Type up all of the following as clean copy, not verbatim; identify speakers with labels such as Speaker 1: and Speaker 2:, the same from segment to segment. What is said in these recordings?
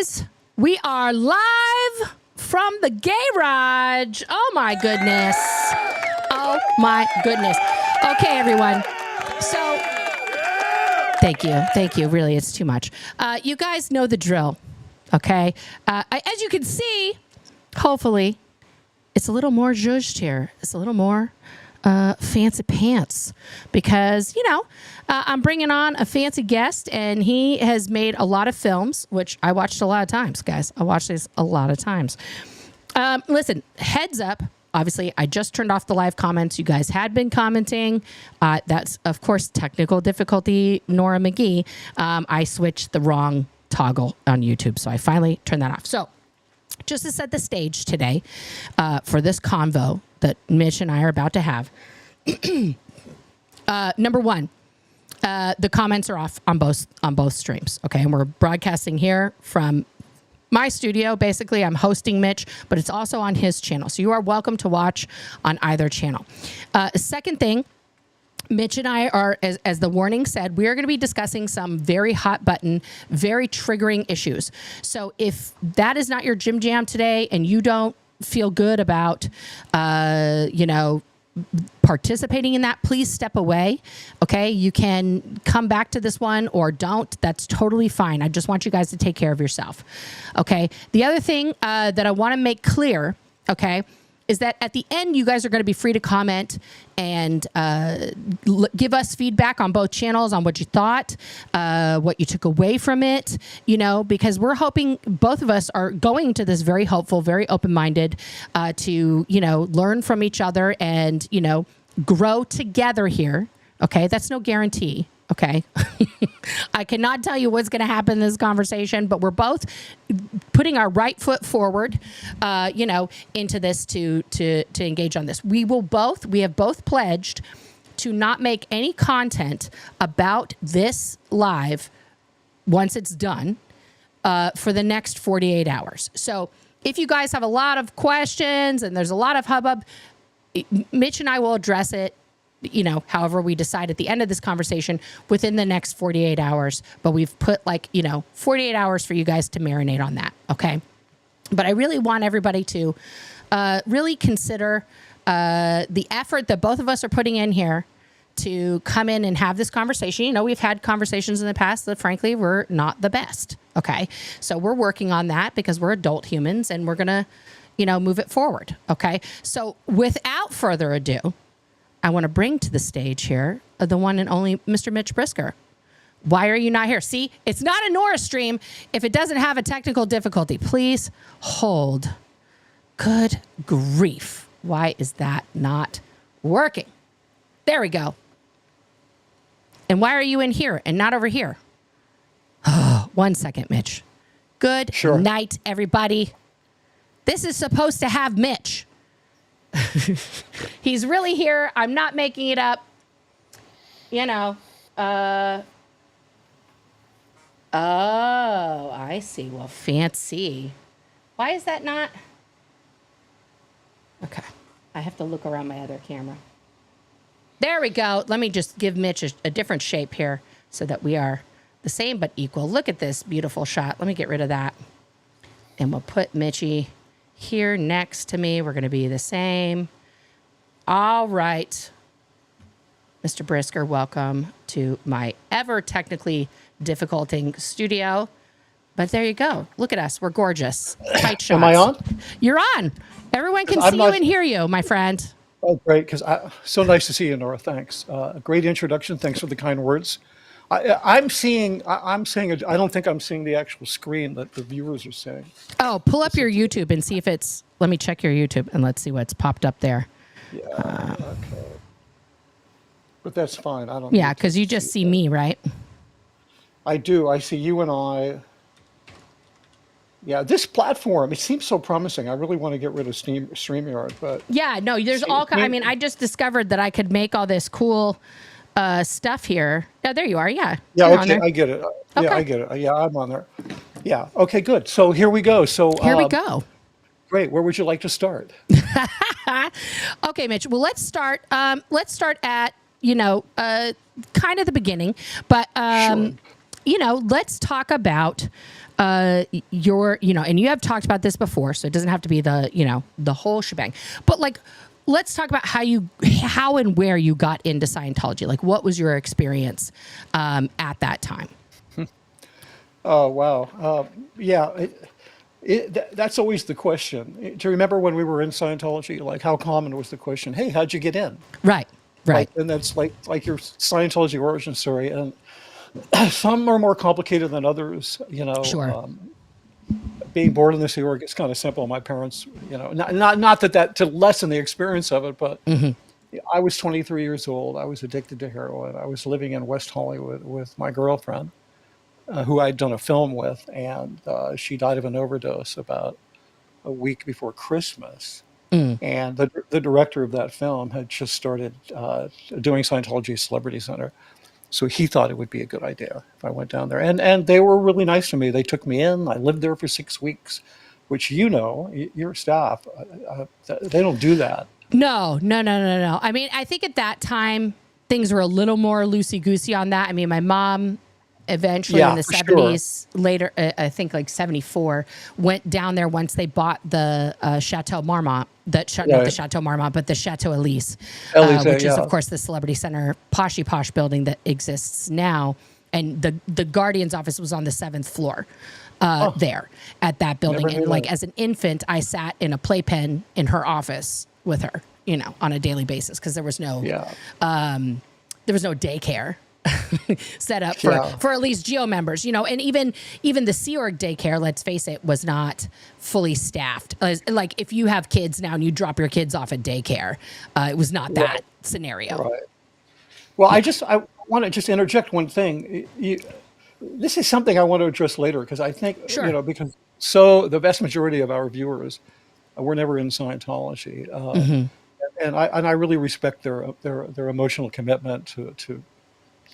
Speaker 1: guys, we are live from the garage. Oh my goodness. Oh my goodness. Okay, everyone. So, thank you. Really, it's too much. You guys know the drill, okay? As you can see, hopefully, it's a little more zhuzhed here. It's a little more fancy pants because, you know, I'm bringing on a fancy guest and he has made a lot of films, which I watched a lot of times, guys. I watched these a lot of times. Listen, heads up. Obviously, I just turned off the live comments. You guys had been commenting. That's, of course, technical difficulty, Nora McGee. I switched the wrong toggle on YouTube, so I finally turned that off. So just to set the stage today for this convo that Mitch and I are about to have, number one, the comments are off on both streams, okay? And we're broadcasting here from my studio. Basically, I'm hosting Mitch, but it's also on his channel. So you are welcome to watch on either channel. Second thing, Mitch and I are, as the warning said, we are going to be discussing some very hot button, very triggering issues. So if that is not your Jim Jam today and you don't feel good about, you know, participating in that, please step away. Okay. You can come back to this one or don't. That's totally fine. I just want you guys to take care of yourself. Okay. The other thing that I want to make clear, okay, is that at the end, you guys are going to be free to comment and give us feedback on both channels on what you thought, what you took away from it, you know, because we're hoping both of us are going to this very hopeful, very open-minded to, you know, learn from each other and, you know, grow together here. Okay. That's no guarantee. Okay. I cannot tell you what's going to happen in this conversation, but we're both putting our right foot forward, you know, into this to engage on this. We have both pledged to not make any content about this live once it's done for the next 48 hours. So if you guys have a lot of questions and there's a lot of hubbub, Mitch and I will address it, you know, however we decide at the end of this conversation within the next 48 hours. But we've put 48 hours for you guys to marinate on that. Okay. But I really want everybody to really consider the effort that both of us are putting in here to come in and have this conversation. You know, we've had conversations in the past that frankly were not the best. Okay. So we're working on that because we're adult humans and we're going to, you know, move it forward. Okay. So without further ado, I want to bring to the stage here the one and only Mr. Mitch Brisker. Why are you not here? See, it's not a Nora stream if it doesn't have a technical difficulty. Please hold. Good grief. Why is that not working? There we go. And why are you in here and not over here? Oh, 1 second, Mitch. Good night, everybody. This is supposed to have Mitch. He's really here. I'm not making it up. You know. Oh, I see. Well, fancy. Why is that not? Okay. I have to look around my other camera. There we go. Let me just give Mitch a different shape here so that we are the same but equal. Look at this beautiful shot. Let me get rid of that. And we'll put Mitchie here next to me. We're going to be the same. All right. Mr. Brisker, welcome to my ever technically difficulting studio. But there you go. Look at us. We're gorgeous. Tight shots.
Speaker 2: Am I on?
Speaker 1: You're on. Everyone can see you and hear you, my friend.
Speaker 2: Oh, great. So nice to see you, Nora. Thanks. Great introduction. Thanks for the kind words. I don't think I'm seeing the actual screen that the viewers are seeing.
Speaker 1: Oh, pull up your YouTube and see if it's, let me check your YouTube and let's see what's popped up there.
Speaker 2: Yeah, okay. But that's fine. I don't.
Speaker 1: Yeah, because you just see me, right?
Speaker 2: I do. I see you and I. Yeah, this platform, it seems so promising. I really want to get rid of StreamYard, but.
Speaker 1: Yeah, no, there's all kinds. I mean, I just discovered that I could make all this cool stuff here. Yeah, there you are. Yeah.
Speaker 2: Yeah, okay, I get it. Okay. Yeah, I get it. Yeah, I'm on there. Yeah, okay, good. So here we go.
Speaker 1: Here we go.
Speaker 2: Great. Where would you like to start?
Speaker 1: Okay, Mitch. Well, let's start at, you know, kind of the beginning, but,
Speaker 2: Sure.
Speaker 1: you know, let's talk about your, and you have talked about this before, so it doesn't have to be the whole shebang, but like, let's talk about how and where you got into Scientology. Like, what was your experience at that time?
Speaker 2: Oh, wow. Yeah, that's always the question. Do you remember when we were in Scientology? Like, how common was the question, hey, how'd you get in?
Speaker 1: Right. Right.
Speaker 2: And that's like your Scientology origin story. And some are more complicated than others,
Speaker 1: Sure.
Speaker 2: Being born in the Sea Org is kind of simple. My parents, not that to lessen the experience of it, but I was 23 years old. I was addicted to heroin. I was living in West Hollywood with my girlfriend, who I'd done a film with, and she died of an overdose about a week before Christmas. And the director of that film had just started doing Scientology Celebrity Center. So he thought it would be a good idea if I went down there. And they were really nice to me. They took me in. I lived there for 6 weeks, which, your staff, they don't do that.
Speaker 1: No. I mean, I think at that time, things were a little more loosey-goosey on that. I mean, my mom eventually in the 70s, later, I think like 74, went down there once they bought the Chateau Marmont, not the Chateau Marmont, but the Chateau Elise, which is, of course, the Celebrity Center, posh building that exists now. And the Guardian's office was on the 7th floor there at that building. And like as an infant, I sat in a playpen in her office with her, on a daily basis, because there was no daycare set up for at least GEO members, and even the Sea Org daycare, let's face it, was not fully staffed. Like if you have kids now and you drop your kids off at daycare, it was not that scenario.
Speaker 2: Right. Well, I want to just interject one thing. This is something I want to address later, because I think, because the vast majority of our viewers were never in Scientology. And I really respect their emotional commitment to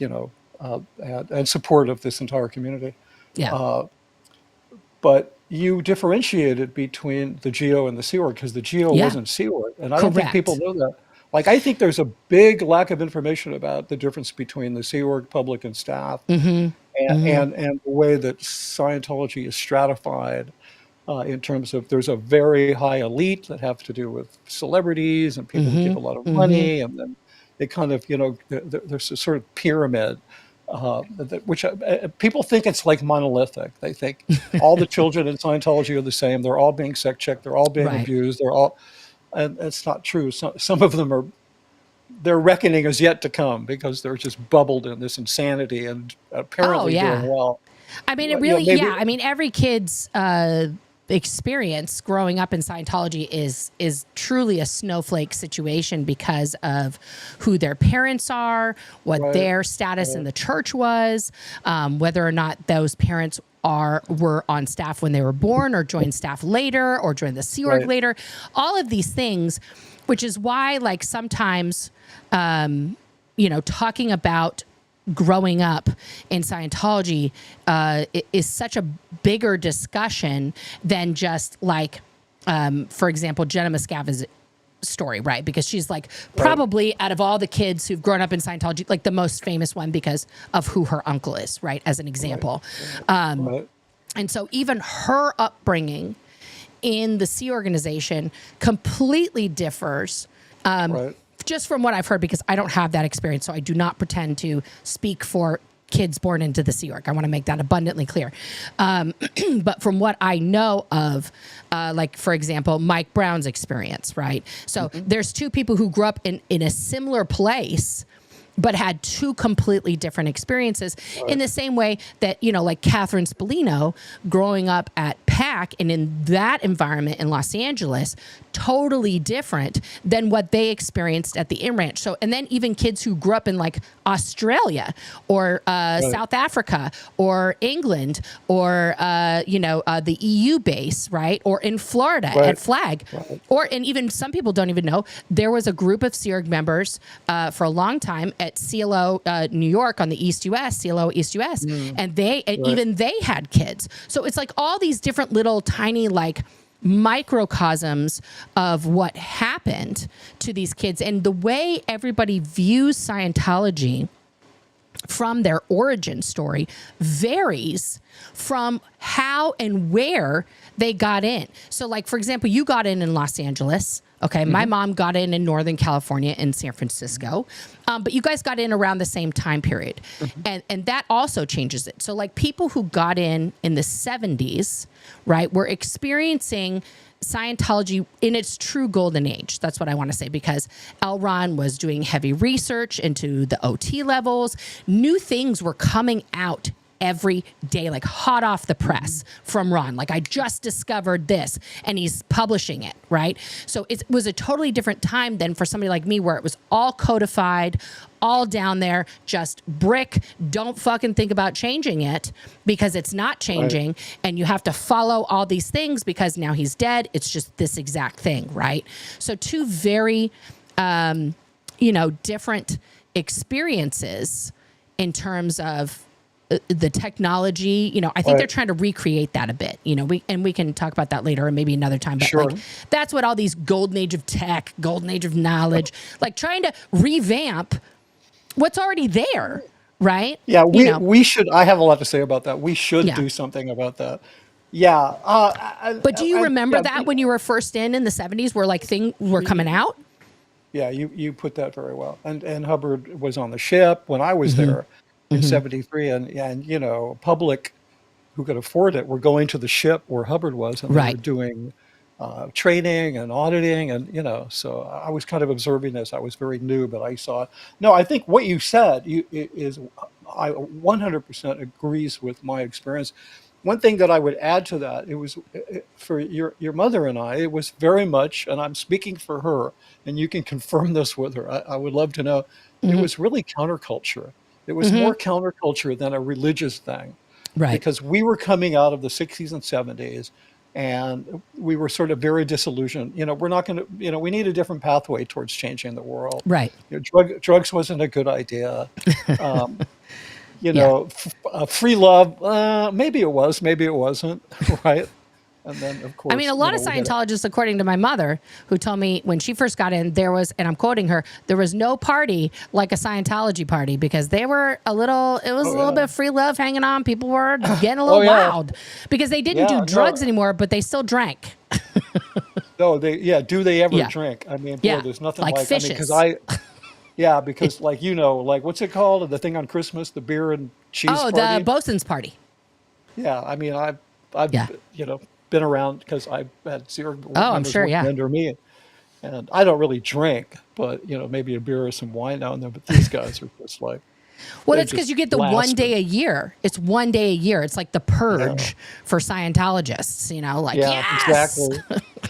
Speaker 2: and support of this entire community.
Speaker 1: Yeah.
Speaker 2: But you differentiated between the GEO and the Sea Org, because the GEO wasn't Sea Org. And I don't think people know that. Like, I think there's a big lack of information about the difference between the Sea Org public and staff and the way that Scientology is stratified in terms of there's a very high elite that have to do with celebrities and people who give a lot of money, and then they kind of, there's a sort of pyramid, which people think it's like monolithic. They think all the children in Scientology are the same. They're all being sex checked. They're all being abused. And it's not true. Some of them their reckoning is yet to come, because they're just bubbled in this insanity and apparently doing well.
Speaker 1: I mean, it really, I mean, every kid's experience growing up in Scientology is truly a snowflake situation because of who their parents are, what their status in the church was, whether or not those parents were on staff when they were born, or joined staff later, or joined the Sea Org later. All of these things, which is why, like, sometimes, talking about growing up in Scientology is such a bigger discussion than just like, for example, Jenna Miscavige's story, right? Because she's like probably out of all the kids who've grown up in Scientology, like the most famous one because of who her uncle is, right? As an example. And so even her upbringing in the Sea organization completely differs just from what I've heard, because I don't have that experience. So I do not pretend to speak for kids born into the Sea Org. I want to make that abundantly clear. But from what I know of, like, for example, Mike Brown's experience, right? So there's two people who grew up in a similar place, but had two completely different experiences, in the same way that, like Catherine Spallino growing up at PAC and in that environment in Los Angeles, totally different than what they experienced at the In Ranch. So, and then even kids who grew up in like Australia or South Africa or England or, the EU base, right? Or in Florida at Flag. And even some people don't even know, there was a group of Sea Org members for a long time at CLO New York on the East US, CLO East US, and even they had kids. So it's like all these different little tiny like microcosms of what happened to these kids, and the way everybody views Scientology from their origin story varies from how and where they got in. So like, for example, you got in Los Angeles. Okay. My mom got in Northern California in San Francisco. But you guys got in around the same time period. And that also changes it. So like people who got in the 70s, right, were experiencing Scientology in its true golden age. That's what I want to say, because L. Ron was doing heavy research into the OT levels. New things were coming out every day, like hot off the press from Ron. Like, I just discovered this, and he's publishing it, right? So it was a totally different time than for somebody like me, where it was all codified, all down there, just brick. Don't fucking think about changing it, because it's not changing. Right. And you have to follow all these things because now he's dead. It's just this exact thing, right? So two very, different experiences in terms of the technology. I think they're trying to recreate that a bit, we can talk about that later, or maybe another time, but
Speaker 2: sure.
Speaker 1: Like, that's what all these golden age of tech, golden age of knowledge, like trying to revamp what's already there. Right.
Speaker 2: Yeah. We should, I have a lot to say about that. We should do something about that. Yeah.
Speaker 1: But do you remember that when you were first in the 70s, where like things were coming out?
Speaker 2: Yeah. You put that very well. And Hubbard was on the ship when I was there in 73, and public who could afford it were going to the ship where Hubbard was, and they were doing training and auditing, and so I was kind of observing this. I was very new, but I saw it. No, I think what you said I 100% agrees with my experience. One thing that I would add to that, it was for your mother and I, it was very much, and I'm speaking for her, and you can confirm this with her. I would love to know. It was really counterculture. It was more counterculture than a religious thing, right? Because we were coming out of the 60s and 70s, and we were sort of very disillusioned. We're not going to, we need a different pathway towards changing the world.
Speaker 1: Right.
Speaker 2: Drugs wasn't a good idea. Free love, maybe it was, maybe it wasn't, right? And then, of course,
Speaker 1: a lot of Scientologists, according to my mother, who told me when she first got in, there was, and I'm quoting her, there was no party like a Scientology party, because they were a little bit of free love hanging on. People were getting a little wild, because they didn't do drugs anymore, but they still drank.
Speaker 2: No, do they ever drink? There's nothing like
Speaker 1: fishes.
Speaker 2: Because like what's it called? The thing on Christmas, the beer and cheese party?
Speaker 1: The bosun's party.
Speaker 2: Yeah, I've been around, because I've had zero
Speaker 1: I'm sure,
Speaker 2: under me, and I don't really drink, but maybe a beer or some wine now and then. But these guys are just like,
Speaker 1: well, it's because you get the one day a year. It's one day a year. It's like the purge for Scientologists.
Speaker 2: Exactly.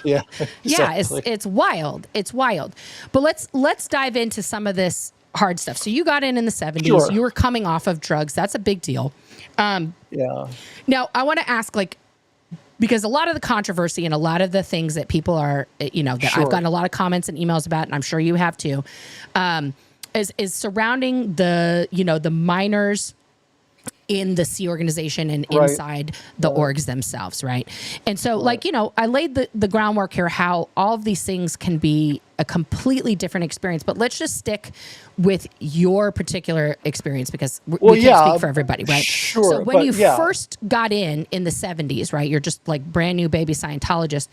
Speaker 2: Yeah, exactly.
Speaker 1: It's wild. It's wild. But let's dive into some of this hard stuff. So you got in the 70s. Sure. You were coming off of drugs. That's a big deal. Now I want to ask, because a lot of the controversy and a lot of the things that people are, that I've gotten a lot of comments and emails about, and I'm sure you have too, is surrounding the minors in the C organization and inside the orgs themselves, right? And so, I laid the groundwork here, how all of these things can be a completely different experience. But let's just stick with your particular experience, because we can't speak for everybody, right?
Speaker 2: Sure.
Speaker 1: So when you first got in the 70s, right, you're just like brand new baby Scientologist.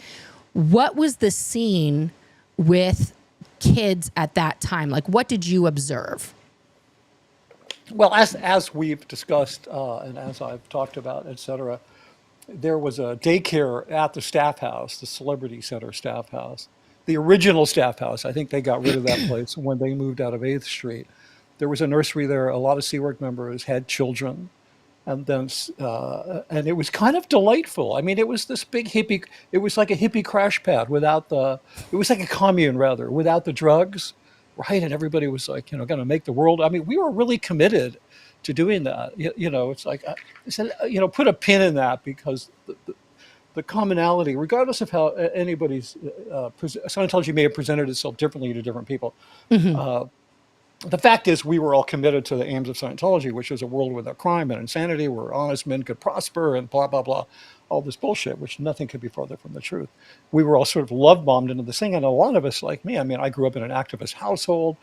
Speaker 1: What was the scene with kids at that time? Like, what did you observe?
Speaker 2: Well, as we've discussed and as I've talked about, et cetera, there was a daycare at the staff house, the Celebrity Center staff house, the original staff house. I think they got rid of that place when they moved out of 8th Street. There was a nursery there. A lot of Sea Org members had children. And then, and it was kind of delightful. It was this big hippie, it was like a hippie crash pad it was like a commune rather, without the drugs. Right, and everybody was like, going to make the world. We were really committed to doing that. It's like I said, put a pin in that, because the commonality, regardless of how anybody's Scientology may have presented itself differently to different people. The fact is, we were all committed to the aims of Scientology, which is a world without crime and insanity, where honest men could prosper, and blah blah blah, all this bullshit, which nothing could be farther from the truth. We were all sort of love bombed into this thing. And a lot of us, like me, I mean, I grew up in an activist household.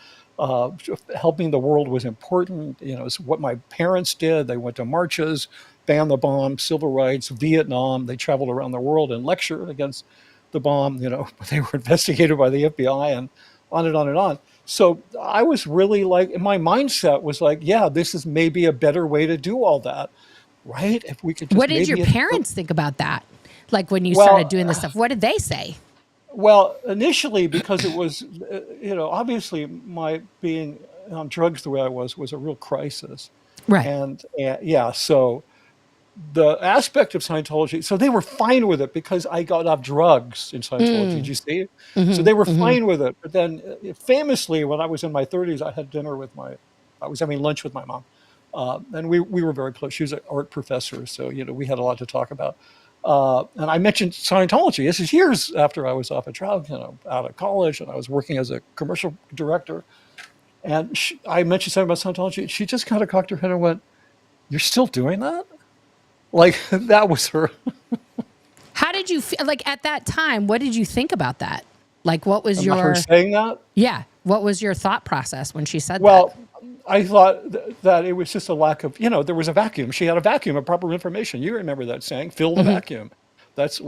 Speaker 2: Helping the world was important. It's what my parents did. They went to marches, banned the bomb, civil rights, Vietnam. They traveled around the world and lectured against the bomb. They were investigated by the FBI and on and on and on. So I was really like, my mindset was like, yeah, this is maybe a better way to do all that, right? If we could just
Speaker 1: What did your parents think about that? Like when you started doing this stuff, what did they say?
Speaker 2: Well, initially, because it was, obviously my being on drugs the way I was a real crisis.
Speaker 1: Right.
Speaker 2: And yeah, so the aspect of Scientology, so they were fine with it because I got off drugs in Scientology. Did you see? So they were fine with it. But then famously, when I was in my 30s, I had dinner with I was having lunch with my mom. And we were very close. She was an art professor. So, we had a lot to talk about. And I mentioned Scientology. This is years after I was off of drugs, out of college, and I was working as a commercial director. And I mentioned something about Scientology. She just kind of cocked her head and went, "You're still doing that?" Like, that was her.
Speaker 1: How did you feel? Like at that time, what did you think about that? Like, what was
Speaker 2: her saying that?
Speaker 1: Yeah. What was your thought process when she said that?
Speaker 2: Well, I thought that it was just a lack of, there was a vacuum. She had a vacuum of proper information. You remember that saying, fill the vacuum. That's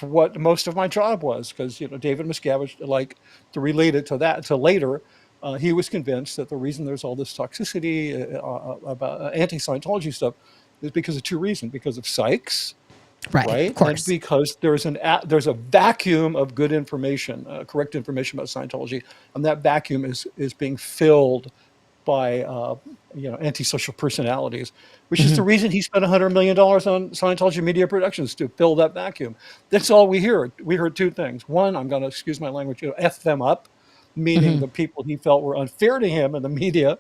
Speaker 2: what most of my job was. Because, David Miscavige, like, to relate it to that, to later, he was convinced that the reason there's all this toxicity about anti-Scientology stuff is because of two reasons. Because of psychs, right?
Speaker 1: Of course.
Speaker 2: And because there's a vacuum of good information, correct information about Scientology. And that vacuum is being filled by antisocial personalities, which is the reason he spent $100 million on Scientology media productions, to fill that vacuum. That's all we hear. We heard two things. One, I'm going to excuse my language, F them up, meaning the people he felt were unfair to him in the media.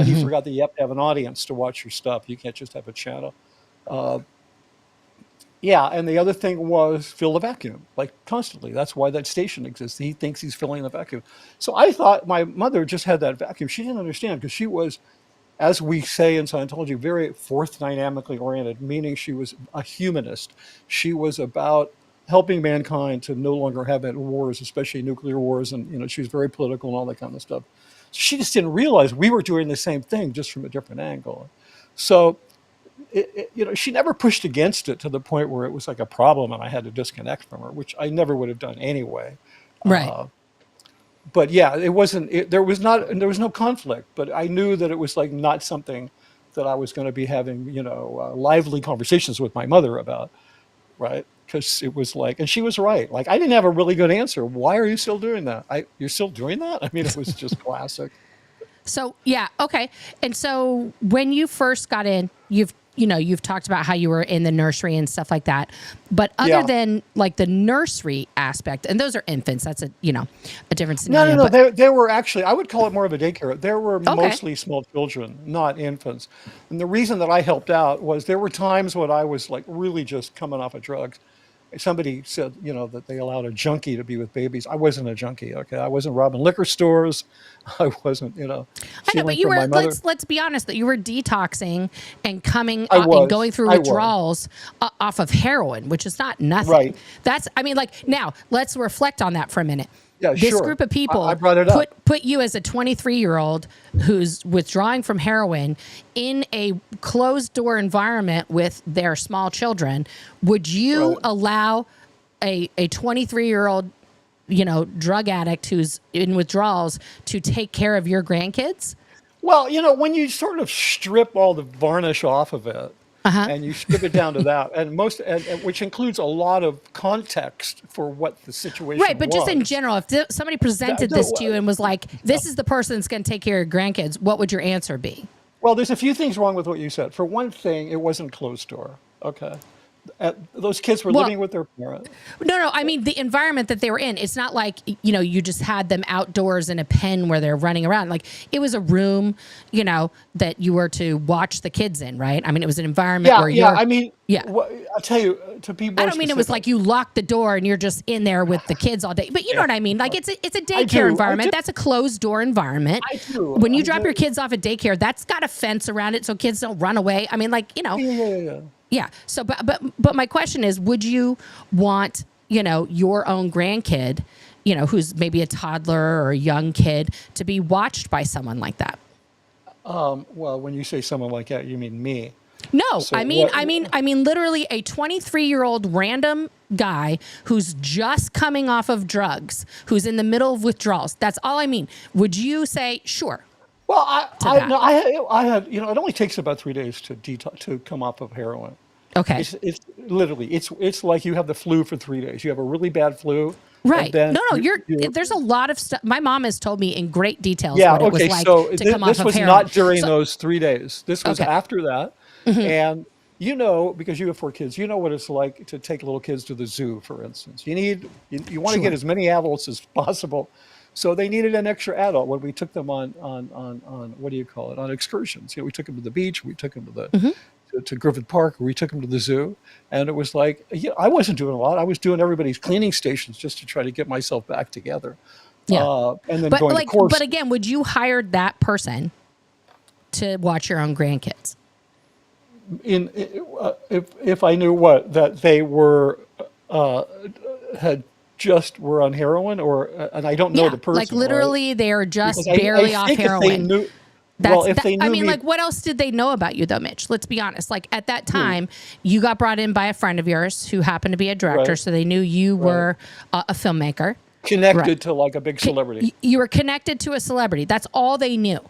Speaker 2: He forgot that you have to have an audience to watch your stuff. You can't just have a channel. Yeah, and the other thing was fill the vacuum, like constantly. That's why that station exists. He thinks he's filling the vacuum. So I thought my mother just had that vacuum. She didn't understand because she was, as we say in Scientology, very fourth dynamically oriented, meaning she was a humanist. She was about helping mankind to no longer have wars, especially nuclear wars. And, she was very political and all that kind of stuff. So she just didn't realize we were doing the same thing, just from a different angle. So she never pushed against it to the point where it was like a problem and I had to disconnect from her, which I never would have done anyway.
Speaker 1: Right.
Speaker 2: But yeah, it wasn't. There was no conflict. But I knew that it was like not something that I was going to be having, lively conversations with my mother about, right? Because it was like, and she was right. Like I didn't have a really good answer. Why are you still doing that? You're still doing that? I mean, it was just classic.
Speaker 1: So yeah, okay. And so when you first got in, you've talked about how you were in the nursery and stuff like that. But other than like the nursery aspect, and those are infants, that's a different scenario.
Speaker 2: No. They were actually, I would call it more of a daycare. There were mostly small children, not infants. And the reason that I helped out was there were times when I was like really just coming off of drugs. Somebody said, that they allowed a junkie to be with babies. I wasn't a junkie. Okay. I wasn't robbing liquor stores. I wasn't,
Speaker 1: I know, but you were, let's be honest, that you were detoxing and coming and going through withdrawals off of heroin, which is not nothing.
Speaker 2: Right.
Speaker 1: Now let's reflect on that for a minute.
Speaker 2: Yeah,
Speaker 1: this group of people
Speaker 2: I brought it up.
Speaker 1: Put you as a 23-year-old who's withdrawing from heroin in a closed door environment with their small children. Would you allow a 23-year-old, drug addict who's in withdrawals to take care of your grandkids?
Speaker 2: Well, when you sort of strip all the varnish off of it, and you strip it down to that, and which includes a lot of context for what the situation was.
Speaker 1: Right, but just in general, if somebody presented this to you and was like, this is the person that's going to take care of your grandkids, what would your answer be?
Speaker 2: Well, there's a few things wrong with what you said. For one thing, it wasn't closed door. Okay. Those kids were living with their parents.
Speaker 1: No. I mean, the environment that they were in, it's not like, you just had them outdoors in a pen where they're running around. Like it was a room, that you were to watch the kids in, right? I mean, it was an environment where you're...
Speaker 2: I'll tell you, to be more
Speaker 1: I don't mean it was like you locked the door and you're just in there with the kids all day. But you know what I mean? Like it's a daycare environment. That's a closed door environment.
Speaker 2: I do.
Speaker 1: When you drop your kids off at daycare, that's got a fence around it so kids don't run away. I mean,
Speaker 2: Yeah.
Speaker 1: Yeah. So, but my question is, would you want, your own grandkid, who's maybe a toddler or a young kid, to be watched by someone like that?
Speaker 2: Well, when you say someone like that, you mean me.
Speaker 1: No,
Speaker 2: So
Speaker 1: I mean, literally a 23-year-old random guy who's just coming off of drugs, who's in the middle of withdrawals. That's all I mean. Would you say, sure?
Speaker 2: Well, I had, it only takes about 3 days to come off of heroin.
Speaker 1: Okay.
Speaker 2: It's literally, it's like you have the flu for 3 days. You have a really bad flu.
Speaker 1: Right.
Speaker 2: And then
Speaker 1: there's a lot of stuff. My mom has told me in great details
Speaker 2: yeah,
Speaker 1: what it was
Speaker 2: okay.
Speaker 1: like
Speaker 2: So
Speaker 1: to come off
Speaker 2: this
Speaker 1: of
Speaker 2: was
Speaker 1: heroin.
Speaker 2: not during those 3 days. This was
Speaker 1: Okay.
Speaker 2: after that. And because you have 4 kids, you know what it's like to take little kids to the zoo, for instance. You want to get as many adults as possible. So they needed an extra adult when we took them on what do you call it, on excursions. We took them to the beach, we took them to Griffith Park, we took them to the zoo. And it was like, I wasn't doing a lot. I was doing everybody's cleaning stations just to try to get myself back together.
Speaker 1: Yeah.
Speaker 2: And then going to course.
Speaker 1: But again, would you hire that person to watch your own grandkids?
Speaker 2: If I knew that they were were on heroin, and I don't know the person.
Speaker 1: Like literally,
Speaker 2: right?
Speaker 1: they are just
Speaker 2: Because
Speaker 1: barely off heroin.
Speaker 2: If they knew me,
Speaker 1: what else did they know about you, though, Mitch? Let's be honest. Like at that time, you got brought in by a friend of yours who happened to be a director, so they knew you were a filmmaker,
Speaker 2: connected to like a big celebrity.
Speaker 1: You were connected to a celebrity. That's all they knew.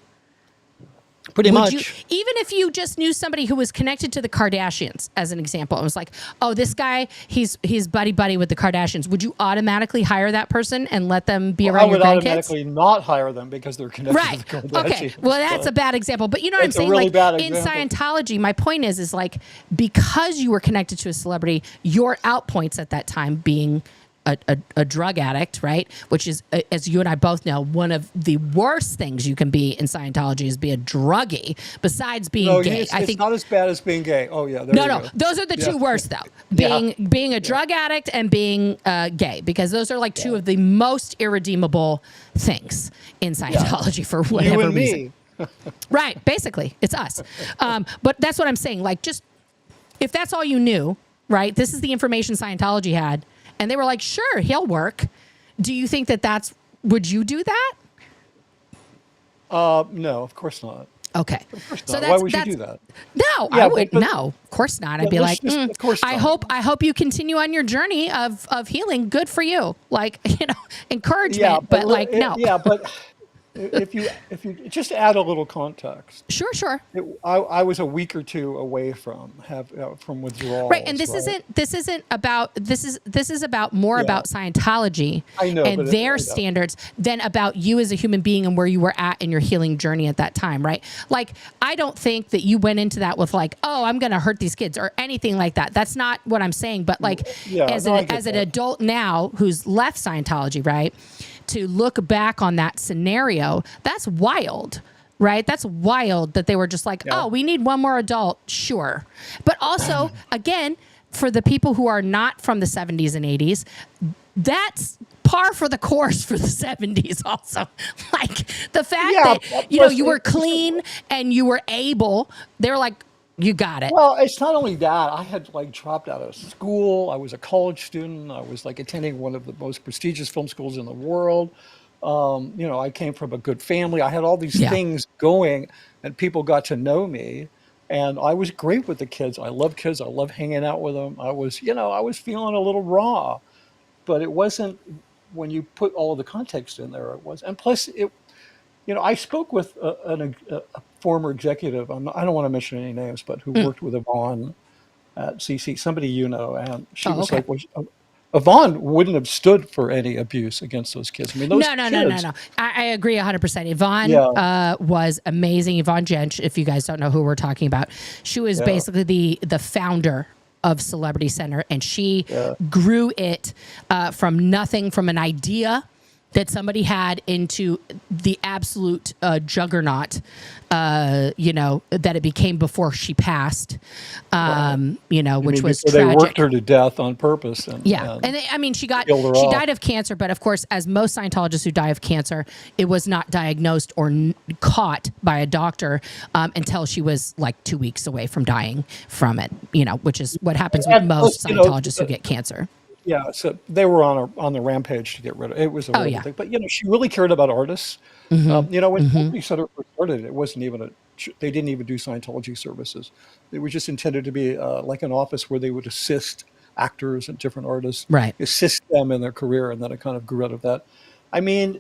Speaker 2: Pretty much.
Speaker 1: Even if you just knew somebody who was connected to the Kardashians, as an example, it was like, oh, this guy, he's buddy with the Kardashians. Would you automatically hire that person and let them be around your grandkids?
Speaker 2: I would automatically not hire them because they're connected to the Kardashians.
Speaker 1: Okay. Well, that's a bad example. But you know what I'm saying?
Speaker 2: Really
Speaker 1: like
Speaker 2: bad
Speaker 1: in
Speaker 2: example.
Speaker 1: Scientology, my point is like because you were connected to a celebrity, your out points at that time being a drug addict, right? Which is, as you and I both know, one of the worst things you can be in Scientology is be a druggie, besides being gay.
Speaker 2: I think it's not as bad as being gay. Oh, yeah. No.
Speaker 1: Those are the two worst, though. Being a drug addict and being gay, because those are like two of the most irredeemable things in Scientology for whatever reason. Right. Basically, it's us. But that's what I'm saying. Like, just if that's all you knew, right? This is the information Scientology had. And they were like, sure, he'll work. Do you think would you do that?
Speaker 2: No, of course not.
Speaker 1: Okay.
Speaker 2: So why would you do that?
Speaker 1: No, I would. No, of course not. I'd be like,
Speaker 2: of course not.
Speaker 1: I hope you continue on your journey of healing. Good for you. Like, encouragement, but like, no.
Speaker 2: Yeah, but if you just add a little context.
Speaker 1: Sure.
Speaker 2: I was a week or two away from withdrawals.
Speaker 1: Right, and this isn't about this is about more about Scientology and their standards than about you as a human being and where you were at in your healing journey at that time, right? Like, I don't think that you went into that with like, oh, I'm going to hurt these kids or anything like that. That's not what I'm saying. But like, as an adult now who's left Scientology, right? To look back on that scenario, that's wild, right? That's wild that they were just like, oh, we need one more adult. Sure. But also, again, for the people who are not from the 70s and 80s, that's par for the course for the 70s also. Like the fact that, you were clean and you were able, they were like, you got it.
Speaker 2: Well, it's not only that. I had like dropped out of school. I was a college student. I was like attending one of the most prestigious film schools in the world. I came from a good family. I had all these things going, and people got to know me. And I was great with the kids. I love kids. I love hanging out with them. I was feeling a little raw, but it wasn't when you put all of the context in there. It was, and plus it. I spoke with a former executive. I don't want to mention any names, but who worked with Ivon at CC, somebody and she was like, Ivon wouldn't have stood for any abuse against those kids. I mean, those kids.
Speaker 1: No. I agree 100%. Ivon was amazing. Ivon Gench, if you guys don't know who we're talking about, she was basically the founder of Celebrity Center, and she grew it from nothing, from an idea that somebody had into the absolute juggernaut, that it became before she passed, which was
Speaker 2: so
Speaker 1: tragic.
Speaker 2: they worked her to death on purpose. And
Speaker 1: she
Speaker 2: off.
Speaker 1: died of cancer, but of course, as most Scientologists who die of cancer, it was not diagnosed or caught by a doctor until she was like 2 weeks away from dying from it, which is what happens with most Scientologists who get cancer.
Speaker 2: Yeah, so they were on the rampage to get rid of it. It was a horrible thing. But, she really cared about artists. When Celebrity Center first started, it wasn't even they didn't even do Scientology services. They were just intended to be like an office where they would assist actors and different artists, assist them in their career, and then it kind of grew out of that. I mean,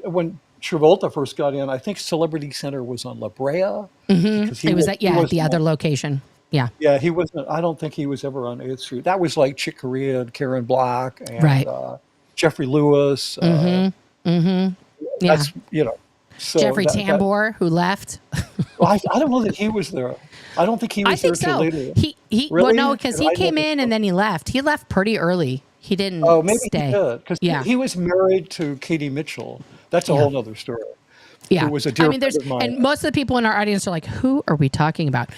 Speaker 2: when Travolta first got in, I think Celebrity Center was on La Brea.
Speaker 1: It was at the other location. Yeah.
Speaker 2: Yeah, he wasn't. I don't think he was ever on 8th Street. That was like Chick Corea and Karen Black and Jeffrey Lewis.
Speaker 1: Yeah.
Speaker 2: That's So
Speaker 1: Jeffrey Tambor, who left.
Speaker 2: Well, I don't know that he was there. I don't think he was there till later.
Speaker 1: He
Speaker 2: really?
Speaker 1: Well, no, because he came in and then he left. He left pretty early. He didn't stay.
Speaker 2: Oh, maybe he did. Because he was married to Katie Mitchell. That's a whole other story.
Speaker 1: Yeah,
Speaker 2: who was a dear friend of mine.
Speaker 1: And most of the people in our audience are like, "Who are we talking about?"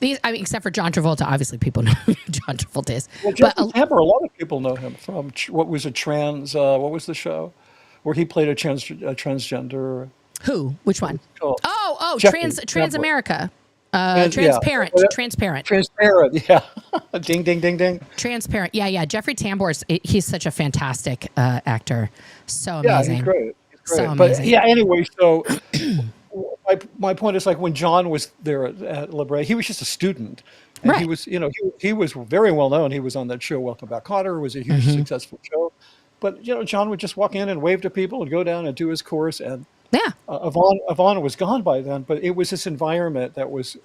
Speaker 1: Except for John Travolta. Obviously, people know who John Travolta is.
Speaker 2: Well, Jeffrey Tambor, a lot of people know him from what was the show where he played a transgender.
Speaker 1: Who? Which one? Trans America.
Speaker 2: Transparent. Yeah. Ding, ding, ding, ding.
Speaker 1: Transparent. Yeah. Jeffrey Tambor, he's such a fantastic actor. So amazing.
Speaker 2: Yeah, he's great.
Speaker 1: So amazing.
Speaker 2: But anyway, so my point is, like, when John was there at La Brea, he was just a student. And he was, he was very well known. He was on that show, Welcome Back, Kotter. It was a huge successful show. But, John would just walk in and wave to people and go down and do his course. And Ivon was gone by then. But it was this environment that was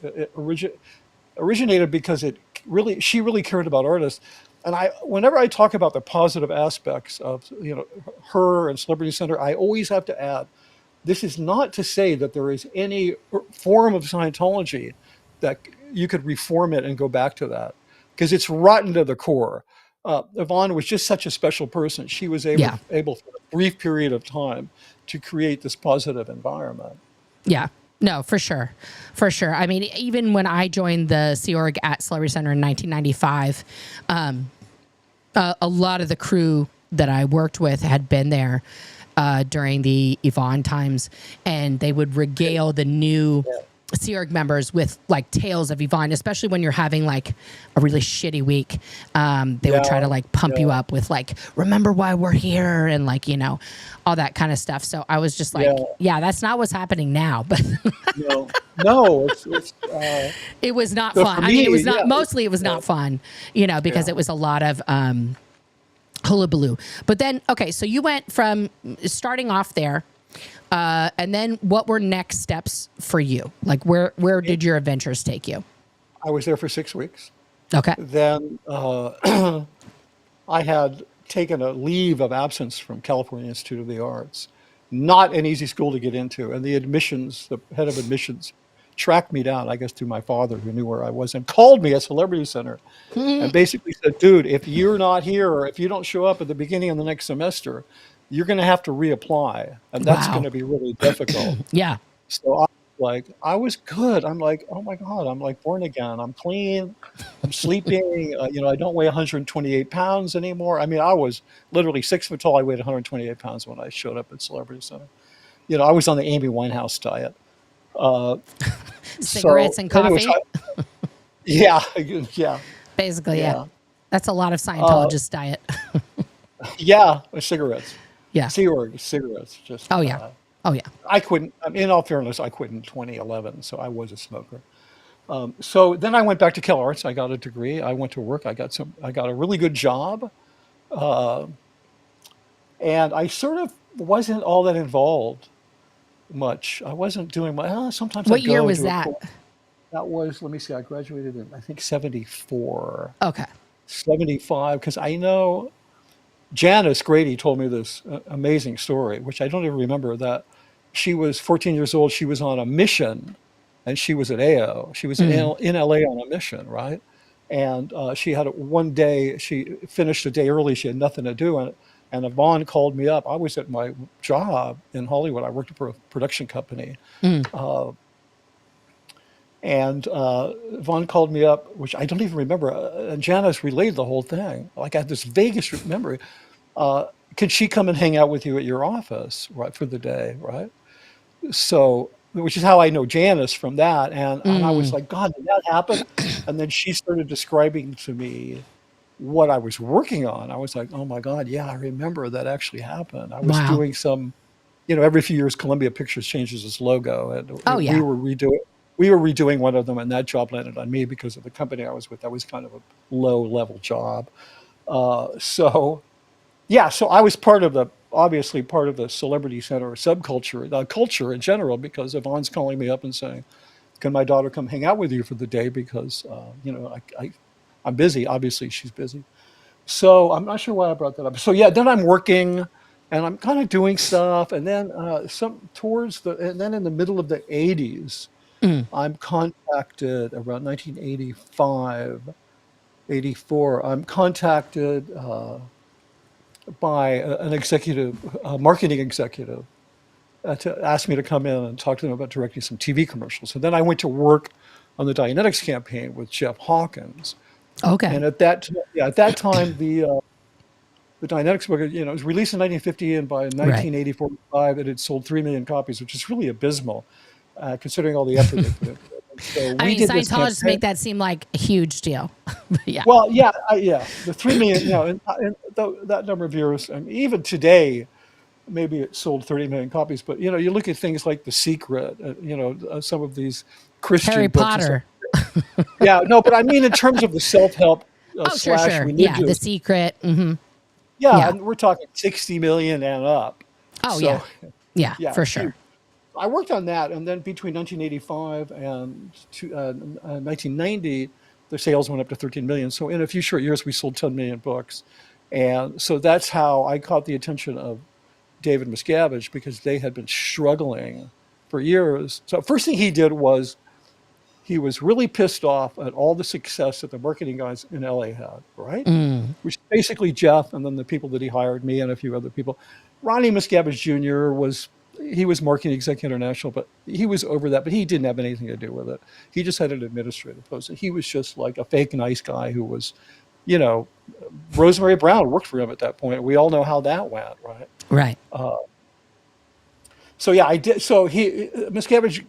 Speaker 2: originated because she really cared about artists. And whenever I talk about the positive aspects of, her and Celebrity Center, I always have to add, this is not to say that there is any form of Scientology that you could reform it and go back to that, because it's rotten to the core. Ivon was just such a special person. She was able for a brief period of time to create this positive environment.
Speaker 1: Yeah. No, for sure. For sure. I mean, even when I joined the Sea Org at Celebrity Center in 1995, a lot of the crew that I worked with had been there during the Ivon times, and they would regale the new Sea Org members with like tales of Ivon, especially when you're having like a really shitty week. They would try to like pump you up with like, remember why we're here, and like, all that kind of stuff. So I was just like, that's not what's happening now. But
Speaker 2: no,
Speaker 1: it was not fun. I mean, it was not, mostly it was not fun, because it was a lot of hullabaloo. But then, okay, so you went from starting off there, and then what were next steps for you? Like, where did your adventures take you?
Speaker 2: I was there for 6 weeks.
Speaker 1: Okay.
Speaker 2: Then I had taken a leave of absence from California Institute of the Arts. Not an easy school to get into. And the head of admissions tracked me down, I guess through my father, who knew where I was, and called me at Celebrity Center and basically said, dude, if you're not here, or if you don't show up at the beginning of the next semester, you're going to have to reapply. And that's going to be really difficult.
Speaker 1: Yeah.
Speaker 2: So I was good. I'm like, oh my God, I'm like born again. I'm clean. I'm sleeping. I don't weigh 128 pounds anymore. I mean, I was literally 6 foot tall. I weighed 128 pounds when I showed up at Celebrity Center. I was on the Amy Winehouse diet.
Speaker 1: Cigarettes and coffee.
Speaker 2: Yeah.
Speaker 1: Basically, yeah. That's a lot of Scientologists' diet.
Speaker 2: Cigarettes.
Speaker 1: Yeah.
Speaker 2: Sea Org, cigarettes. Just.
Speaker 1: Oh yeah.
Speaker 2: I quit. In all fairness, I quit in 2011, so I was a smoker. So then I went back to CalArts. I got a degree. I went to work. I got a really good job, and I sort of wasn't all that involved much. I wasn't doing much. Sometimes.
Speaker 1: What year was that?
Speaker 2: That was. Let me see. I graduated in, I think, 74.
Speaker 1: Okay.
Speaker 2: 75, because I know Janice Grady told me this amazing story, which I don't even remember, that she was 14 years old. She was on a mission, and she was at AO. She was in LA on a mission, right? And she had one day, she finished a day early. She had nothing to do. And Ivon called me up. I was at my job in Hollywood. I worked for a production company. Uh, and Ivon called me up, which I don't even remember. And Janice relayed the whole thing. Like I had this vaguest memory. Uh, can she come and hang out with you at your office, right, for the day, right? So, which is how I know Janice from that. And I was like, God, did that happen? And then she started describing to me what I was working on. I was like, oh my God, yeah, I remember that actually happened. I was
Speaker 1: Wow.
Speaker 2: doing some, every few years, Columbia Pictures changes its logo, and
Speaker 1: Oh, yeah.
Speaker 2: we were redoing one of them, and that job landed on me because of the company I was with. That was kind of a low level job. So yeah, so I was obviously part of the celebrity center subculture, the culture in general, because Yvonne's calling me up and saying, "Can my daughter come hang out with you for the day?" Because I'm busy. Obviously, she's busy. So I'm not sure why I brought that up. So yeah, then I'm working, and I'm kind of doing stuff, and then and then in the middle of the '80s, I'm contacted around 1985, '84. I'm contacted. By an executive, a marketing executive, to ask me to come in and talk to them about directing some TV commercials. And then I went to work on the Dianetics campaign with Jeff Hawkins.
Speaker 1: Okay.
Speaker 2: And at that time, the Dianetics book, it was released in 1950, and by 1984-5, it had sold 3 million copies, which is really abysmal, considering all the effort they put into it. And so
Speaker 1: I
Speaker 2: we
Speaker 1: mean,
Speaker 2: did this
Speaker 1: Scientologists
Speaker 2: campaign.
Speaker 1: make that seem like a huge deal. Yeah.
Speaker 2: Well, yeah, the 3 million, that number of years, and even today, maybe it sold 30 million copies, but you look at things like The Secret, some of these Christian
Speaker 1: Harry
Speaker 2: books and stuff.
Speaker 1: Potter.
Speaker 2: Yeah, no, but I mean in terms of the self-help
Speaker 1: Oh, sure,
Speaker 2: slash
Speaker 1: sure. Yeah, The
Speaker 2: religious.
Speaker 1: Secret.
Speaker 2: Yeah,
Speaker 1: Yeah.
Speaker 2: and we're talking 60 million and up.
Speaker 1: Oh,
Speaker 2: So
Speaker 1: yeah. Yeah,
Speaker 2: yeah,
Speaker 1: for
Speaker 2: huge.
Speaker 1: sure.
Speaker 2: I worked on that, and then between 1985 and 1990, the sales went up to 13 million. So in a few short years, we sold 10 million books. And so that's how I caught the attention of David Miscavige, because they had been struggling for years. So first thing he did was he was really pissed off at all the success that the marketing guys in LA had, right? Which basically Jeff and then the people that he hired, me and a few other people. Ronnie Miscavige Jr. was marketing exec international, but he was over that, but he didn't have anything to do with it. He just had an administrative post. He was just like a fake nice guy who was, Rosemary Brown worked for him at that point. We all know how that went, right?
Speaker 1: Right.
Speaker 2: So yeah, I did. So Miscavige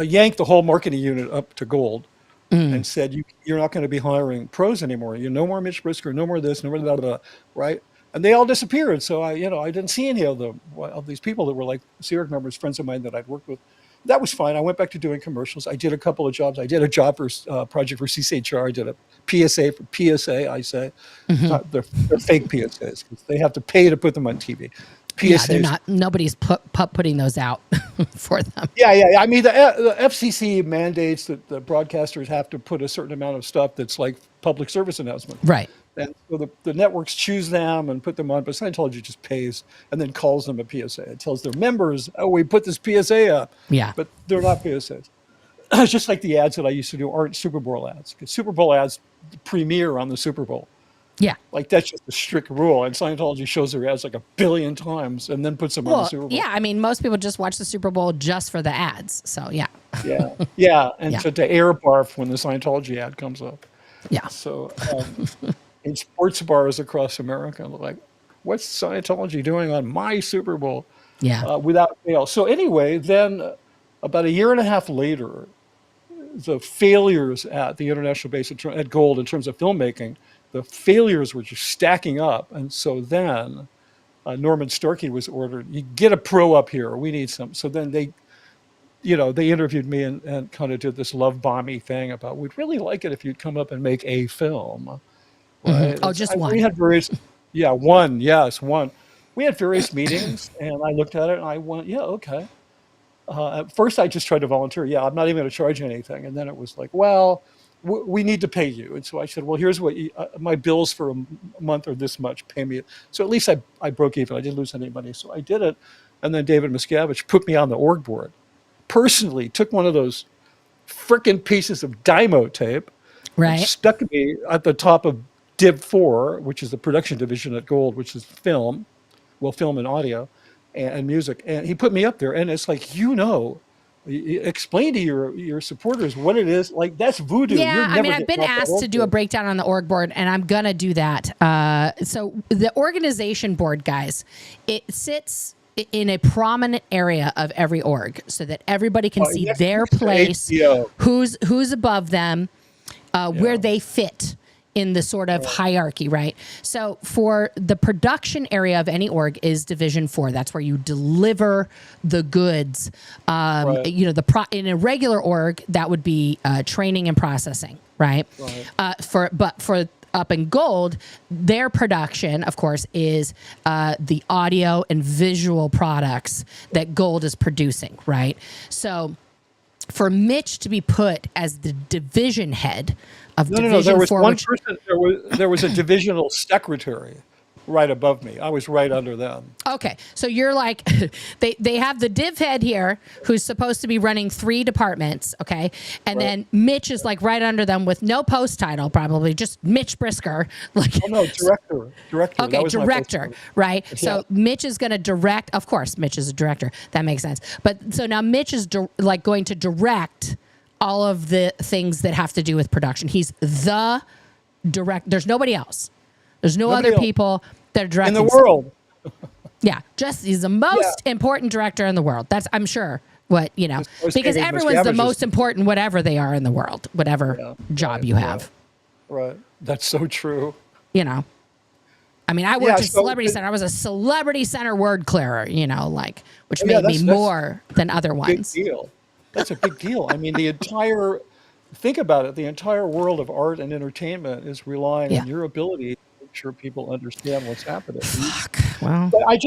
Speaker 2: yanked the whole marketing unit up to gold and said, "You're not going to be hiring pros anymore. No more Mitch Brisker, no more this, no more that, right?" And they all disappeared. So I didn't see any of them, of these people that were like CERC members, friends of mine that I'd worked with. That was fine. I went back to doing commercials. I did a couple of jobs. I did a job for project for CCHR. I did a PSA for PSA. I say they're fake PSAs because they have to pay to put them on TV. PSAs.
Speaker 1: Yeah, they're not. Nobody's putting those out for them.
Speaker 2: Yeah. I mean, the FCC mandates that the broadcasters have to put a certain amount of stuff that's like public service announcement.
Speaker 1: Right.
Speaker 2: And so the networks choose them and put them on, but Scientology just pays and then calls them a PSA. It tells their members, "Oh, we put this PSA up,"
Speaker 1: Yeah.
Speaker 2: but they're not PSAs. It's just like the ads that I used to do aren't Super Bowl ads, because Super Bowl ads premiere on the Super Bowl.
Speaker 1: Yeah.
Speaker 2: Like that's just a strict rule, and Scientology shows their ads like 1 billion times and then puts them on the Super Bowl.
Speaker 1: Yeah, I mean, most people just watch the Super Bowl just for the ads. So yeah.
Speaker 2: Yeah, and so to air barf when the Scientology ad comes up.
Speaker 1: Yeah.
Speaker 2: So in sports bars across America, they're like, "What's Scientology doing on my Super Bowl?"
Speaker 1: Yeah.
Speaker 2: Without fail. So anyway, then about a year and a half later, the failures at the international base at Gold in terms of filmmaking, the failures were just stacking up. And so then Norman Starkey was ordered, "You get a pro up here. We need some." So then they interviewed me and kind of did this love bomby thing about, "We'd really like it if you'd come up and make a film." Right?
Speaker 1: Oh, just one.
Speaker 2: We had various, one. Yes, one. We had various meetings, and I looked at it and I went, "Yeah, okay." At first, I just tried to volunteer. Yeah, I'm not even going to charge you anything. And then it was like, "Well, we need to pay you." And so I said, "Well, here's what my bills for a month are this much. Pay me." So at least I broke even. I didn't lose any money. So I did it. And then David Miscavige put me on the org board. Personally, took one of those frickin' pieces of Dymo tape, and
Speaker 1: Right.
Speaker 2: stuck me at the top of Div 4, which is the production division at Gold, which is film and audio and music. And he put me up there, and it's like, explain to your supporters what it is. Like, that's voodoo.
Speaker 1: Yeah, I mean, I've been asked to do a breakdown on the org board, and I'm going to do that. So the organization board, guys, it sits in a prominent area of every org so that everybody can see their place, who's above them, where they fit in the sort of hierarchy, right? So for the production area of any org is Division 4. That's where you deliver the goods. In a regular org, that would be training and processing, right? For up in Gold, their production, of course, is the audio and visual products that Gold is producing, right? So for Mitch to be put as the division head of Division 4...
Speaker 2: There was one person, there was a divisional secretary right above me. I was right under them.
Speaker 1: Okay, so you're like, they have the div head here who's supposed to be running 3 departments, okay? And then Mitch is like right under them with no post title, probably, just Mitch Brisker.
Speaker 2: Director.
Speaker 1: Okay, director, right? Yeah. So Mitch is going to direct, of course, Mitch is a director. That makes sense. But so now Mitch is going to direct all of the things that have to do with production. He's the director. There's nobody else. There's nobody other people that are directing.
Speaker 2: In the world.
Speaker 1: Yeah, he's the most important director in the world. That's, I'm sure, because everyone's the most important whatever they are in the world, whatever job you have.
Speaker 2: Right. That's so true.
Speaker 1: I mean, I worked at Celebrity Center. I was a Celebrity Center word clearer, which made me more than other ones.
Speaker 2: Big deal. That's a big deal. I mean, think about it, the entire world of art and entertainment is relying on your ability to make sure people understand what's happening.
Speaker 1: Well,
Speaker 2: but I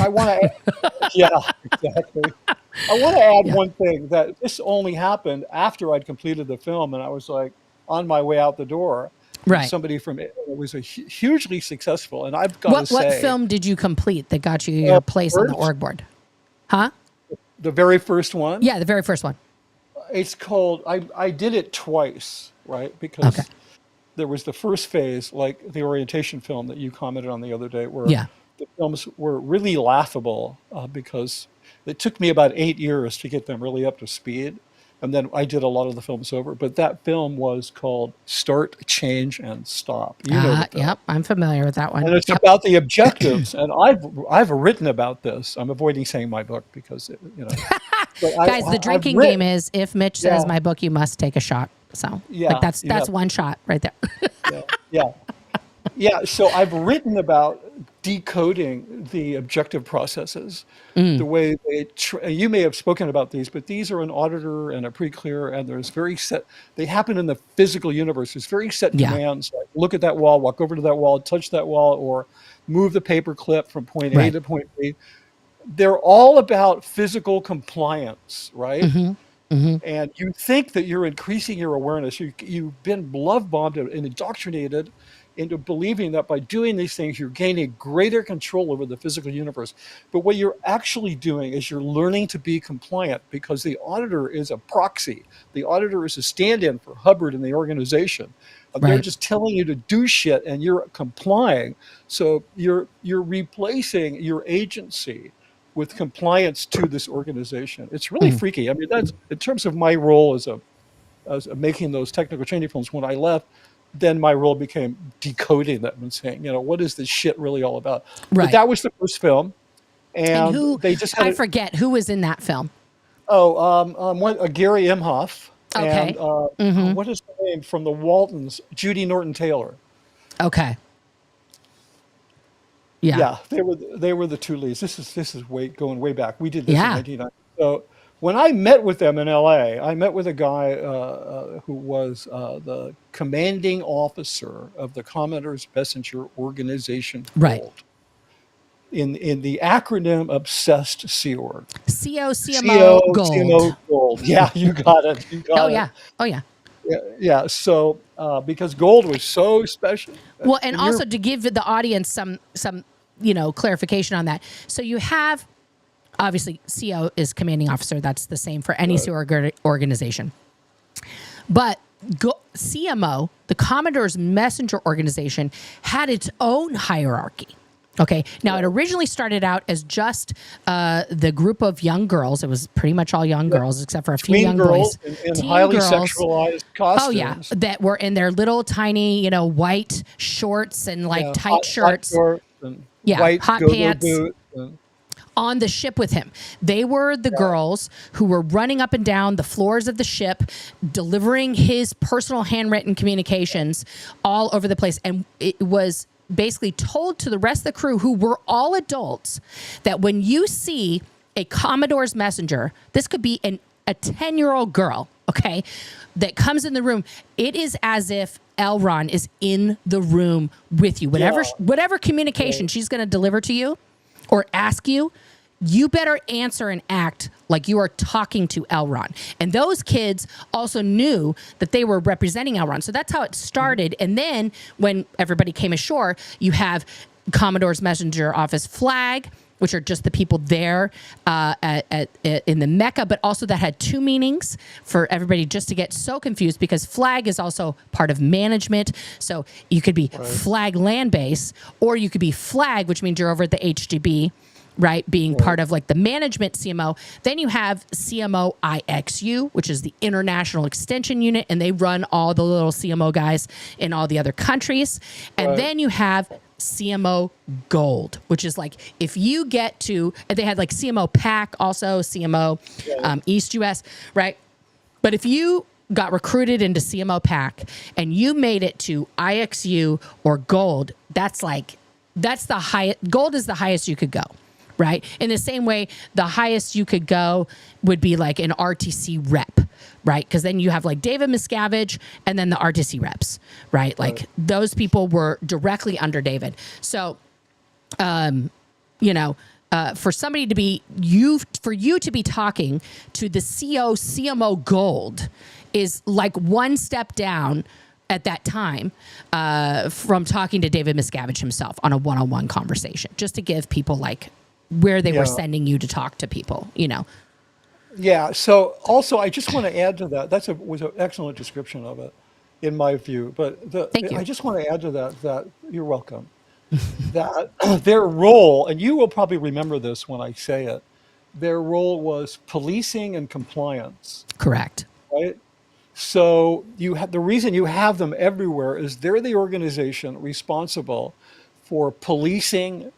Speaker 2: want to, yeah, exactly. I want to add one thing, that this only happened after I'd completed the film, and I was like on my way out the door.
Speaker 1: Right.
Speaker 2: Somebody from it was hugely successful, and I've got to say,
Speaker 1: what film did you complete that got you your place on the org board? Huh?
Speaker 2: The very first one?
Speaker 1: Yeah, the very first one.
Speaker 2: It's called, I did it twice, right? Because there was the first phase, like the orientation film that you commented on the other day, where the films were really laughable because it took me about 8 years to get them really up to speed. And then I did a lot of the films over. But that film was called Start, Change, and Stop.
Speaker 1: Yep, I'm familiar with that one.
Speaker 2: And it's about the objectives. And I've written about this. I'm avoiding saying my book because,
Speaker 1: Guys, the drinking game is, if Mitch says my book, you must take a shot. So that's one shot right there.
Speaker 2: Yeah, so I've written about decoding the objective processes, the way you may have spoken about these, but these are an auditor and a pre-clear, and there's very set, they happen in the physical universe. There's very set commands, like look at that wall, walk over to that wall, touch that wall, or move the paper clip from point A to point B. They're all about physical compliance, right? And you think that you're increasing your awareness. You've been love bombed and indoctrinated into believing that by doing these things, you're gaining greater control over the physical universe. But what you're actually doing is you're learning to be compliant, because the auditor is a proxy. The auditor is a stand-in for Hubbard in the organization. They're just telling you to do shit, and you're complying. So you're replacing your agency with compliance to this organization. It's really freaky. I mean, that's in terms of my role as making those technical training films. When I left, then my role became decoding them and saying, what is this shit really all about? Right. But that was the first film, and they just
Speaker 1: I forget who was in that film.
Speaker 2: Gary Imhoff.
Speaker 1: Okay.
Speaker 2: And what is the name from the Waltons? Judy Norton-Taylor.
Speaker 1: Okay.
Speaker 2: Yeah, they were the two leads. This is going way back. We did this in 1990. So when I met with them in LA, I met with a guy who was the commanding officer of the Commoners Messenger Organization Gold. In the acronym obsessed Sea Org.
Speaker 1: CMO Gold.
Speaker 2: CMO Gold. Yeah, you got it.
Speaker 1: Oh yeah.
Speaker 2: Yeah. So because Gold was so special.
Speaker 1: Well, and also to give the audience some clarification on that. So you have, obviously, CO is commanding officer. That's the same for any organization. But CMO, the Commodore's messenger organization, had its own hierarchy. Okay. Now, it originally started out as just the group of young girls. It was pretty much all young girls, except for a few young boys.
Speaker 2: In highly sexualized costumes.
Speaker 1: Oh, yeah. That were in their little tiny, white shorts and tight shirts.
Speaker 2: Hot shorts and white
Speaker 1: hot pants. Boots on the ship with him. They were the girls who were running up and down the floors of the ship, delivering his personal handwritten communications all over the place. And it was basically told to the rest of the crew, who were all adults, that when you see a Commodore's messenger, this could be a 10-year-old girl, okay, that comes in the room, it is as if Elron is in the room with you. Whatever communication she's going to deliver to you or ask you, you better answer and act like you are talking to Elron. And those kids also knew that they were representing Elron. So that's how it started. And then when everybody came ashore, you have Commodore's Messenger Office flag, which are just the people there in the Mecca, but also that had two meanings for everybody, just to get so confused, because flag is also part of management. So you could be flag land base, or you could be flag, which means you're over at the HGB, right, being part of the management CMO. Then you have CMO IXU, which is the International Extension Unit, and they run all the little CMO guys in all the other countries. And then you have CMO Gold, which is if you get to, they had CMO PAC also, CMO East US, right? But if you got recruited into CMO PAC and you made it to IXU or Gold, that's the highest. Gold is the highest you could go. Right. In the same way, the highest you could go would be an RTC rep. Right. Because then you have David Miscavige and then the RTC reps. Right. Those people were directly under David. So, for somebody to be for you to be talking to the CMO Gold is one step down at that time from talking to David Miscavige himself on a one-on-one conversation, just to give people where they were sending you to talk to people,
Speaker 2: Yeah. So also, I just want to add to that. Was an excellent description of it, in my view. But
Speaker 1: Thank you.
Speaker 2: I just want to add to that you're welcome. That their role, and you will probably remember this when I say it, their role was policing and compliance.
Speaker 1: Correct.
Speaker 2: Right. So the reason you have them everywhere is they're the organization responsible for policing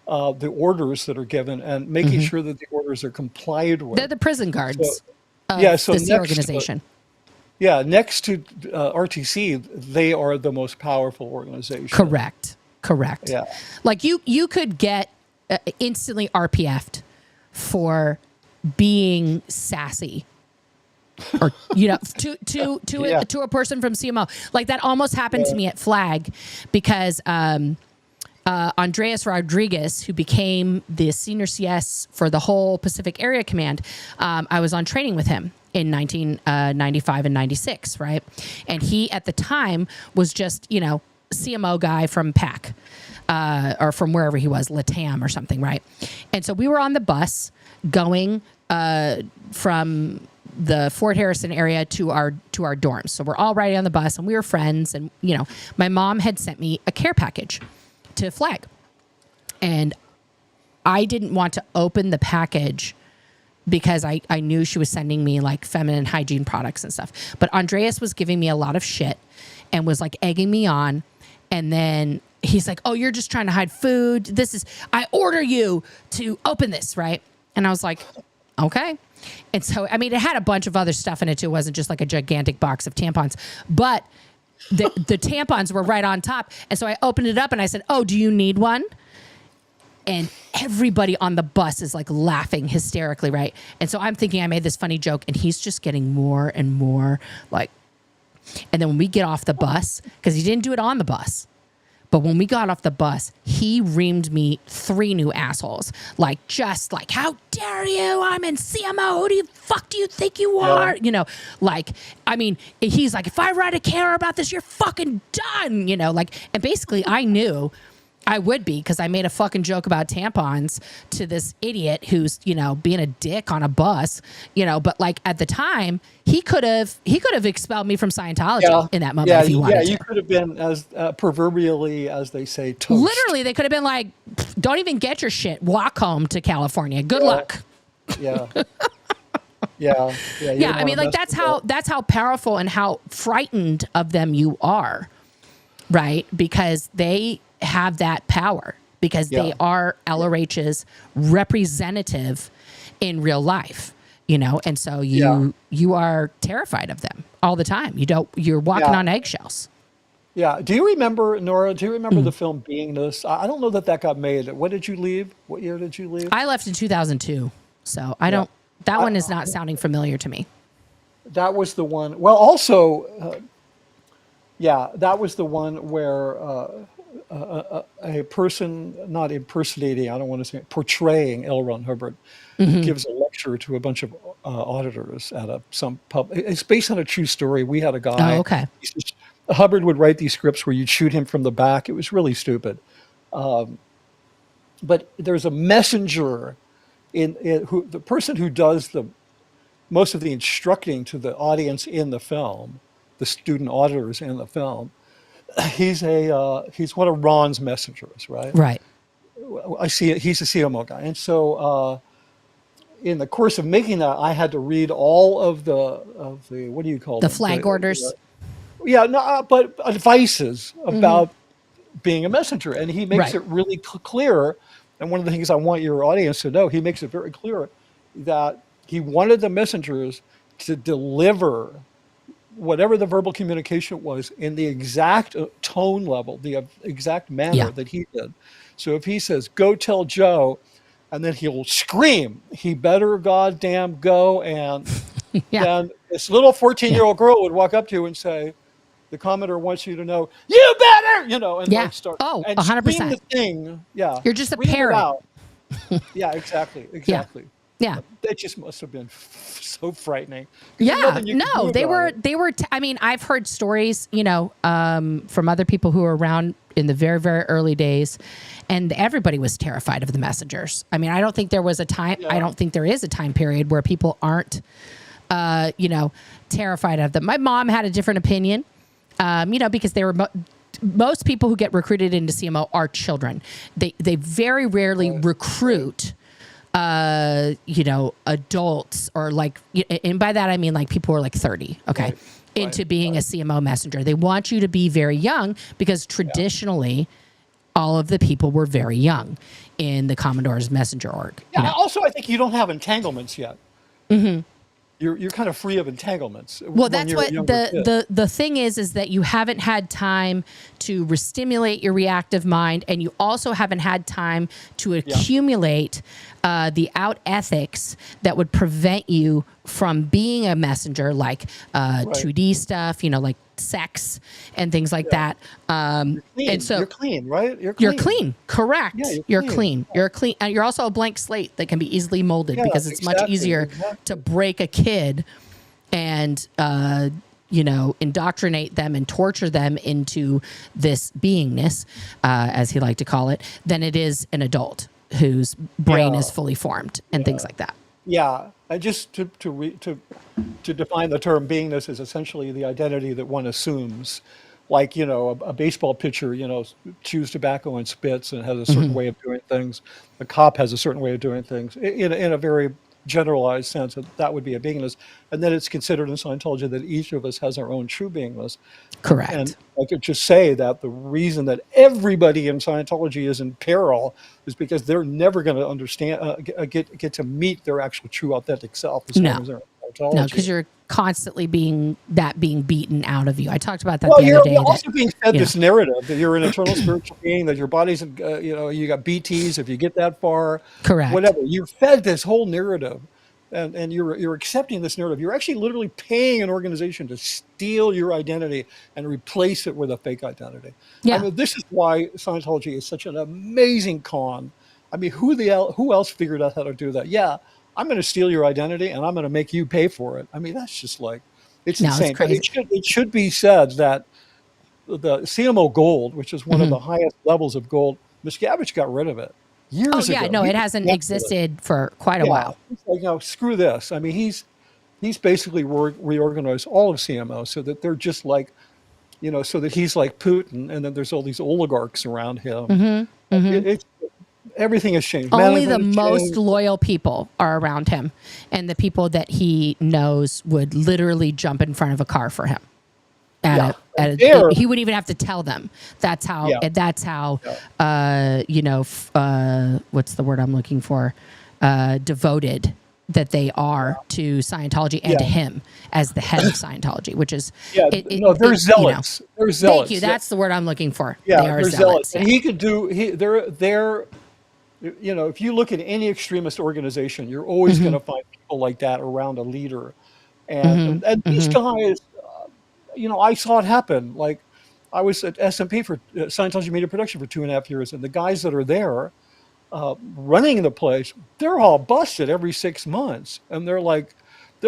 Speaker 2: the orders that are given and making sure that the orders are complied with.
Speaker 1: They're the prison guards of the organization.
Speaker 2: Next to RTC, they are the most powerful organization.
Speaker 1: Correct.
Speaker 2: Yeah.
Speaker 1: You could get instantly RPF'd for being sassy. Or to a person from CMO. That almost happened to me at Flag, because Andreas Rodriguez, who became the senior CS for the whole Pacific Area Command, I was on training with him in 1995 and 96, right? And he, at the time, was just, CMO guy from PAC, or from wherever he was, Latam or something, right? And so we were on the bus going from the Fort Harrison area to our dorms. So we're all riding on the bus, and we were friends. And, my mom had sent me a care package to Flag, and I didn't want to open the package because I knew she was sending me feminine hygiene products and stuff. But Andreas was giving me a lot of shit and was egging me on. And then he's like, "Oh, you're just trying to hide food. I order you to open this," right? And I was like, okay. And so, it had a bunch of other stuff in it too. It wasn't just a gigantic box of tampons, but the tampons were right on top. And so I opened it up and I said, "Oh, do you need one?" And everybody on the bus is laughing hysterically, right? And so I'm thinking I made this funny joke, and he's just getting more and more and then when we get off the bus, because he didn't do it on the bus, but when we got off the bus, he reamed me 3 new assholes. How dare you? I'm in CMO. Who the fuck do you think you are?
Speaker 2: Yeah.
Speaker 1: He's like, "If I write a care about this, you're fucking done." And basically I knew I would be, because I made a fucking joke about tampons to this idiot who's, being a dick on a bus, but like at the time he could have expelled me from Scientology in that moment if he wanted to.
Speaker 2: You could have been as proverbially, as they say, toast.
Speaker 1: Literally, they could have been like, don't even get your shit. Walk home to California. Good luck.
Speaker 2: Yeah. Yeah.
Speaker 1: I mean, like that's how powerful and how frightened of them you are, right? Because they have that power, because they are LRH's representative in real life, and so you are terrified of them all the time. You're walking on eggshells.
Speaker 2: Yeah. Do you remember, Nora? Do you remember the film Beingness? I don't know that got made. What did you leave? What year did you leave?
Speaker 1: I left in 2002, so I don't. That one is not sounding familiar to me.
Speaker 2: That was the one. Well, also, that was the one where a person not impersonating, I don't want to say, portraying L. Ron Hubbard gives a lecture to a bunch of auditors at some pub. It's based on a true story. We had a guy.
Speaker 1: Oh, okay.
Speaker 2: Hubbard would write these scripts where you'd shoot him from the back. It was really stupid. But there's a messenger who the person who does most of the instructing to the audience in the film, the student auditors in the film. He's one of Ron's messengers, right?
Speaker 1: Right.
Speaker 2: I see it. He's a CMO guy, and so in the course of making that, I had to read all of the what do you call
Speaker 1: the
Speaker 2: them?
Speaker 1: Flag orders?
Speaker 2: But advices about being a messenger, and he makes it really clear. And one of the things I want your audience to know, he makes it very clear that he wanted the messengers to deliver whatever the verbal communication was in the exact tone level, the exact manner that he did. So if he says, "Go tell Joe," and then he'll scream, "He better goddamn go," and then this little 14-year-old girl would walk up to you and say, "The commenter wants you to know, you better," and like start.
Speaker 1: Oh,
Speaker 2: and
Speaker 1: 100%.
Speaker 2: scream the thing. Yeah.
Speaker 1: You're just a parrot.
Speaker 2: Yeah, exactly.
Speaker 1: Yeah.
Speaker 2: That just must have been so frightening.
Speaker 1: Yeah, no, they were. I mean, I've heard stories, from other people who were around in the very, very early days, and everybody was terrified of the messengers. I mean, I don't think there was a time. I don't think there is a time period where people aren't, terrified of them. My mom had a different opinion, because they were. Most people who get recruited into CMO are children. They very rarely recruit. Adults, or like, and by that I mean like people who are like 30, into being a CMO messenger. They want you to be very young, because traditionally all of the people were very young in the Commodore's messenger org.
Speaker 2: Also, I think you don't have entanglements yet. You're kind of free of entanglements.
Speaker 1: Well, that's what the thing is that you haven't had time to restimulate your reactive mind, and you also haven't had time to accumulate the out ethics that would prevent you from being a messenger, like 2D stuff, like sex and things like that. And so
Speaker 2: you're clean, right?
Speaker 1: You're clean. Correct.
Speaker 2: Yeah,
Speaker 1: you're clean. You're clean. And you're also a blank slate that can be easily molded, because it's much easier to break a kid and, indoctrinate them and torture them into this beingness, as he liked to call it, than it is an adult whose brain is fully formed and things like that.
Speaker 2: Yeah. Just to define the term, beingness is essentially the identity that one assumes. Like, a baseball pitcher, chews tobacco and spits and has a certain way of doing things. A cop has a certain way of doing things in a very generalized sense. That would be a beingness. And then it's considered in Scientology that each of us has our own true beingness.
Speaker 1: Correct.
Speaker 2: And I could just say that the reason that everybody in Scientology is in peril is because they're never going to understand, get to meet their actual true authentic self as long as they're in Scientology.
Speaker 1: No, because you're constantly being beaten out of you. I talked about that the other day.
Speaker 2: You're also being fed this narrative that you're an eternal spiritual being, that your body's, you got BTs if you get that far.
Speaker 1: Correct.
Speaker 2: Whatever. You're fed this whole narrative. And you're accepting this narrative. You're actually literally paying an organization to steal your identity and replace it with a fake identity.
Speaker 1: Yeah.
Speaker 2: I mean, this is why Scientology is such an amazing con. I mean, who else figured out how to do that? Yeah, I'm going to steal your identity and I'm going to make you pay for it. I mean, that's just like, it's insane.
Speaker 1: It's crazy.
Speaker 2: It should be said that the CMO gold, which is one of the highest levels of gold, Miscavige got rid of it years ago.
Speaker 1: No, it hasn't existed for quite a while.
Speaker 2: It's like, screw this. I mean, he's basically reorganized all of CMO so that they're just like, so that he's like Putin, and then there's all these oligarchs around him. It's everything has changed.
Speaker 1: Only the most loyal people are around him, and the people that he knows would literally jump in front of a car for him. He would even have to tell them. That's how. What's the word I'm looking for? Devoted that they are to Scientology and to him as the head of Scientology, which is
Speaker 2: they're zealots. They're zealots.
Speaker 1: Thank you. That's the word I'm looking for.
Speaker 2: Yeah, they're zealots. And he could do. They're. If you look at any extremist organization, you're always going to find people like that around a leader, and these guys. I saw it happen. Like, I was at SMP for Scientology Media Production for 2.5 years, and the guys that are there running the place, they're all busted every 6 months, and they're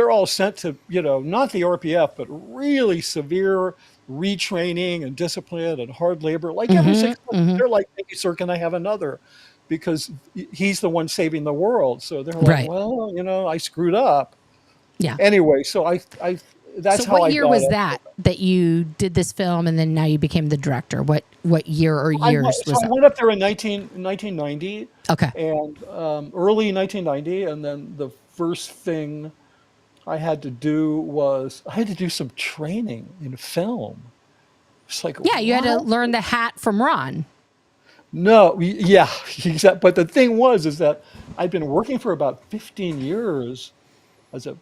Speaker 2: all sent to not the RPF, but really severe retraining and discipline and hard labor. Like every 6 months, they're like, "Thank you, sir. Can I have another?" Because he's the one saving the world. So they're like, "Well, I screwed up."
Speaker 1: Yeah.
Speaker 2: Anyway, so I that's how I.
Speaker 1: So what year was that you did this film, and then now you became the director? What year or years was that?
Speaker 2: I went up there in 1990.
Speaker 1: Okay.
Speaker 2: And early 1990, and then the first thing I had to do was I had to do some training in film. It's like,
Speaker 1: you had to learn the hat from Ron.
Speaker 2: No, yeah, exactly. But the thing is that I'd been working for about 15 years as a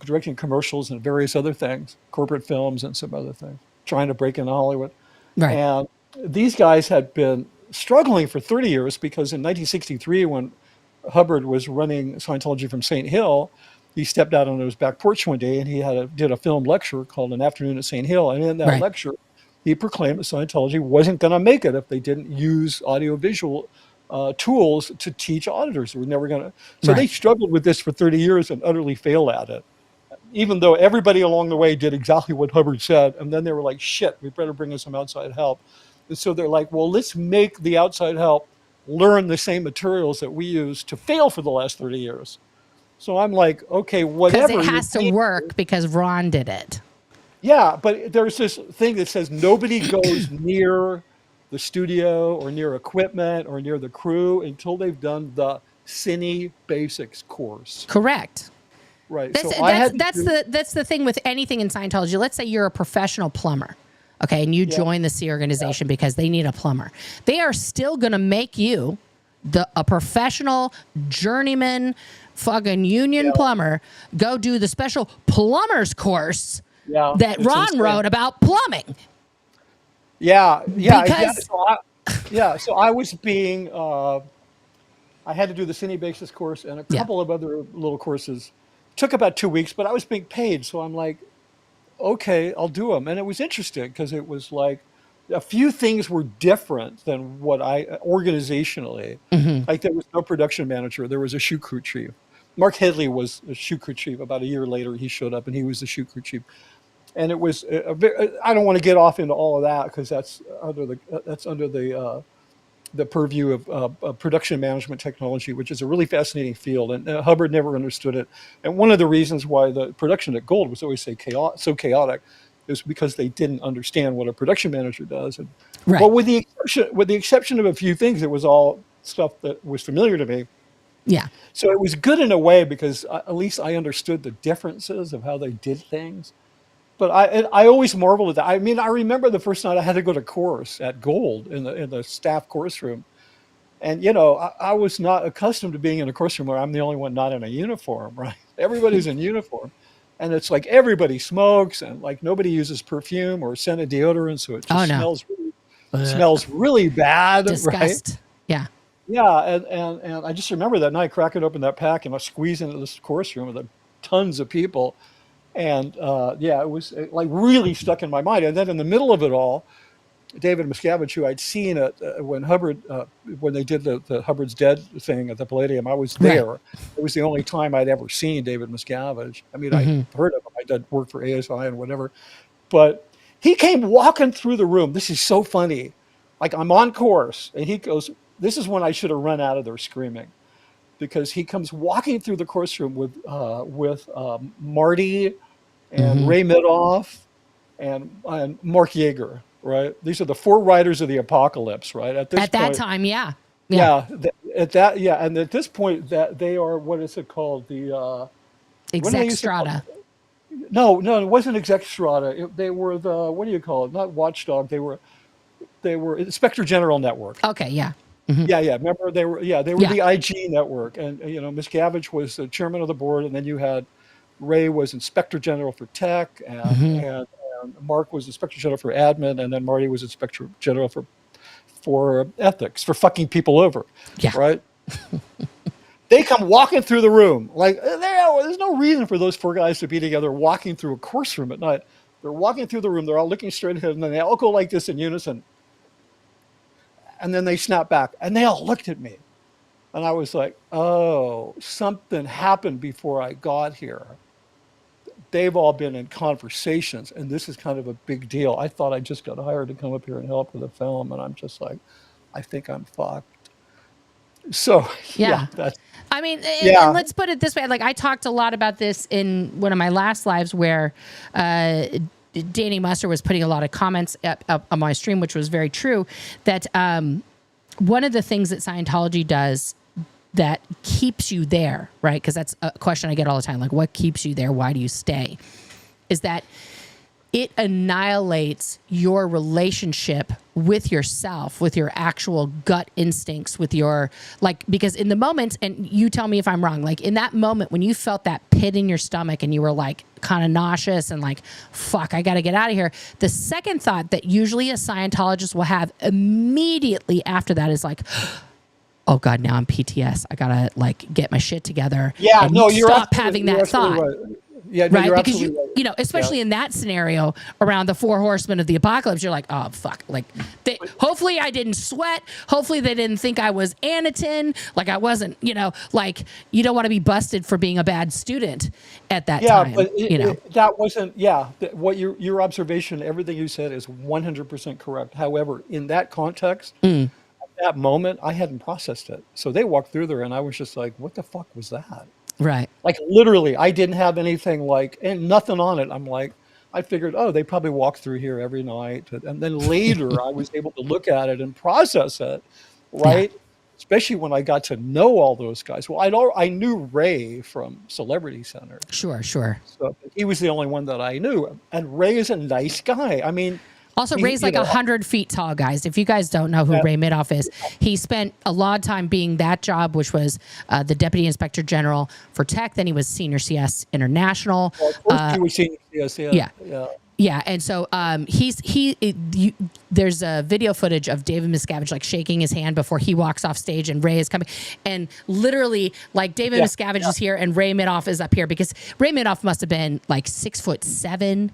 Speaker 2: directing commercials and various other things, corporate films and some other things, trying to break into Hollywood.
Speaker 1: Right.
Speaker 2: And these guys had been struggling for 30 years because in 1963, when Hubbard was running Scientology from St. Hill, he stepped out on his back porch one day and he did a film lecture called An Afternoon at St. Hill. And in that lecture, he proclaimed that Scientology wasn't going to make it if they didn't use audiovisual tools to teach auditors. They were never going to. So they struggled with this for 30 years and utterly failed at it, even though everybody along the way did exactly what Hubbard said. And then they were like, shit, we better bring in some outside help. And so they're like, well, let's make the outside help learn the same materials that we use to fail for the last 30 years. So I'm like, okay, whatever.
Speaker 1: Because it has to work because Ron did it.
Speaker 2: Yeah, but there's this thing that says nobody goes near the studio or near equipment or near the crew until they've done the Cine Basics course.
Speaker 1: Correct.
Speaker 2: Right.
Speaker 1: That's the thing with anything in Scientology. Let's say you're a professional plumber, okay, and you join the C organization because they need a plumber. They are still going to make you a professional journeyman fucking union plumber go do the special plumber's course that Ron wrote about plumbing.
Speaker 2: Yeah. So I was being, I had to do the Cine Basics course and a couple of other little courses. Took about 2 weeks, but I was being paid. So I'm like, okay, I'll do them. And it was interesting because it was like a few things were different than what organizationally, like there was no production manager. There was a shoot crew chief. Mark Headley was a shoot crew chief. About a year later, he showed up and he was the shoot crew chief. And it was I don't want to get off into all of that because that's under the purview of production management technology, which is a really fascinating field. And Hubbard never understood it. And one of the reasons why the production at Gold was always so chaotic is because they didn't understand what a production manager does. And well, with the exception of a few things, it was all stuff that was familiar to me.
Speaker 1: Yeah.
Speaker 2: So it was good in a way because at least I understood the differences of how they did things. But I always marveled at that. I mean, I remember the first night I had to go to course at Gold in the staff course room. And, I was not accustomed to being in a course room where I'm the only one not in a uniform, right? Everybody's in uniform. And it's like everybody smokes and like nobody uses perfume or scented deodorant. So it just smells really bad.
Speaker 1: Disgust.
Speaker 2: Right?
Speaker 1: Yeah.
Speaker 2: Yeah. And I just remember that night cracking open that pack and I squeezed into this course room with tons of people. And it was like really stuck in my mind. And then in the middle of it all, David Miscavige, who I'd seen when they did the Hubbard's Dead thing at the Palladium, I was there. Right. It was the only time I'd ever seen David Miscavige. I mean, I'd heard of him. I did work for ASI and whatever. But he came walking through the room. This is so funny. Like I'm on course, and he goes this is when I should have run out of there screaming, because he comes walking through the course room with Marty and Ray Midoff and Mark Yeager, right? These are the 4 writers of the apocalypse, right? At
Speaker 1: that time, yeah.
Speaker 2: And at this point, that they are, what is it called? The
Speaker 1: exec strata.
Speaker 2: No, it wasn't exec strata. They were the, what do you call it? Not watchdog. They were Inspector General Network.
Speaker 1: Okay, yeah.
Speaker 2: Yeah. Remember, they were the IG network, and Miscavige was the chairman of the board, and then you had Ray was Inspector General for Tech, and Mark was Inspector General for Admin, and then Marty was Inspector General for Ethics, for fucking people over.
Speaker 1: Yeah.
Speaker 2: Right. They come walking through the room. Like, there's no reason for those 4 guys to be together walking through a course room at night. They're walking through the room. They're all looking straight ahead, and then they all go like this in unison. And then they snap back, and they all looked at me. And I was like, oh, something happened before I got here. They've all been in conversations, and this is kind of a big deal. I thought I just got hired to come up here and help with a film, and I'm just like, I think I'm fucked. So, yeah.
Speaker 1: I mean, and let's put it this way. Like, I talked a lot about this in one of my last lives where Danny Muster was putting a lot of comments up on my stream, which was very true, that one of the things that Scientology does that keeps you there, right? Because that's a question I get all the time. Like, what keeps you there? Why do you stay? Is that it annihilates your relationship with yourself, with your actual gut instincts, with your, like, because in the moment, and you tell me if I'm wrong, like in that moment when you felt that pit in your stomach and you were like kind of nauseous and like, fuck, I got to get out of here. The second thought that usually a Scientologist will have immediately after that is like, oh God, now I'm PTS. I got to like get my shit together.
Speaker 2: Yeah,
Speaker 1: and
Speaker 2: no, you're
Speaker 1: stop having that thought.
Speaker 2: Right. Yeah, no,
Speaker 1: right?
Speaker 2: You're
Speaker 1: Because
Speaker 2: absolutely right.
Speaker 1: Especially in that scenario around the 4 horsemen of the apocalypse, you're like, oh fuck! Like, hopefully I didn't sweat. Hopefully they didn't think I was Anakin. Like I wasn't. Like you don't want to be busted for being a bad student at that time.
Speaker 2: Yeah, but that wasn't. Yeah, what your observation, everything you said is 100% correct. However, in that context, at that moment, I hadn't processed it. So they walked through there, and I was just like, what the fuck was that?
Speaker 1: Right.
Speaker 2: Like literally, I didn't have anything and nothing on it. I'm like, I figured, oh, they probably walk through here every night. And then later I was able to look at it and process it, right? Yeah. Especially when I got to know all those guys. Well, I knew Ray from Celebrity Center.
Speaker 1: Sure.
Speaker 2: So he was the only one that I knew. And Ray is a nice guy. I mean,
Speaker 1: also, Ray's like 100 feet tall, guys. If you guys don't know who Ray Midoff is, he spent a lot of time being that job, which was the Deputy Inspector General for Tech. Then he was Senior CS International.
Speaker 2: Well, of course he was Senior CS,
Speaker 1: Yeah, and so there's a video footage of David Miscavige like shaking his hand before he walks off stage, and Ray is coming, and literally like David Miscavige is here and Ray Midoff is up here because Ray Midoff must have been like 6'7"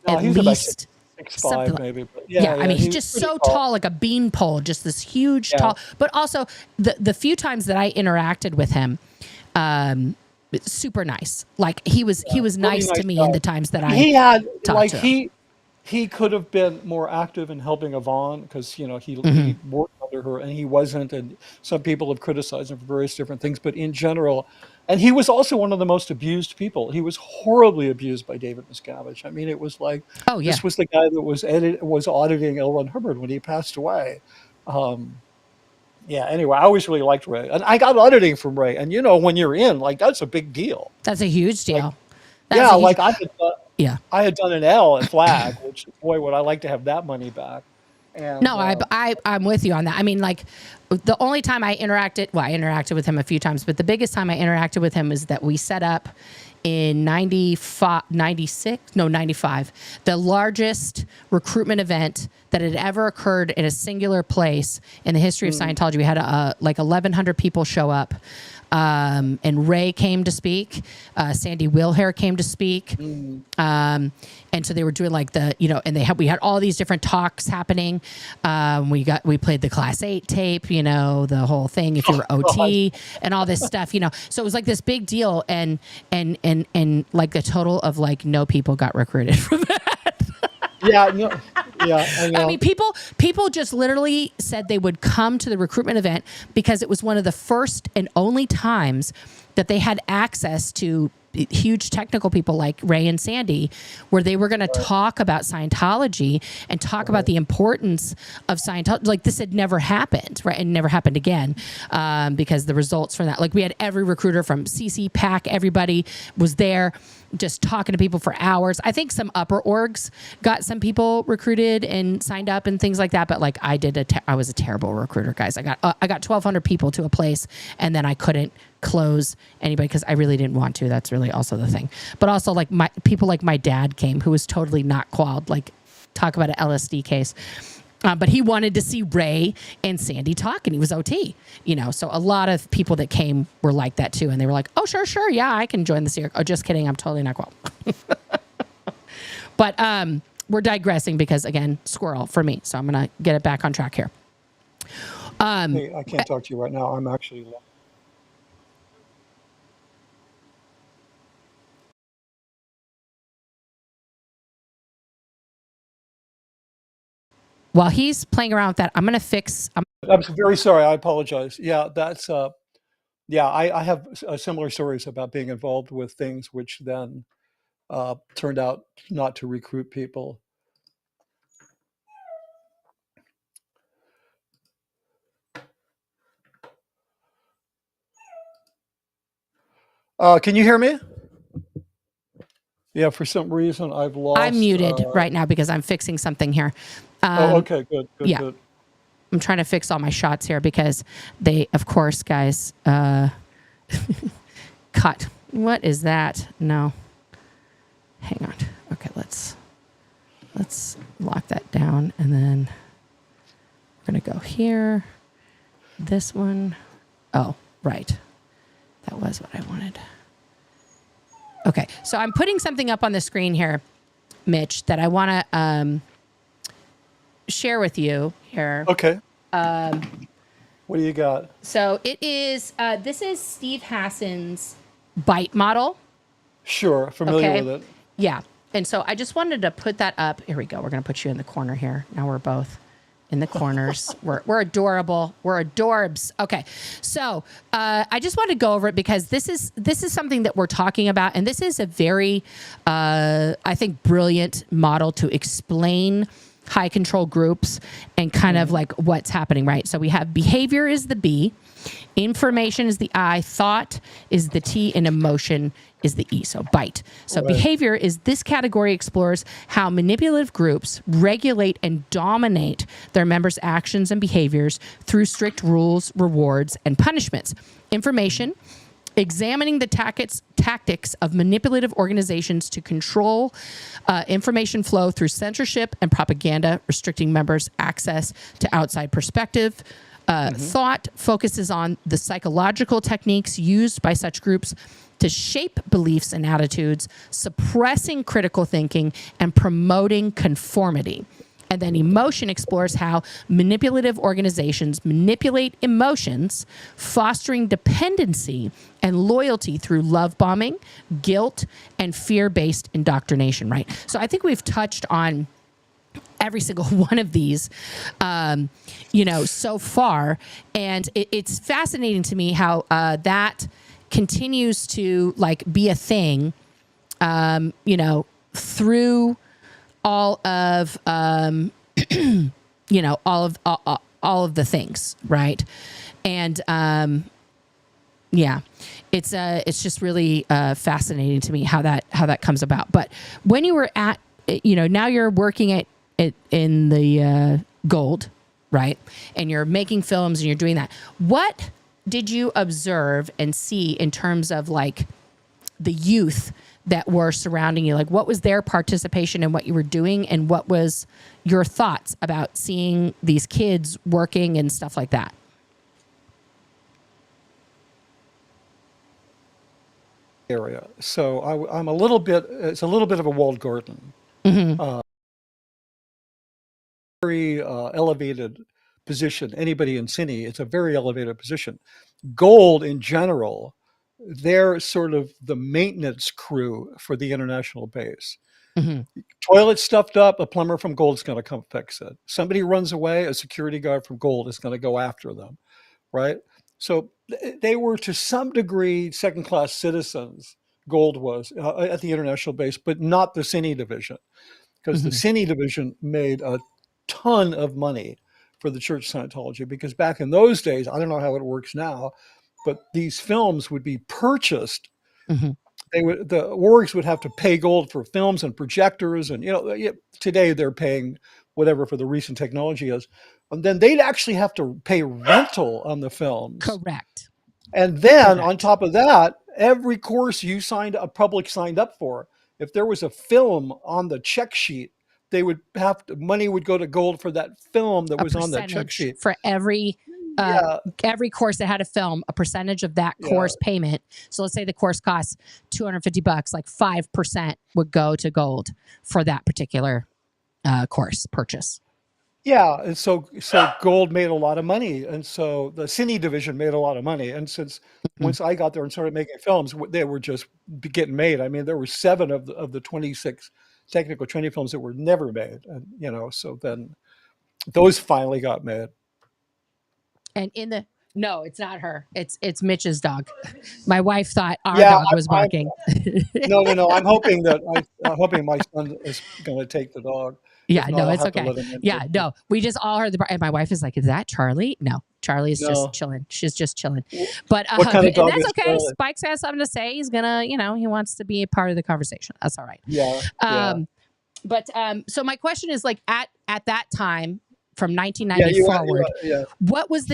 Speaker 1: at least.
Speaker 2: 6'5" maybe. But
Speaker 1: I mean, he's just so tall, like a beanpole, just this huge tall. But also, the few times that I interacted with him, super nice. Like he was nice to me guy. In the times that
Speaker 2: he had
Speaker 1: talked to him.
Speaker 2: He could have been more active in helping Ivon because he worked under her and he wasn't. And some people have criticized him for various different things, but in general. And he was also one of the most abused people. He was horribly abused by David Miscavige. I mean, it was like, this was the guy that was auditing L. Ron Hubbard when he passed away. Anyway, I always really liked Ray. And I got auditing from Ray. And, when you're in, like, that's a big deal.
Speaker 1: That's a huge deal.
Speaker 2: Like, I had done an L at Flag, which, boy, would I like to have that money back. And,
Speaker 1: no, I'm with you on that. I mean, like, the only time I interacted with him a few times, but the biggest time I interacted with him is that we set up in 95, the largest recruitment event that had ever occurred in a singular place in the history of Scientology. We had like 1,100 people show up. And Ray came to speak. Sandy Wilhair came to speak. And so they were doing like we had all these different talks happening. We played the Class 8 tape, the whole thing, if you were OT and all this stuff, so it was like this big deal. And like the total of like no people got recruited from that.
Speaker 2: Yeah, I know.
Speaker 1: I mean, people just literally said they would come to the recruitment event because it was one of the first and only times that they had access to huge technical people like Ray and Sandy, where they were going to talk about Scientology and talk about the importance of Scientology. Like, this had never happened, right? And never happened again, because the results from that, like, we had every recruiter from CC, PAC, everybody was there just talking to people for hours. I think some upper orgs got some people recruited and signed up and things like that. But like, I was a terrible recruiter, guys. I got 1,200 people to a place, and then I couldn't close anybody because I really didn't want to. That's really also the thing. But also, like, people like my dad came, who was totally not qualified. Like, talk about an LSD case. But he wanted to see Ray and Sandy talk, and he was OT, So a lot of people that came were like that too, and they were like, "Oh, sure, yeah, I can join the series." Oh, just kidding, I'm totally not qualified. But we're digressing because, again, squirrel for me. So I'm gonna get it back on track here.
Speaker 2: Hey, I can't talk to you right now. I'm actually.
Speaker 1: While he's playing around with that, I'm gonna fix.
Speaker 2: I'm very sorry. I apologize. Yeah, that's. Yeah, I have similar stories about being involved with things which then turned out not to recruit people. Can you hear me? Yeah, for some reason I've lost.
Speaker 1: I'm muted right now because I'm fixing something here.
Speaker 2: Okay, good.
Speaker 1: Yeah.
Speaker 2: Good.
Speaker 1: I'm trying to fix all my shots here because they, of course, guys, cut. What is that? No. Hang on. Okay, let's lock that down, and then we're gonna go here. This one. Oh, right. That was what I wanted. Okay, so I'm putting something up on the screen here, Mitch, that I want to share with you here.
Speaker 2: Okay. What do you got?
Speaker 1: So it is. This is Steve Hassan's bite model.
Speaker 2: Sure, familiar with it.
Speaker 1: Yeah, and so I just wanted to put that up. Here we go. We're going to put you in the corner here. Now we're both in the corners. We're adorable. We're adorbs. Okay, so I just want to go over it because this is something that we're talking about, and this is a very, I think, brilliant model to explain high control groups and kind of like what's happening, right? So we have behavior is the B, information is the I, thought is the T, and emotion is the E, so bite. So behavior is this category explores how manipulative groups regulate and dominate their members' actions and behaviors through strict rules, rewards, and punishments. Information, examining the tactics of manipulative organizations to control information flow through censorship and propaganda, restricting members' access to outside perspective. Thought focuses on the psychological techniques used by such groups to shape beliefs and attitudes, suppressing critical thinking and promoting conformity. And then emotion explores how manipulative organizations manipulate emotions, fostering dependency and loyalty through love bombing, guilt, and fear-based indoctrination, right? So I think we've touched on every single one of these, so far. And it's fascinating to me how that continues to be a thing, through all of all of the things, right? And it's just really fascinating to me how that comes about. But when you were at, now you're working at in the Gold, right? And you're making films and you're doing that. What did you observe and see in terms of the youth that were surrounding you? What was their participation in what you were doing, and what was your thoughts about seeing these kids working and stuff like that?
Speaker 2: Area. So I'm it's a little bit of a walled garden. Very elevated position. Anybody in Cine, it's a very elevated position. Gold in general, they're sort of the maintenance crew for the international base.
Speaker 1: Mm-hmm.
Speaker 2: Toilet stuffed up, a plumber from Gold's going to come fix it. Somebody runs away, a security guard from Gold is going to go after them, right? So they were to some degree second-class citizens. Gold was at the international base, but not the Cine division, because the
Speaker 1: Mm-hmm.
Speaker 2: Cine division made a ton of money for the Church of Scientology. Because back in those days, I don't know how it works now, but these films would be purchased.
Speaker 1: Mm-hmm.
Speaker 2: The orgs would have to pay Gold for films and projectors, and today they're paying whatever for the recent technology is, and then they'd actually have to pay rental on the films.
Speaker 1: Correct.
Speaker 2: And then on top of that, every course a public signed up for, if there was a film on the check sheet, they would money would go to Gold for that film that
Speaker 1: A
Speaker 2: was on that check
Speaker 1: percentage
Speaker 2: sheet.
Speaker 1: for every course that had a film, a percentage of that course payment. So let's say the course costs $250, like 5% would go to Gold for that particular course purchase.
Speaker 2: Yeah, and so Gold made a lot of money, and so the Cine division made a lot of money. And once I got there and started making films, they were just getting made. I mean, there were 7 of the 26 technical training films that were never made, and so then those finally got made.
Speaker 1: And no, it's not her. It's Mitch's dog. My wife thought our dog was barking.
Speaker 2: No. I'm hoping my son is going to take the dog.
Speaker 1: Yeah,
Speaker 2: If not,
Speaker 1: no,
Speaker 2: I'll
Speaker 1: it's
Speaker 2: have to
Speaker 1: okay.
Speaker 2: let him in.
Speaker 1: Yeah, no, we just all heard the bark, and my wife is like, "Is that Charlie?" No, Charlie is just chilling. She's just chilling. But
Speaker 2: What kind of dog
Speaker 1: and that's
Speaker 2: is
Speaker 1: okay.
Speaker 2: Charlie?
Speaker 1: Spike's got something to say. He's gonna, he wants to be a part of the conversation. That's all right.
Speaker 2: Yeah.
Speaker 1: But so my question is, like, at that time, from 1990 forward, what was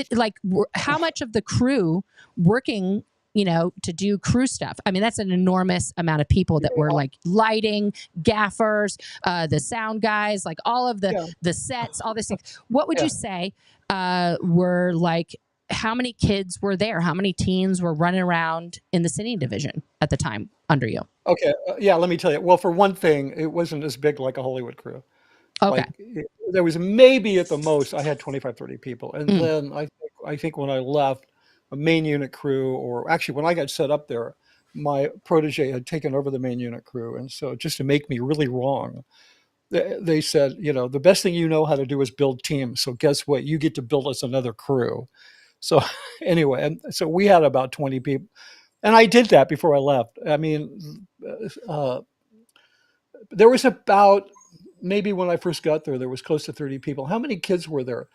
Speaker 1: how much of the crew working, to do crew stuff? I mean, that's an enormous amount of people that were like lighting, gaffers, the sound guys, like all of the sets, all this things. What would you say were like, how many kids were there? How many teens were running around in the Cine division at the time under you?
Speaker 2: Okay. Let me tell you. Well, for one thing, it wasn't as big like a Hollywood crew.
Speaker 1: Okay.
Speaker 2: There was maybe at the most, I had 25, 30 people. And then I think when I left, a main unit crew, or actually when I got set up there, my protege had taken over the main unit crew. And so just to make me really wrong, they said, the best thing you know how to do is build teams. So guess what? You get to build us another crew. So anyway, and so we had about 20 people. And I did that before I left. I mean, there was about, maybe when I first got there was close to 30 people. How many kids were there?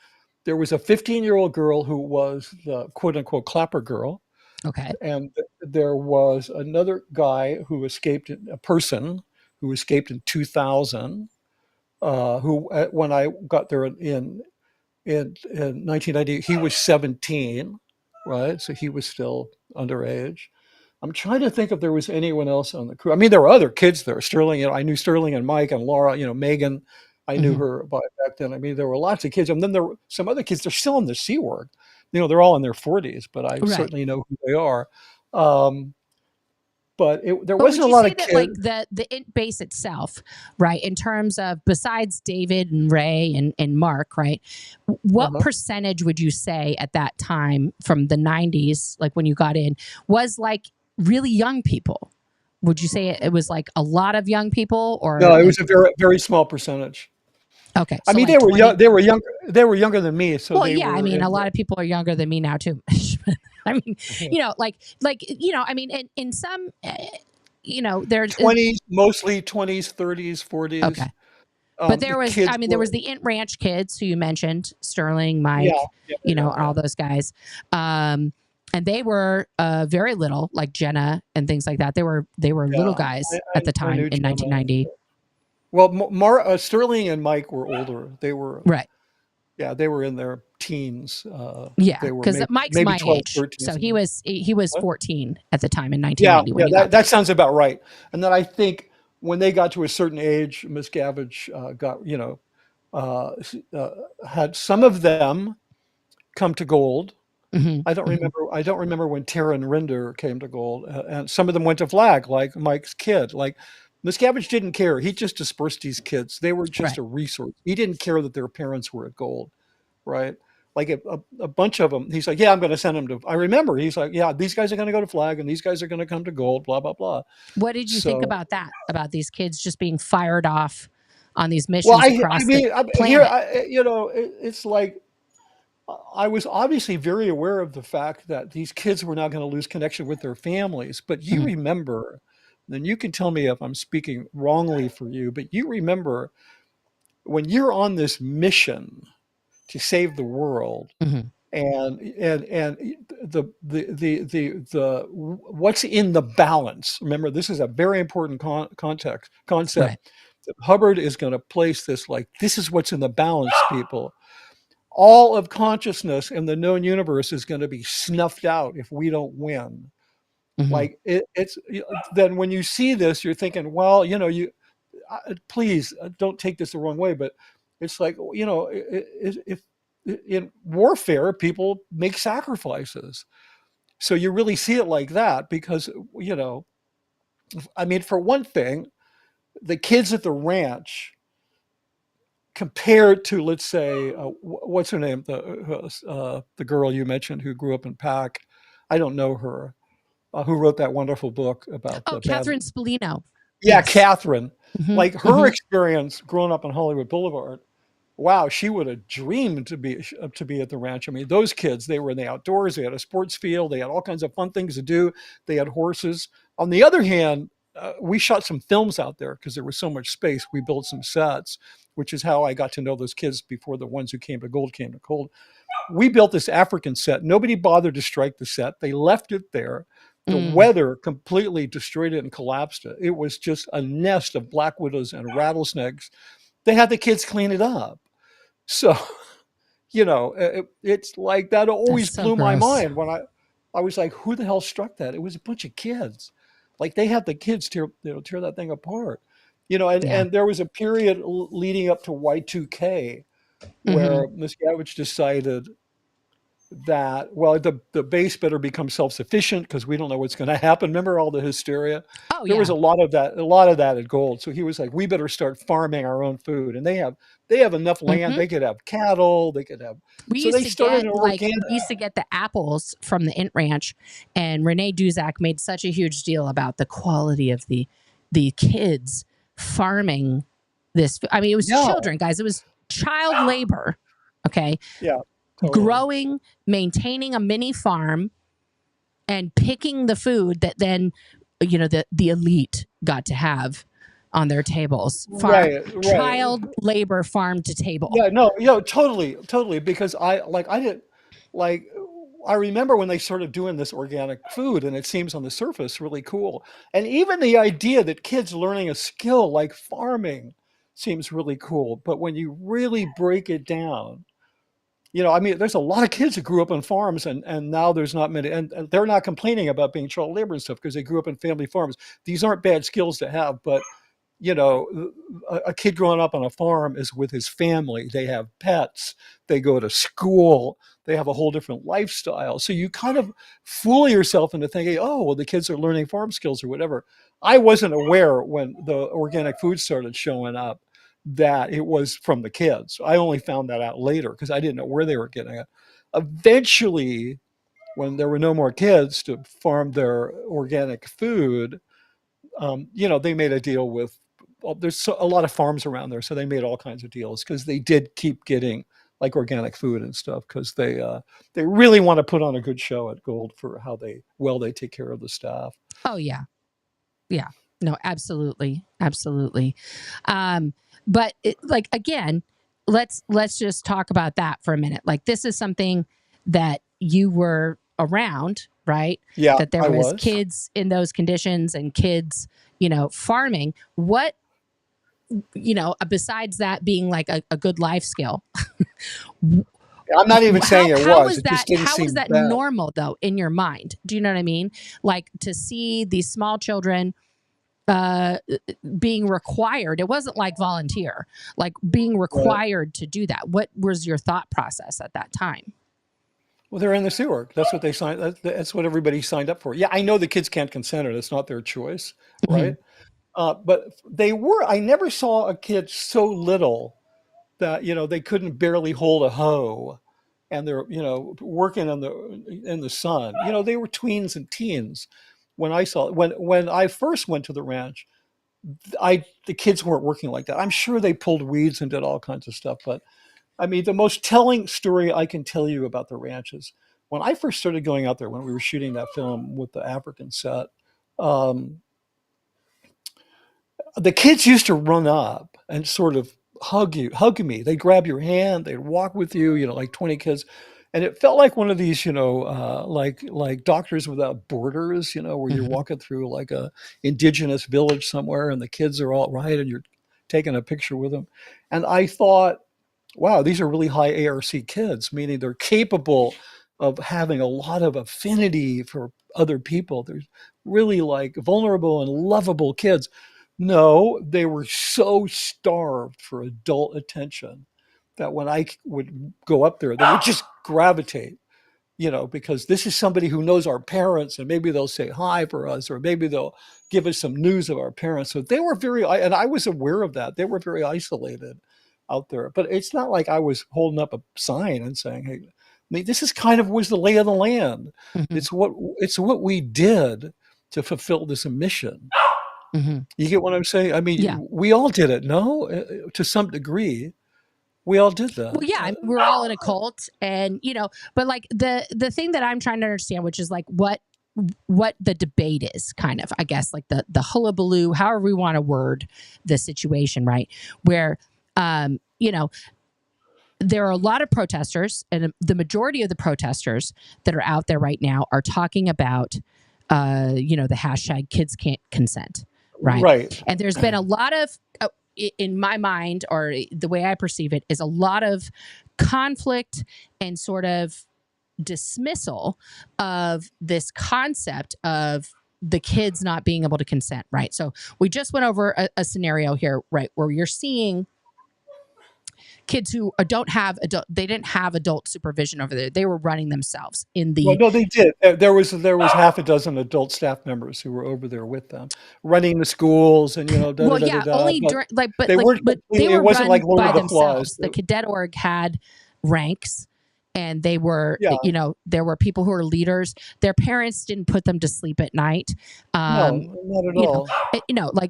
Speaker 2: There was a 15-year-old girl who was the quote unquote clapper girl.
Speaker 1: Okay.
Speaker 2: And there was another guy who escaped, a person who escaped in 2000, who, when I got there in 1990, he was 17, right? So he was still underage. I'm trying to think if there was anyone else on the crew. I mean, there were other kids there. Sterling, I knew Sterling and Mike and Laura, Megan, I knew her back then. I mean, there were lots of kids. And then there were some other kids, they're still in the Sea Org. They're all in their 40s, but I certainly know who they are. But there wasn't a lot of kids.
Speaker 1: Like the int base itself, right? In terms of, besides David and Ray and Mark, right? What percentage would you say at that time from the 90s, like when you got in, was like really young people? Would you say it was like a lot of young people, or
Speaker 2: no? It was a very, very small percenage.
Speaker 1: Okay,
Speaker 2: so I mean, like they were young. They were younger than me. So
Speaker 1: I mean, a lot of people are younger than me now too. I mean, I mean, in some, there's
Speaker 2: 20s, mostly 20s, 30s, 40s.
Speaker 1: Okay. But there was, there was the Int Ranch kids who you mentioned, Sterling, Mike, all those guys. And they were very little, like Jenna and things like that. They were little guys at the time in 1990.
Speaker 2: Well, Sterling and Mike were older. They were
Speaker 1: right.
Speaker 2: Yeah, they were in their teens.
Speaker 1: Because Mike's my 12, age, 13, so he was 14 at the time in 1990.
Speaker 2: Yeah, that sounds about right. And then I think when they got to a certain age, Miscavige had some of them come to Gold. I don't remember when Tara and Rinder came to Gold, and some of them went to Flag, like Mike's kid. Like Miscavige didn't care; he just dispersed these kids. They were just a resource. He didn't care that their parents were at Gold, right? like a bunch of them. He's like, yeah, I'm going to send them to. I remember he's like, yeah, these guys are going to go to Flag, and these guys are going to come to Gold. Blah blah blah.
Speaker 1: What did you think
Speaker 2: So,
Speaker 1: about that? About these kids just being fired off on these
Speaker 2: well,
Speaker 1: missions
Speaker 2: I
Speaker 1: across the
Speaker 2: mean, here,
Speaker 1: planet?
Speaker 2: it's like I was obviously very aware of the fact that these kids were not going to lose connection with their families. But you
Speaker 1: Mhm.
Speaker 2: remember, then you can tell me if I'm speaking wrongly for you, but you remember when you're on this mission to save the world,
Speaker 1: Mhm.
Speaker 2: and the what's in the balance. Remember, this is a very important
Speaker 1: Right.
Speaker 2: concept. Hubbard is going to place this like this is what's in the balance, people. All of consciousness in the known universe is going to be snuffed out if we don't win.
Speaker 1: Mhm.
Speaker 2: Like it's then when you see this, you're thinking, well, you please don't take this the wrong way, but it's like if in warfare people make sacrifices, so you really see it like that because I mean, for one thing, the kids at the ranch compared to, let's say, what's her name, the girl you mentioned who grew up in Pac, I don't know her, who wrote that wonderful book about
Speaker 1: Oh,
Speaker 2: the bad.
Speaker 1: Catherine Spallino.
Speaker 2: Yeah,
Speaker 1: Yes.
Speaker 2: Catherine.
Speaker 1: Hmm.
Speaker 2: Like her
Speaker 1: Hmm.
Speaker 2: experience growing up on Hollywood Boulevard, wow, she would have dreamed to be at the ranch. I mean, those kids, they were in the outdoors, they had a sports field, they had all kinds of fun things to do, they had horses. On the other hand, we shot some films out there because there was so much space. We built some sets, which is how I got to know those kids before the ones who came to Gold came to Gold. We built this African set. Nobody bothered to strike the set. They left it there. The
Speaker 1: Mm.
Speaker 2: weather completely destroyed it and collapsed it. It was just a nest of black widows and rattlesnakes. They had the kids clean it up. So, it's like that
Speaker 1: That's
Speaker 2: always
Speaker 1: so
Speaker 2: blew my
Speaker 1: gross.
Speaker 2: mind when I was like, who the hell struck that? It was a bunch of kids. Like they had the kids tear that thing apart. And,
Speaker 1: Yeah.
Speaker 2: and there was a period leading up to Y2K
Speaker 1: Hmm.
Speaker 2: where Miscavige decided that, well, the base better become self-sufficient because we don't know what's going to happen. Remember all the hysteria?
Speaker 1: Oh
Speaker 2: There was
Speaker 1: yeah.
Speaker 2: a lot of that at Gold. So he was like, we better start farming our own food. And they have enough land.
Speaker 1: Hmm.
Speaker 2: They could have cattle. They could have.
Speaker 1: We
Speaker 2: So
Speaker 1: used
Speaker 2: they
Speaker 1: to
Speaker 2: started
Speaker 1: get
Speaker 2: an
Speaker 1: like
Speaker 2: organic.
Speaker 1: we used to get the apples from the Int Ranch, and Renee Duzak made such a huge deal about the quality of the kids farming this. I mean, it was
Speaker 2: Yeah,
Speaker 1: children, guys. It was child labor. Okay,
Speaker 2: yeah, totally.
Speaker 1: growing, maintaining a mini farm, and picking the food that then the elite got to have on their tables.
Speaker 2: Right, right.
Speaker 1: Child labor farm to table.
Speaker 2: Yeah, no, totally, totally. Because I did, like, I remember when they started doing this organic food, and it seems on the surface really cool. And even the idea that kids learning a skill like farming seems really cool. But when you really break it down, I mean, there's a lot of kids that grew up on farms, and now there's not many, and they're not complaining about being child labor and stuff because they grew up in family farms. These aren't bad skills to have, but a kid growing up on a farm is with his family. They have pets, they go to school, they have a whole different lifestyle. So you kind of fool yourself into thinking, oh, well, the kids are learning farm skills or whatever. I wasn't aware when the organic food started showing up that it was from the kids. I only found that out later because I didn't know where they were getting it. Eventually, when there were no more kids to farm their organic food, they made a deal with. Well, there's a lot of farms around there, so they made all kinds of deals because they did keep getting like organic food and stuff because they really want to put on a good show at Gold for how they take care of the staff.
Speaker 1: Oh yeah. Yeah. No, absolutely. Absolutely. Um, but like again, let's just talk about that for a minute. Like this is something that you were around, right?
Speaker 2: Yeah,
Speaker 1: That there
Speaker 2: I
Speaker 1: was
Speaker 2: was.
Speaker 1: kids in those conditions and kids, farming. What, besides that being like a good life skill,
Speaker 2: I'm not even saying it
Speaker 1: how
Speaker 2: was.
Speaker 1: was
Speaker 2: It just
Speaker 1: that
Speaker 2: didn't seem bad.
Speaker 1: normal though in your mind? Do you know what I mean? Like to see these small children uh being required, it wasn't like volunteer, like being
Speaker 2: Right.
Speaker 1: required to do that. What was your thought process at that time?
Speaker 2: Well, they're in the Sea Org. That's what they signed. That's what everybody signed up for. Yeah, I know the kids can't consent it. It's not their choice,
Speaker 1: Hmm.
Speaker 2: right? But they were. I never saw a kid so little that they couldn't barely hold a hoe and they're, working in the sun. They were tweens and teens when I first went to the ranch. The kids weren't working like that. I'm sure they pulled weeds and did all kinds of stuff, but I mean, the most telling story I can tell you about the ranch is when I first started going out there, when we were shooting that film with the African set. Um, the kids used to run up and sort of hug me. They'd grab your hand, they'd walk with you, like 20 kids. And it felt like one of these, like Doctors Without Borders, where you're walking through like a indigenous village somewhere and the kids are all right and you're taking a picture with them. And I thought, wow, these are really high ARC kids, meaning they're capable of having a lot of affinity for other people. They're really like vulnerable and lovable kids. No, they were so starved for adult attention that when I would go up there, they would just gravitate, because this is somebody who knows our parents and maybe they'll say hi for us, or maybe they'll give us some news of our parents. So they were and I was aware of that. They were very isolated out there, but it's not like I was holding up a sign and saying, hey, I mean, this is kind of was the lay of the land.
Speaker 1: Mm-hmm.
Speaker 2: It's what we did to fulfill this mission. Mm-hmm. You get what I'm saying? I mean, yeah. We all did it, no? To some degree, we all did that.
Speaker 1: Well, yeah, we're all in a cult, and but like the thing that I'm trying to understand, which is like what the debate is, kind of, I guess, like the hullabaloo, however we want to word the situation, right? Where, there are a lot of protesters, and the majority of the protesters that are out there right now are talking about, the hashtag kids can't consent. Right. And there's been a lot of, in my mind, or the way I perceive it, is a lot of conflict and sort of dismissal of this concept of the kids not being able to consent. Right. So we just went over a scenario here, right, where you're seeing kids who didn't have adult supervision over there. They were running themselves in the.
Speaker 2: Well, no, they did. There was half a dozen adult staff members who were over there with them, running the schools, and
Speaker 1: only during but they were run like by themselves. The cadet org had ranks. And they were, there were people who were leaders. Their parents didn't put them to sleep at night.
Speaker 2: No, not at all.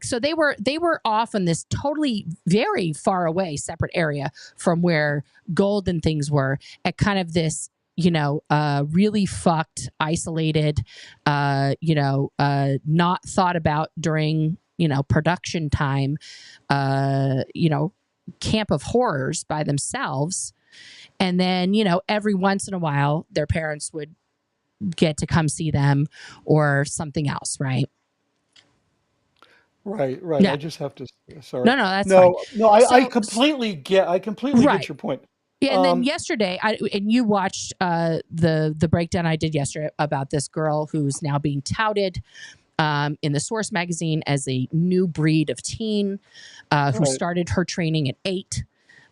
Speaker 1: So they were off in this totally very far away, separate area from where gold and things were, at kind of this, really fucked, isolated, not thought about during, production time, camp of horrors by themselves. And then, every once in a while, their parents would get to come see them or something else, right?
Speaker 2: Right. Yeah. I just have to. Sorry.
Speaker 1: No, that's fine.
Speaker 2: No. I completely get your point.
Speaker 1: Yeah, and then yesterday, and you watched the breakdown I did yesterday about this girl who's now being touted in the Source magazine as a new breed of teen who started her training at 8.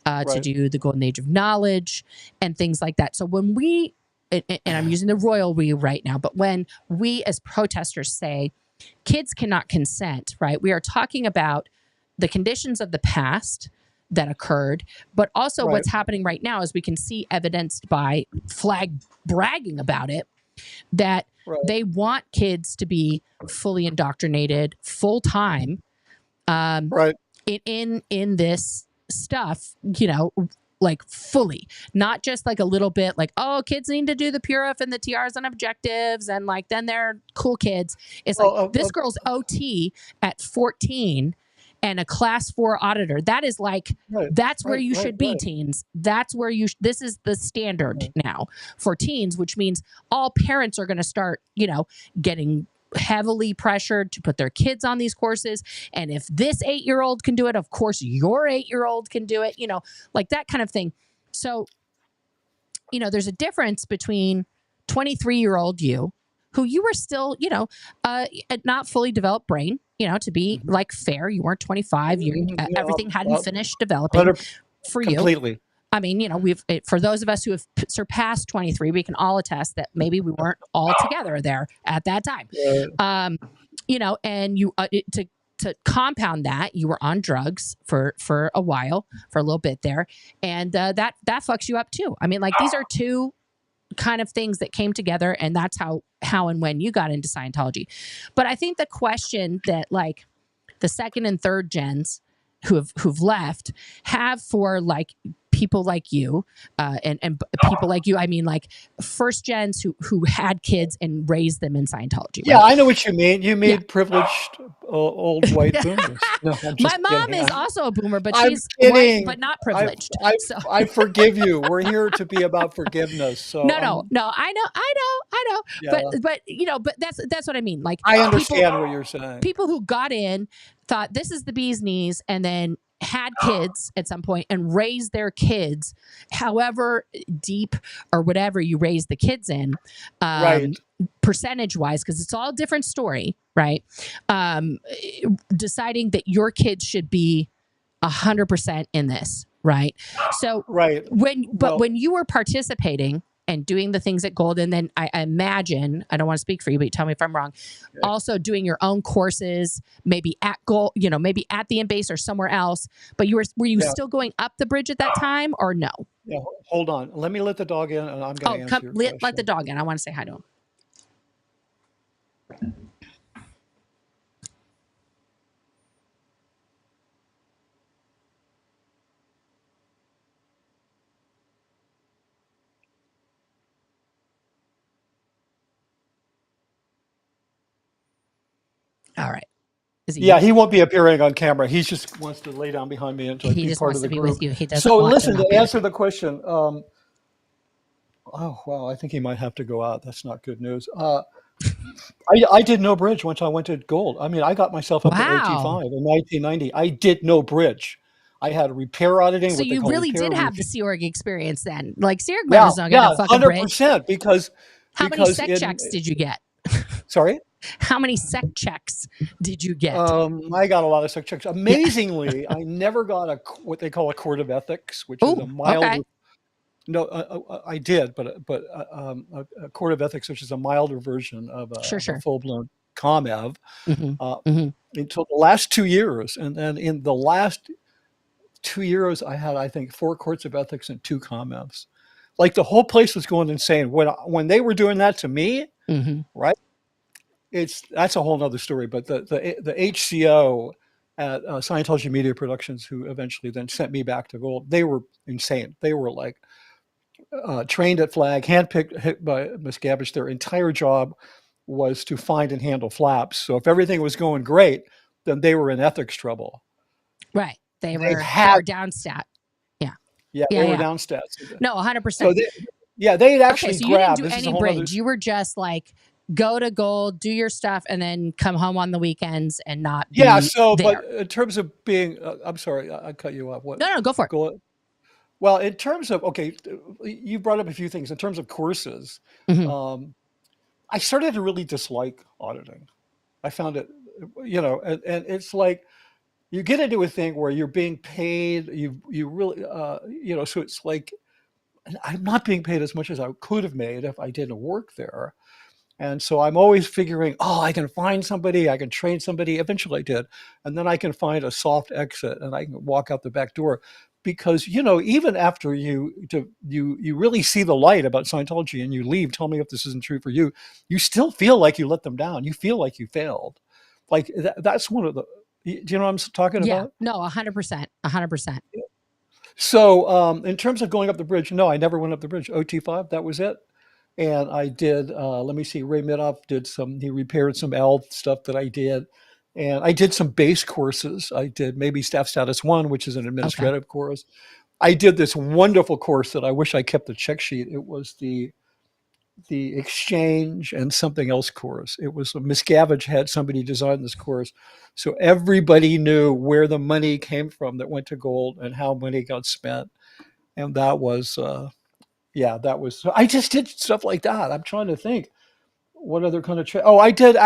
Speaker 1: To do the golden age of knowledge and things like that. So when we, and I'm using the royal we right now, but when we as protesters say kids cannot consent, right, we are talking about the conditions of the past that occurred, but also what's happening right now, as we can see evidenced by Flag bragging about it, that they want kids to be fully indoctrinated full time in this stuff, like fully, not just like a little bit, like, oh, kids need to do the PURIF and the TRs and objectives, and like then they're cool kids. It's like this girl's OT at 14 and a class 4 auditor. That is like, that's where you should be, teens. That's where this is the standard now for teens, which means all parents are going to start, getting heavily pressured to put their kids on these courses. And if this 8-year-old can do it, of course your 8-year-old can do it, like that kind of thing. So, there's a difference between 23-year-old you, who you were still, not fully developed brain, to be like fair. You weren't 25. Everything hadn't finished developing for you.
Speaker 2: Completely.
Speaker 1: I mean, for those of us who have surpassed 23, we can all attest that maybe we weren't all together there at that time. And to compound that, you were on drugs for a while, for a little bit there, and that fucks you up too. I mean, like, these are two kind of things that came together, and that's how and when you got into Scientology. But I think the question that, like, the second and third gens who've left have for, like, people like you, and people like you, I mean, like, first gens who had kids and raised them in Scientology.
Speaker 2: Yeah,
Speaker 1: right?
Speaker 2: I know what you mean. You mean privileged old white boomers. No, I'm just
Speaker 1: My mom
Speaker 2: kidding.
Speaker 1: is also a boomer, but
Speaker 2: I'm
Speaker 1: she's
Speaker 2: kidding.
Speaker 1: white but not privileged.
Speaker 2: I forgive you. We're here to be about forgiveness. So
Speaker 1: no, I know.
Speaker 2: Yeah.
Speaker 1: But you know, but that's what I mean. Like,
Speaker 2: I understand what you're saying.
Speaker 1: People who got in thought this is the bee's knees, and then had kids at some point and raised their kids, however deep or whatever you raise the kids in,
Speaker 2: Right.
Speaker 1: percentage wise, because it's all a different story, right? Deciding that your kids should be 100% in this, right? So
Speaker 2: Right.
Speaker 1: when you were participating and doing the things at Gold, and then I imagine, I don't want to speak for you, but tell me if I'm wrong, also doing your own courses, maybe at Gold, you know, maybe at the Embase or somewhere else, but were you still going up the bridge at that time, or no?
Speaker 2: Yeah, hold on. Let me let the dog in, and I'm going to answer your question.
Speaker 1: Let the dog in. I want to say hi to him. All right.
Speaker 2: He won't be appearing on camera. He just wants to lay down behind me and be part of the group.
Speaker 1: With you. He doesn't
Speaker 2: so
Speaker 1: want
Speaker 2: listen, to answer the question. Oh, wow, I think he might have to go out. That's not good news. I did no bridge once I went to Gold. I mean, I got myself up to OT5 in 1990. I did no bridge. I had repair auditing.
Speaker 1: So you really did have the Sea Org experience then. Like, Sea Org
Speaker 2: members
Speaker 1: don't get a fucking bridge.
Speaker 2: 100%. Because
Speaker 1: how many sec checks did you get?
Speaker 2: Sorry?
Speaker 1: How many sec checks did you get?
Speaker 2: I got a lot of sec checks. Amazingly, I never got what they call a court of ethics, which is a mild. Okay. No, I did, but a court of ethics, which is a milder version of a full-blown ComEv, until the last 2 years. And then in the last 2 years, I had, I think, 4 courts of ethics and 2 ComEvs. Like, the whole place was going insane. When they were doing that to me, right? That's a whole nother story. But the HCO at Scientology Media Productions, who eventually then sent me back to Gold, they were insane. They were like trained at Flag, handpicked by Miscavige. Their entire job was to find and handle flaps. So if everything was going great, then they were in ethics trouble.
Speaker 1: Right. They were down stat.
Speaker 2: They were down stats.
Speaker 1: No, 100%.
Speaker 2: So they'd actually
Speaker 1: so
Speaker 2: grabbed.
Speaker 1: You didn't do any bridge. You were just like, go to Gold, do your stuff, and then come home on the weekends and not be there.
Speaker 2: But in terms of being, I'm sorry, I cut you off. What?
Speaker 1: No, go for it.
Speaker 2: Well, in terms of, you brought up a few things. In terms of courses, I started to really dislike auditing. I found it, and it's like, you get into a thing where you're being paid, you really, so it's like, I'm not being paid as much as I could have made if I didn't work there. And so I'm always figuring, I can find somebody, I can train somebody. Eventually I did. And then I can find a soft exit and I can walk out the back door. Because, even after you really see the light about Scientology and you leave, tell me if this isn't true for you, you still feel like you let them down. You feel like you failed. Like that's one of the, do you know what I'm talking about?
Speaker 1: Yeah, no, 100%, 100%.
Speaker 2: So in terms of going up the bridge, no, I never went up the bridge. OT5, that was it. And I did, let me see, Ray Midoff he repaired some L stuff that I did. And I did some base courses. I did maybe Staff Status 1, which is an administrative course. I did this wonderful course that I wish I kept the check sheet. It was the exchange and something else course. It was Miscavige had somebody design this course. So everybody knew where the money came from that went to Gold and how money got spent. And that was, I just did stuff like that. I'm trying to think what other kind of, I did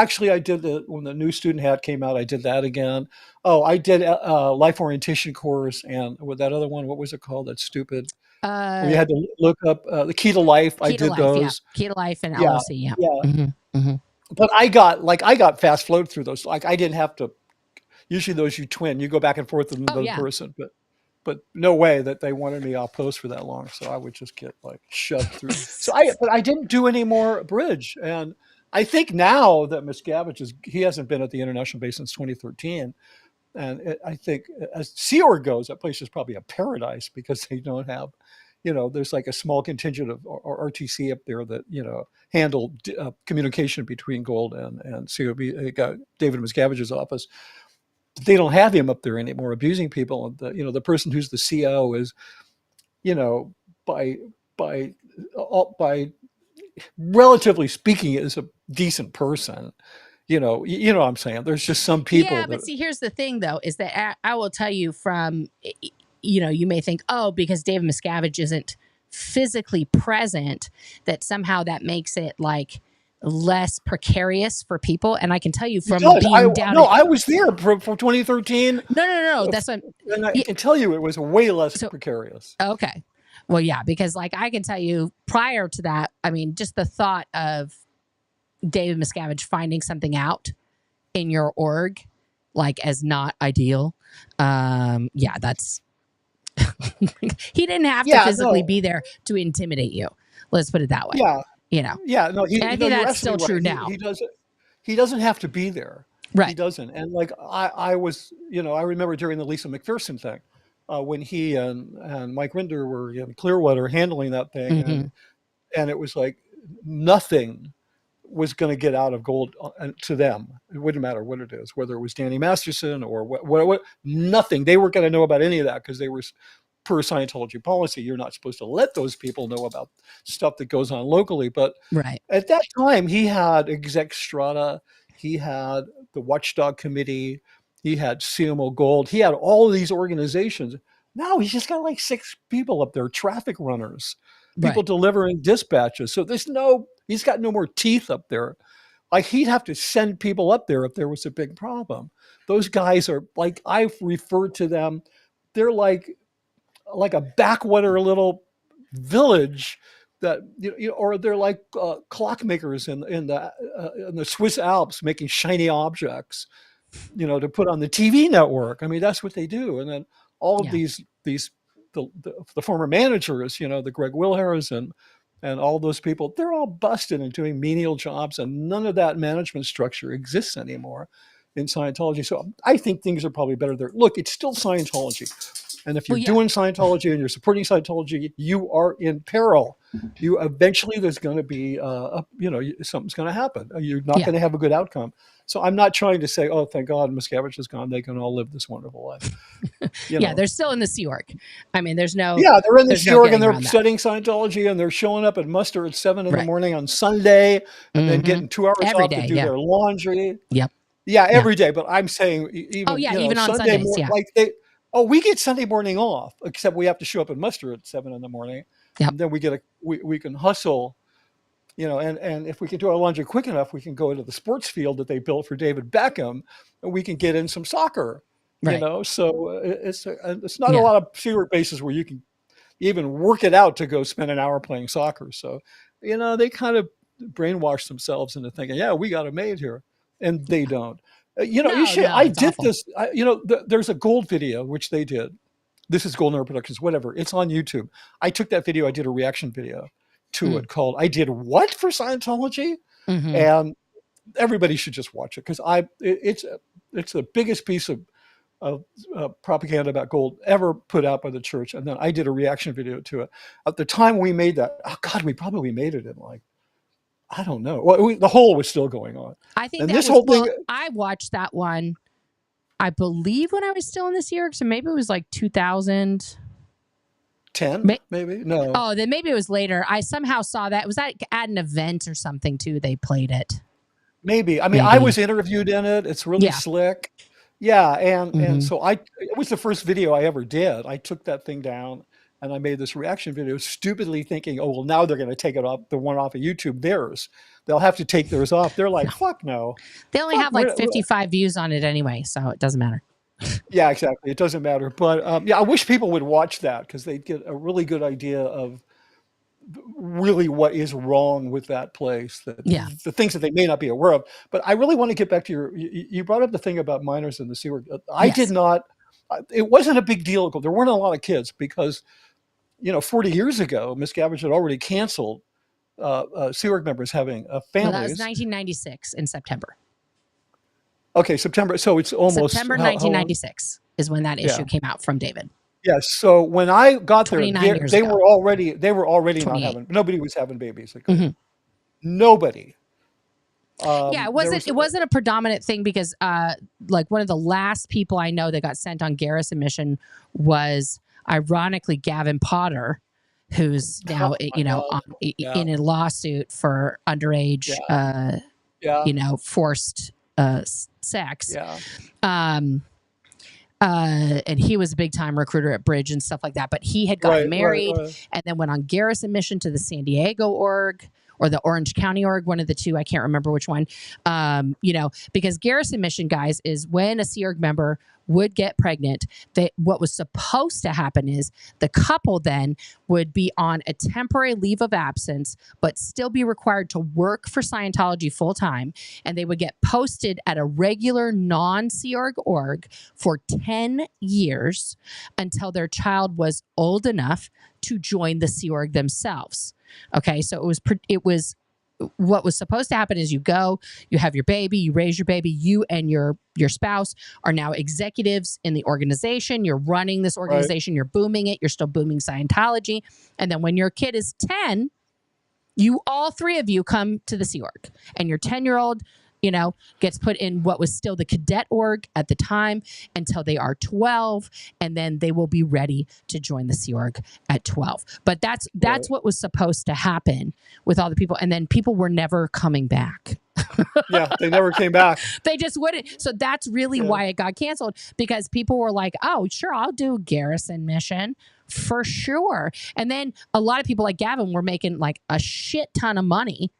Speaker 2: when the new student hat came out, I did that again. I did a life orientation course. And with that other one, what was it called? That's stupid. We had to look up the Key to Life. I did those.
Speaker 1: Key to Life and LLC. Yeah.
Speaker 2: But I got fast flowed through those. Like I didn't have to usually those you twin, you go back and forth with another
Speaker 1: yeah.
Speaker 2: person, but no way that they wanted me off post for that long. So I would just get like shoved through. But I didn't do any more bridge. And I think now that Miscavige he hasn't been at the international base since 2013. And I think as Sea Org goes, that place is probably a paradise because they don't have, there's like a small contingent of RTC up there that, handle communication between Gold and COB. They got David Miscavige's office. They don't have him up there anymore abusing people. And the person who's the CO is, by relatively speaking, is a decent person. You know what I'm saying? There's just some people.
Speaker 1: Yeah, but see, here's the thing, though, is that I will tell you from, you may think, oh, because David Miscavige isn't physically present, that somehow that makes it like less precarious for people. And I can tell you from being down.
Speaker 2: No, I was there for 2013.
Speaker 1: No. That's what.
Speaker 2: And I can tell you it was way less precarious.
Speaker 1: Okay. Well, yeah, because like I can tell you prior to that, I mean, just the thought of David Miscavige finding something out in your org, like as not ideal. Yeah, that's he didn't have to physically be there to intimidate you. Let's put it that way.
Speaker 2: Yeah.
Speaker 1: Yeah.
Speaker 2: No,
Speaker 1: I think that's still true now.
Speaker 2: He doesn't have to be there.
Speaker 1: Right.
Speaker 2: He doesn't. And like I was, I remember during the Lisa McPherson thing, when he and Mike Rinder were in Clearwater handling that thing, and it was like nothing was going to get out of Gold to them. It wouldn't matter what it is, whether it was Danny Masterson or what nothing. They weren't going to know about any of that because they were, per Scientology policy, you're not supposed to let those people know about stuff that goes on locally. But at that time, he had Exec Strata, he had the Watchdog Committee, he had CMO Gold, he had all of these organizations. Now he's just got like 6 people up there, traffic runners, people delivering dispatches. So he's got no more teeth up there. Like he'd have to send people up there if there was a big problem. Those guys are like, I've referred to them, they're like a backwater little village that, or they're like clockmakers in the Swiss Alps making shiny objects, to put on the TV network. I mean, that's what they do. And then all of these the former managers, the Greg Wilhers and all those people, they're all busted and doing menial jobs, and none of that management structure exists anymore in Scientology. So I think things are probably better there. Look, it's still Scientology. And if you're doing Scientology and you're supporting Scientology, you are in peril. Eventually there's going to be, something's going to happen. You're not going to have a good outcome. So I'm not trying to say, oh, thank God Miscavige is gone. They can all live this wonderful life.
Speaker 1: They're still in the Sea Org. I mean, there's no.
Speaker 2: Yeah, they're in the Sea Org and they're studying Scientology and they're showing up at muster at 7 in the morning on Sunday and then getting 2 hours
Speaker 1: every
Speaker 2: off
Speaker 1: day,
Speaker 2: to do their laundry.
Speaker 1: Yep.
Speaker 2: Yeah, every day. But I'm saying even,
Speaker 1: even on Sundays,
Speaker 2: we get Sunday morning off, except we have to show up at muster at 7 in the morning. Yep. And then we can hustle, and if we can do our laundry quick enough, we can go into the sports field that they built for David Beckham, and we can get in some soccer. So it's not a lot of secret bases where you can even work it out to go spend an hour playing soccer. So, they kind of brainwash themselves into thinking, yeah, we got it made here, and they don't. I did awful. This. There's a Gold video which they did. This is Golden Hour Productions, whatever. It's on YouTube. I took that video. I did a reaction video to it called "I Did What for Scientology," and everybody should just watch it because it's the biggest piece of propaganda about Gold ever put out by the church. And then I did a reaction video to it. At the time we made that, oh God, we probably made it in like, I don't know. Well, the whole was still going on.
Speaker 1: I think and this whole thing. I watched that one, I believe, when I was still in the Sea Org. So maybe it was like 2010.
Speaker 2: Maybe no.
Speaker 1: Oh, then maybe it was later. I somehow saw that. It was at an event or something too. They played it.
Speaker 2: Maybe. I mean, I was interviewed in it. It's really slick. Yeah, and so it was the first video I ever did. I took that thing down. And I made this reaction video, stupidly thinking, oh, well, now they're going to take it off, the one off of YouTube, theirs. They'll have to take theirs off. They're like, fuck no.
Speaker 1: They only have like 55 views on it anyway, so it doesn't matter.
Speaker 2: Yeah, exactly. It doesn't matter. But I wish people would watch that because they'd get a really good idea of really what is wrong with that place,
Speaker 1: Yeah.
Speaker 2: the things that they may not be aware of. But I really want to get back to you brought up the thing about minors in the Sea Org. I did not, it wasn't a big deal. There weren't a lot of kids because, 40 years ago, Miscavige had already canceled Sea Org members having families.
Speaker 1: Well, that was 1996 in September.
Speaker 2: Okay, September. So it's almost
Speaker 1: September 1996 is when that issue came out from David.
Speaker 2: Yes. So when I got there, they were already not having. Nobody was having babies. Nobody.
Speaker 1: It wasn't a predominant thing because like one of the last people I know that got sent on garrison mission was ironically Gavin Potter, who's now in a lawsuit for underage forced sex. And he was a big time recruiter at Bridge and stuff like that. But he had gotten married and then went on garrison mission to the San Diego org or the Orange County org, one of the two. I can't remember which one. Because garrison mission, guys, is when a Sea Org member would get pregnant, what was supposed to happen is the couple then would be on a temporary leave of absence, but still be required to work for Scientology full time. And they would get posted at a regular non-Sea org for 10 years until their child was old enough to join the Sea Org themselves. Okay, so it was what was supposed to happen is you go, you have your baby, you raise your baby, you and your spouse are now executives in the organization. You're running this organization, You're booming it, you're still booming Scientology. And then when your kid is 10, all three of you come to the Sea Org. And your 10-year-old, gets put in what was still the cadet org at the time until they are 12, and then they will be ready to join the Sea Org at 12. But that's what was supposed to happen with all the people, and then people were never coming back.
Speaker 2: They never came back.
Speaker 1: They just wouldn't. So that's really why it got canceled, because people were like, oh, sure, I'll do garrison mission for sure. And then a lot of people like Gavin were making like a shit ton of money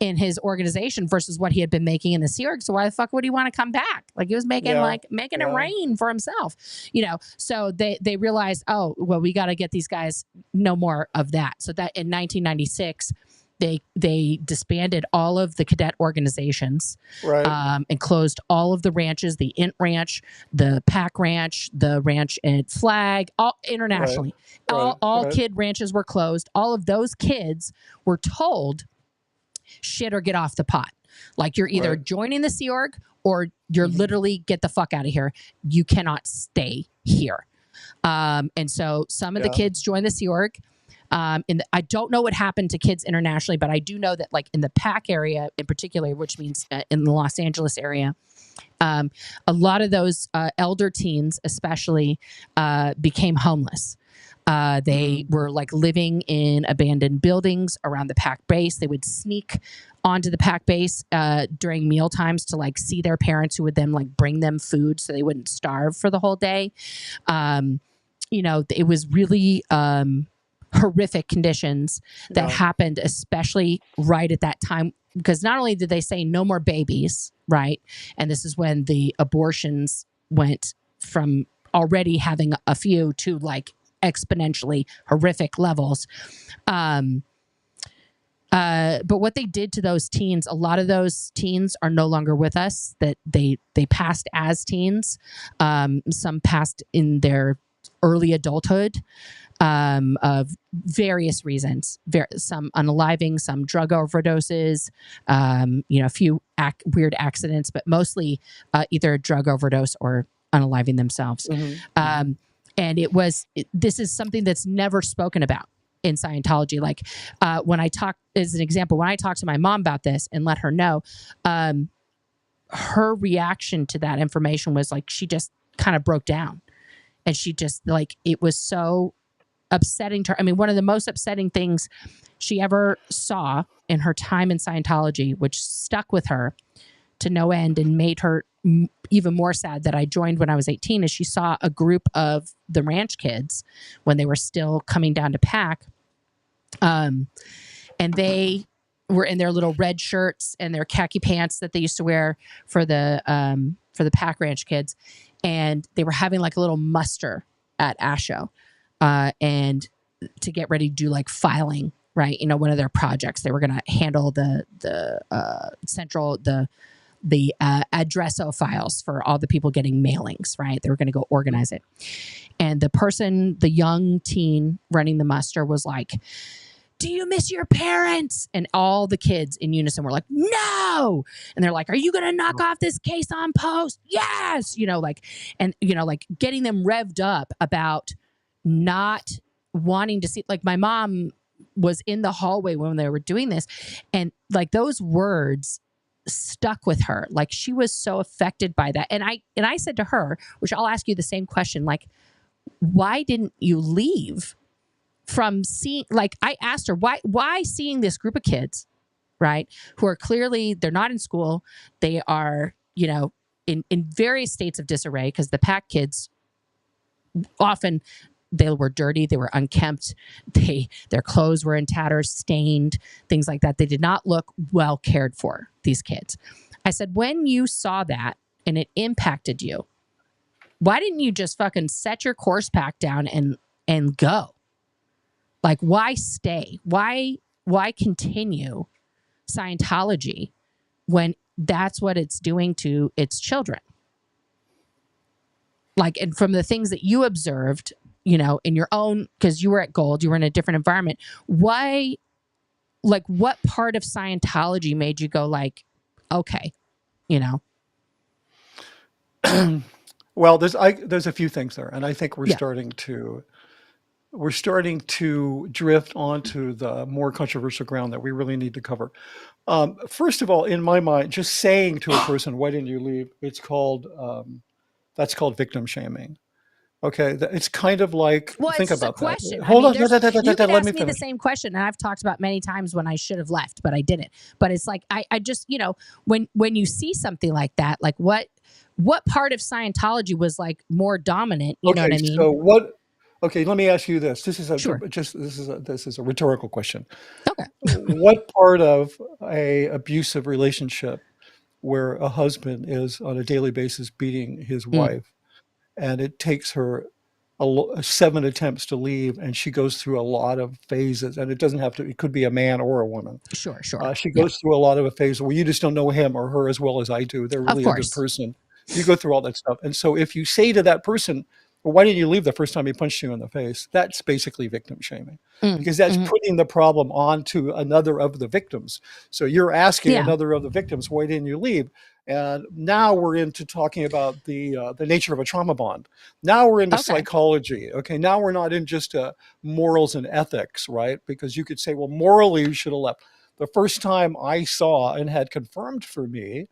Speaker 1: in his organization versus what he had been making in the Sea Org. So why the fuck would he want to come back? Like he was making it rain for himself, So they realized, oh, well, we got to get these guys no more of that. So that in 1996, they disbanded all of the cadet organizations, and closed all of the ranches, the Int Ranch, the Pack Ranch, the ranch at Flag, all internationally. All kid ranches were closed. All of those kids were told, shit or get off the pot. Like you're either joining the Sea Org or you're literally get the fuck out of here. You cannot stay here. And so some of the kids joined the Sea Org. I don't know what happened to kids internationally, but I do know that like in the PAC area in particular, which means in the Los Angeles area, a lot of those elder teens especially became homeless. They were like living in abandoned buildings around the PAC base. They would sneak onto the PAC base during meal times to like see their parents, who would then like bring them food so they wouldn't starve for the whole day. It was really horrific conditions that happened, especially right at that time, because not only did they say no more babies, right? And this is when the abortions went from already having a few to like exponentially horrific levels. But what they did to those teens, a lot of those teens are no longer with us. That they passed as teens. Some passed in their early adulthood of various reasons. Some unaliving, some drug overdoses, a few weird accidents, but mostly either a drug overdose or unaliving themselves. And this is something that's never spoken about in Scientology. Like when I talk, as an example, when I talked to my mom about this and let her know, her reaction to that information was like, she just kind of broke down. And she just like, it was so upsetting to her. I mean, one of the most upsetting things she ever saw in her time in Scientology, which stuck with her to no end and made her even more sad that I joined when I was 18, is she saw a group of the ranch kids when they were still coming down to PAC. And they were in their little red shirts and their khaki pants that they used to wear for the PAC ranch kids. And they were having like a little muster at ASHO and to get ready to do like filing right? One of their projects, they were going to handle the central, the addresso files for all the people getting mailings, right? They were going to go organize it. And the young teen running the muster was like, do you miss your parents? And all the kids in unison were like, no. And they're like, are you going to knock off this case on post? Yes. And getting them revved up about not wanting to see, like my mom was in the hallway when they were doing this. And like those words stuck with her. Like she was so affected by that. And I said to her, which I'll ask you the same question, like, why didn't you leave from seeing, like I asked her, why seeing this group of kids, right, who are clearly, they're not in school, they are, in various states of disarray, because the PAC kids often, they were dirty, they were unkempt, their clothes were in tatters, stained, things like that. They did not look well cared for, these kids. I said, when you saw that and it impacted you, why didn't you just fucking set your course pack down and go? Like, why stay? Why continue Scientology when that's what it's doing to its children? Like, and from the things that you observed, in your own, because you were at Gold, you were in a different environment. Why, like, what part of Scientology made you go like, okay,
Speaker 2: Well, there's a few things there, and I think we're starting to drift onto the more controversial ground that we really need to cover. First of all, in my mind, just saying to a person, "Why didn't you leave?" That's called victim shaming. Okay, it's kind of like,
Speaker 1: well,
Speaker 2: think
Speaker 1: it's
Speaker 2: about
Speaker 1: a question.
Speaker 2: that. Hold on,
Speaker 1: you could
Speaker 2: let
Speaker 1: ask
Speaker 2: me
Speaker 1: me the
Speaker 2: finish.
Speaker 1: same question, and I've talked about many times when I should have left, but I didn't. But it's like I just when you see something like that, like what part of Scientology was like more dominant? You know what I mean?
Speaker 2: So what? Okay, let me ask you this. This is a rhetorical question.
Speaker 1: Okay.
Speaker 2: What part of a abusive relationship where a husband is on a daily basis beating his wife, and it takes her 7 attempts to leave, and she goes through a lot of phases, and it could be a man or a woman.
Speaker 1: Sure.
Speaker 2: She goes through a lot of a phase where you just don't know him or her as well as I do. They're really a good person. You go through all that stuff. And so if you say to that person, well, why didn't you leave the first time he punched you in the face? That's basically victim shaming, because that's putting the problem onto another of the victims. So you're asking another of the victims, why didn't you leave? And now we're into talking about the nature of a trauma bond. Now we're into psychology. Okay, now we're not in just morals and ethics, right? Because you could say, well, morally you should have left. The first time I saw and had confirmed for me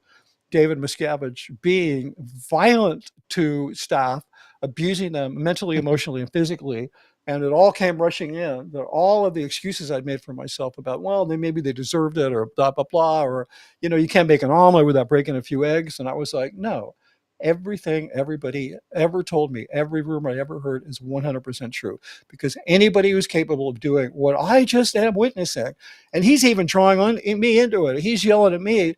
Speaker 2: David Miscavige being violent to staff, abusing them mentally, emotionally, and physically, and it all came rushing in, that all of the excuses I'd made for myself about, well, maybe they deserved it, or blah, blah, blah, or, you can't make an omelet without breaking a few eggs. And I was like, no, everything everybody ever told me, every rumor I ever heard is 100% true, because anybody who's capable of doing what I just am witnessing, and he's even drawing me into it, he's yelling at me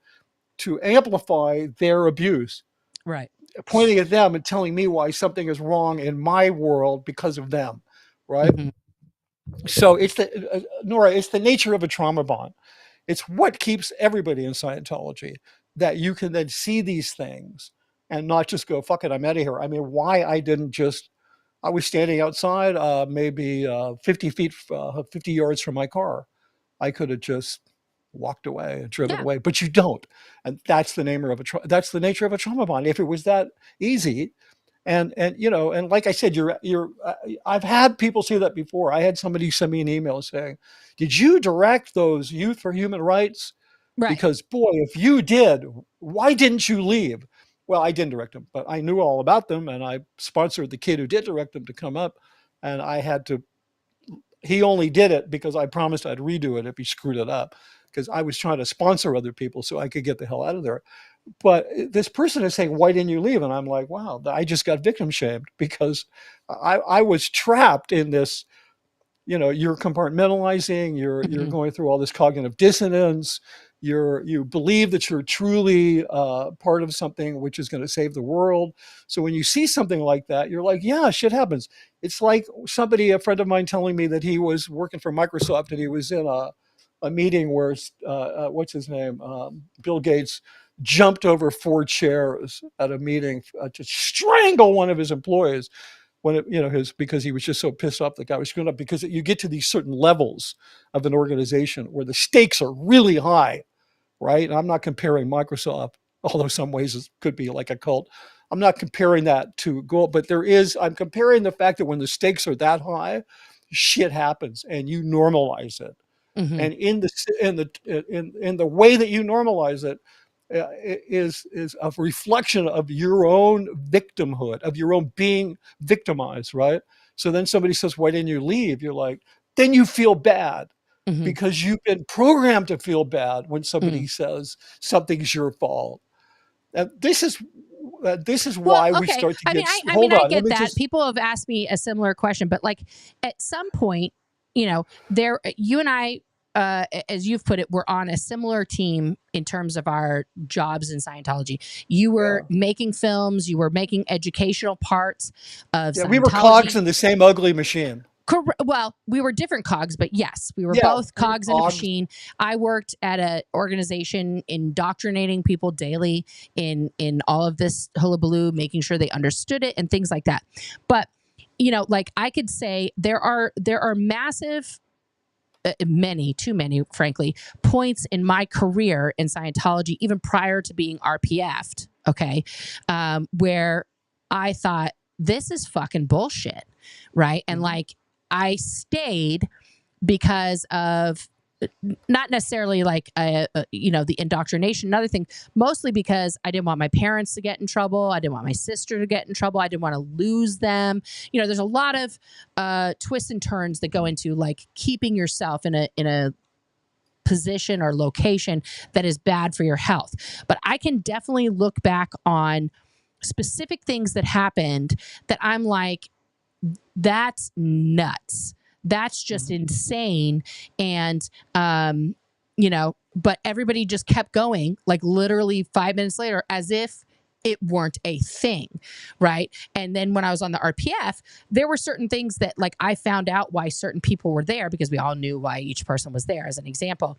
Speaker 2: to amplify their abuse,
Speaker 1: right,
Speaker 2: pointing at them and telling me why something is wrong in my world because of them, right? So it's Nora, it's the nature of a trauma bond. It's what keeps everybody in Scientology, that you can then see these things and not just go, fuck it, I'm out of here. I mean, why I was standing outside, maybe 50 yards from my car. I could have just walked away and driven away, but you don't. And that's the nature of a trauma bond. If it was that easy, and like I said, I've had people say that before. I had somebody send me an email saying, did you direct those Youth for Human Rights?
Speaker 1: Right.
Speaker 2: Because boy, if you did, why didn't you leave? Well, I didn't direct them, but I knew all about them, and I sponsored the kid who did direct them to come up, and he only did it because I promised I'd redo it if he screwed it up, because I was trying to sponsor other people so I could get the hell out of there. But this person is saying, why didn't you leave? And I'm like, wow, I just got victim shamed, because I was trapped in this, you're compartmentalizing, you're going through all this cognitive dissonance, you believe that you're truly part of something which is going to save the world. So when you see something like that, you're like, yeah, shit happens. It's like a friend of mine telling me that he was working for Microsoft and he was in a meeting where what's his name, Bill Gates jumped over 4 chairs at a meeting to strangle one of his employees when because he was just so pissed off the guy was screwing up. Because you get to these certain levels of an organization where the stakes are really high, right? And I'm not comparing Microsoft, although some ways it could be like a cult. I'm not comparing that to Google, but I'm comparing the fact that when the stakes are that high, shit happens and you normalize it.
Speaker 1: Mm-hmm.
Speaker 2: And in the way that you normalize it is a reflection of your own victimhood, of your own being victimized, right? So then somebody says, "Why didn't you leave?" You're like, then you feel bad because you've been programmed to feel bad when somebody says something's your fault. And this is why we start to get. Hold on,
Speaker 1: I get that. People have asked me a similar question, but like at some point, you and I, as you've put it, we're on a similar team in terms of our jobs in Scientology. You were making films, you were making educational parts of Scientology.
Speaker 2: We were cogs in the same ugly machine.
Speaker 1: Well, we were different cogs, but yes, we were both cogs in a machine. I worked at an organization indoctrinating people daily in all of this hullabaloo, making sure they understood it and things like that. But like I could say there are massive, too many, frankly, points in my career in Scientology, even prior to being RPF'd, okay, where I thought this is fucking bullshit, right? And like I stayed because of not necessarily like the indoctrination and other thing, mostly because I didn't want my parents to get in trouble. I didn't want my sister to get in trouble. I didn't want to lose them. There's a lot of twists and turns that go into like keeping yourself in a position or location that is bad for your health. But I can definitely look back on specific things that happened that I'm like, that's nuts. That's just insane. And, but everybody just kept going, like literally 5 minutes later, as if it weren't a thing. Right. And then when I was on the RPF, there were certain things that like I found out why certain people were there because we all knew why each person was there as an example.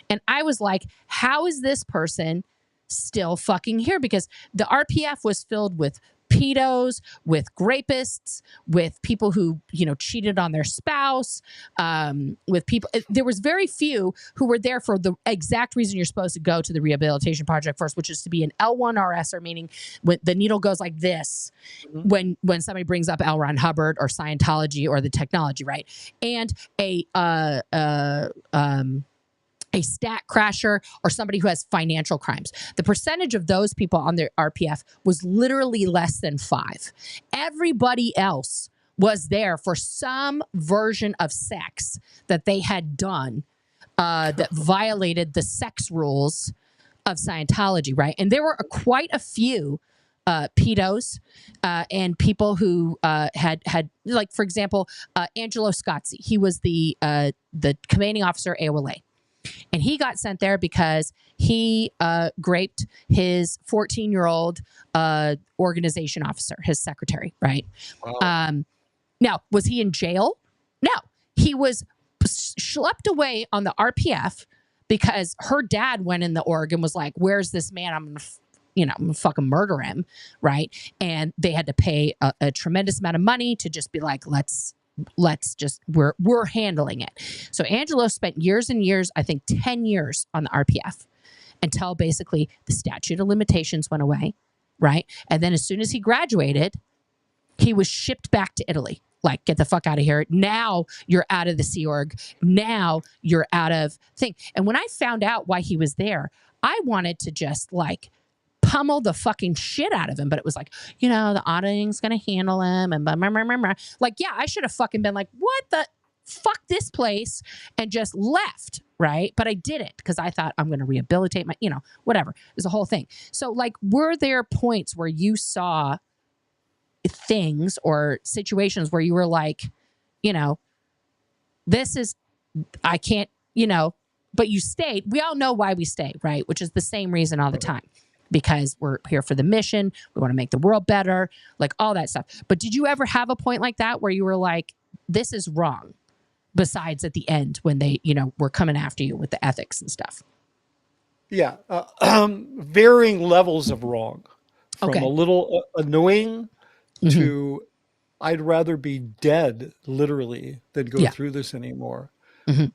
Speaker 1: And I was like, how is this person still fucking here? Because the RPF was filled with pedos, with rapists, with people who, cheated on their spouse, with people. There was very few who were there for the exact reason you're supposed to go to the rehabilitation project first, which is to be an L1RS, or meaning when the needle goes like this, when somebody brings up L. Ron Hubbard or Scientology or the technology, right? And a stat crasher, or somebody who has financial crimes. The percentage of those people on the RPF was literally less than 5. Everybody else was there for some version of sex that they had done that violated the sex rules of Scientology, right? And there were quite a few pedos and people who had like, for example, Angelo Scozzi. He was the commanding officer AOLA. And he got sent there because he raped his 14-year-old organization officer, his secretary, right? Wow. Now, was he in jail? No. He was schlepped away on the RPF because her dad went in the org and was like, where's this man? I'm gonna fucking murder him, right? And they had to pay a tremendous amount of money to just be like, let's just, we're handling it. So Angelo spent years and years, I think 10 years on the RPF, until basically the statute of limitations went away, right? And then as soon as he graduated, he was shipped back to Italy. Like, get the fuck out of here. Now you're out of the Sea Org. Now you're out of thing. And when I found out why he was there, I wanted to just like pummel the fucking shit out of him. But it was like, the auditing's going to handle him. And blah, blah, blah, blah, blah. Like, yeah, I should have fucking been like, what the fuck this place, and just left, right? But I didn't, because I thought I'm going to rehabilitate my, whatever. There's a whole thing. So like, were there points where you saw things or situations where you were like, this is, I can't, but you stayed. We all know why we stay, right? Which is the same reason all the time. Because we're here for the mission. We want to make the world better, like all that stuff. But did you ever have a point like that where you were like, this is wrong? Besides at the end when they, were coming after you with the ethics and stuff.
Speaker 2: Yeah. Varying levels of wrong, from a
Speaker 1: Okay.
Speaker 2: little annoying to I'd rather be dead, literally, than go through this anymore.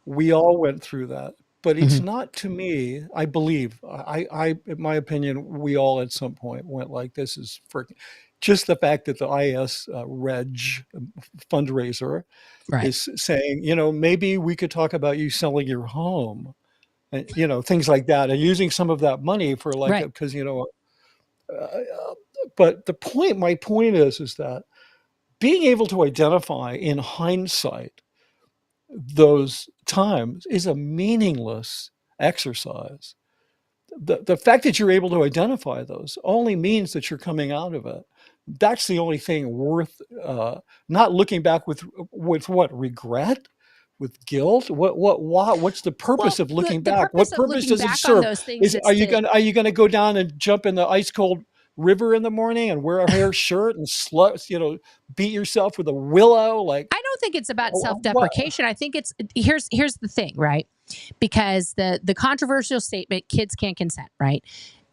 Speaker 2: We all went through that. But it's not, to me, I believe, in my opinion, we all at some point went like, this is freaking, just the fact that the IS Reg fundraiser is saying, maybe we could talk about you selling your home, and, things like that, and using some of that money for like, because, but my point is that being able to identify in hindsight those times is a meaningless exercise. The fact that you're able to identify those only means that you're coming out of it. That's the only thing worth, not looking back with what, regret, with guilt. What's the purpose of looking back? What purpose does it serve? Are you gonna go down and jump in the ice cold river in the morning and wear a hair shirt and beat yourself with a willow? Like,
Speaker 1: I don't think it's about self-deprecation. I think it's here's the thing, right? Because the controversial statement, kids can't consent, right,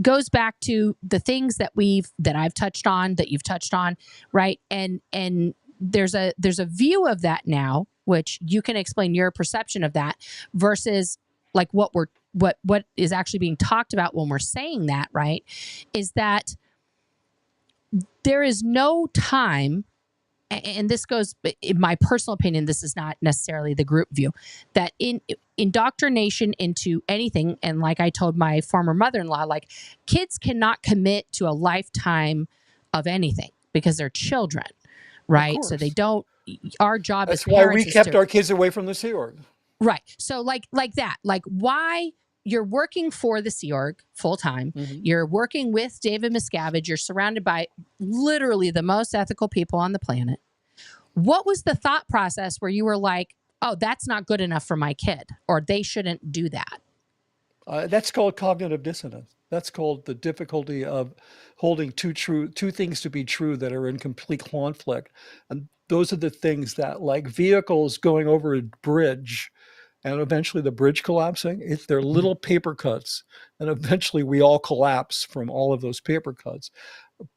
Speaker 1: goes back to the things that I've touched on, that you've touched on, right? And there's a view of that now, which you can explain your perception of that versus like what is actually being talked about when we're saying that, right? Is that there is no time, and this goes, in my personal opinion, this is not necessarily the group view, that in indoctrination into anything, and like I told my former mother-in-law, like kids cannot commit to a lifetime of anything because they're children, right? So they don't, our job as parents.
Speaker 2: That's why we kept our kids away from the Sea Org.
Speaker 1: Right. So like that, like why you're working for the Sea Org full time. You're working with David Miscavige. You're surrounded by literally the most ethical people on the planet. What was the thought process where you were like, oh, that's not good enough for my kid, or they shouldn't do that?
Speaker 2: That's called cognitive dissonance. That's called the difficulty of holding two things to be true that are in complete conflict. And those are the things that, like vehicles going over a bridge, and eventually the bridge collapsing, they're little paper cuts, and eventually we all collapse from all of those paper cuts.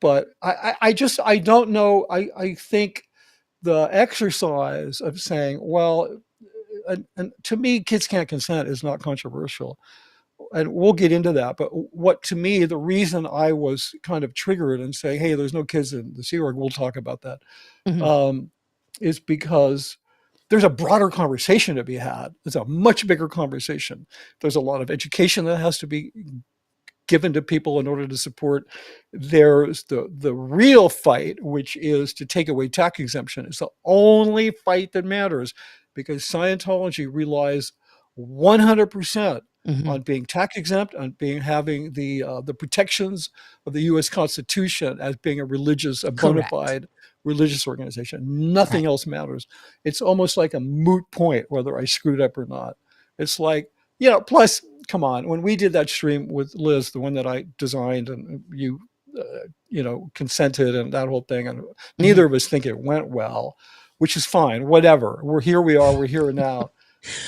Speaker 2: But I don't know. I think the exercise of saying, well, and to me, kids can't consent is not controversial. And we'll get into that. But what, to me, the reason I was kind of triggered and saying, hey, there's no kids in the Sea Org, we'll talk about that, is because there's a broader conversation to be had. It's a much bigger conversation. There's a lot of education that has to be given to people in order to support. There's the real fight, which is to take away tax exemption. It's the only fight that matters, because Scientology relies 100% on being tax exempt, on having the protections of the U.S. Constitution, as being a bona fide religious organization. Nothing else matters. It's almost like a moot point whether I screwed up or not. It's like, plus, come on, when we did that stream with Liz, the one that I designed, and you consented and that whole thing, and neither of us think it went well, which is fine, whatever. We're here now.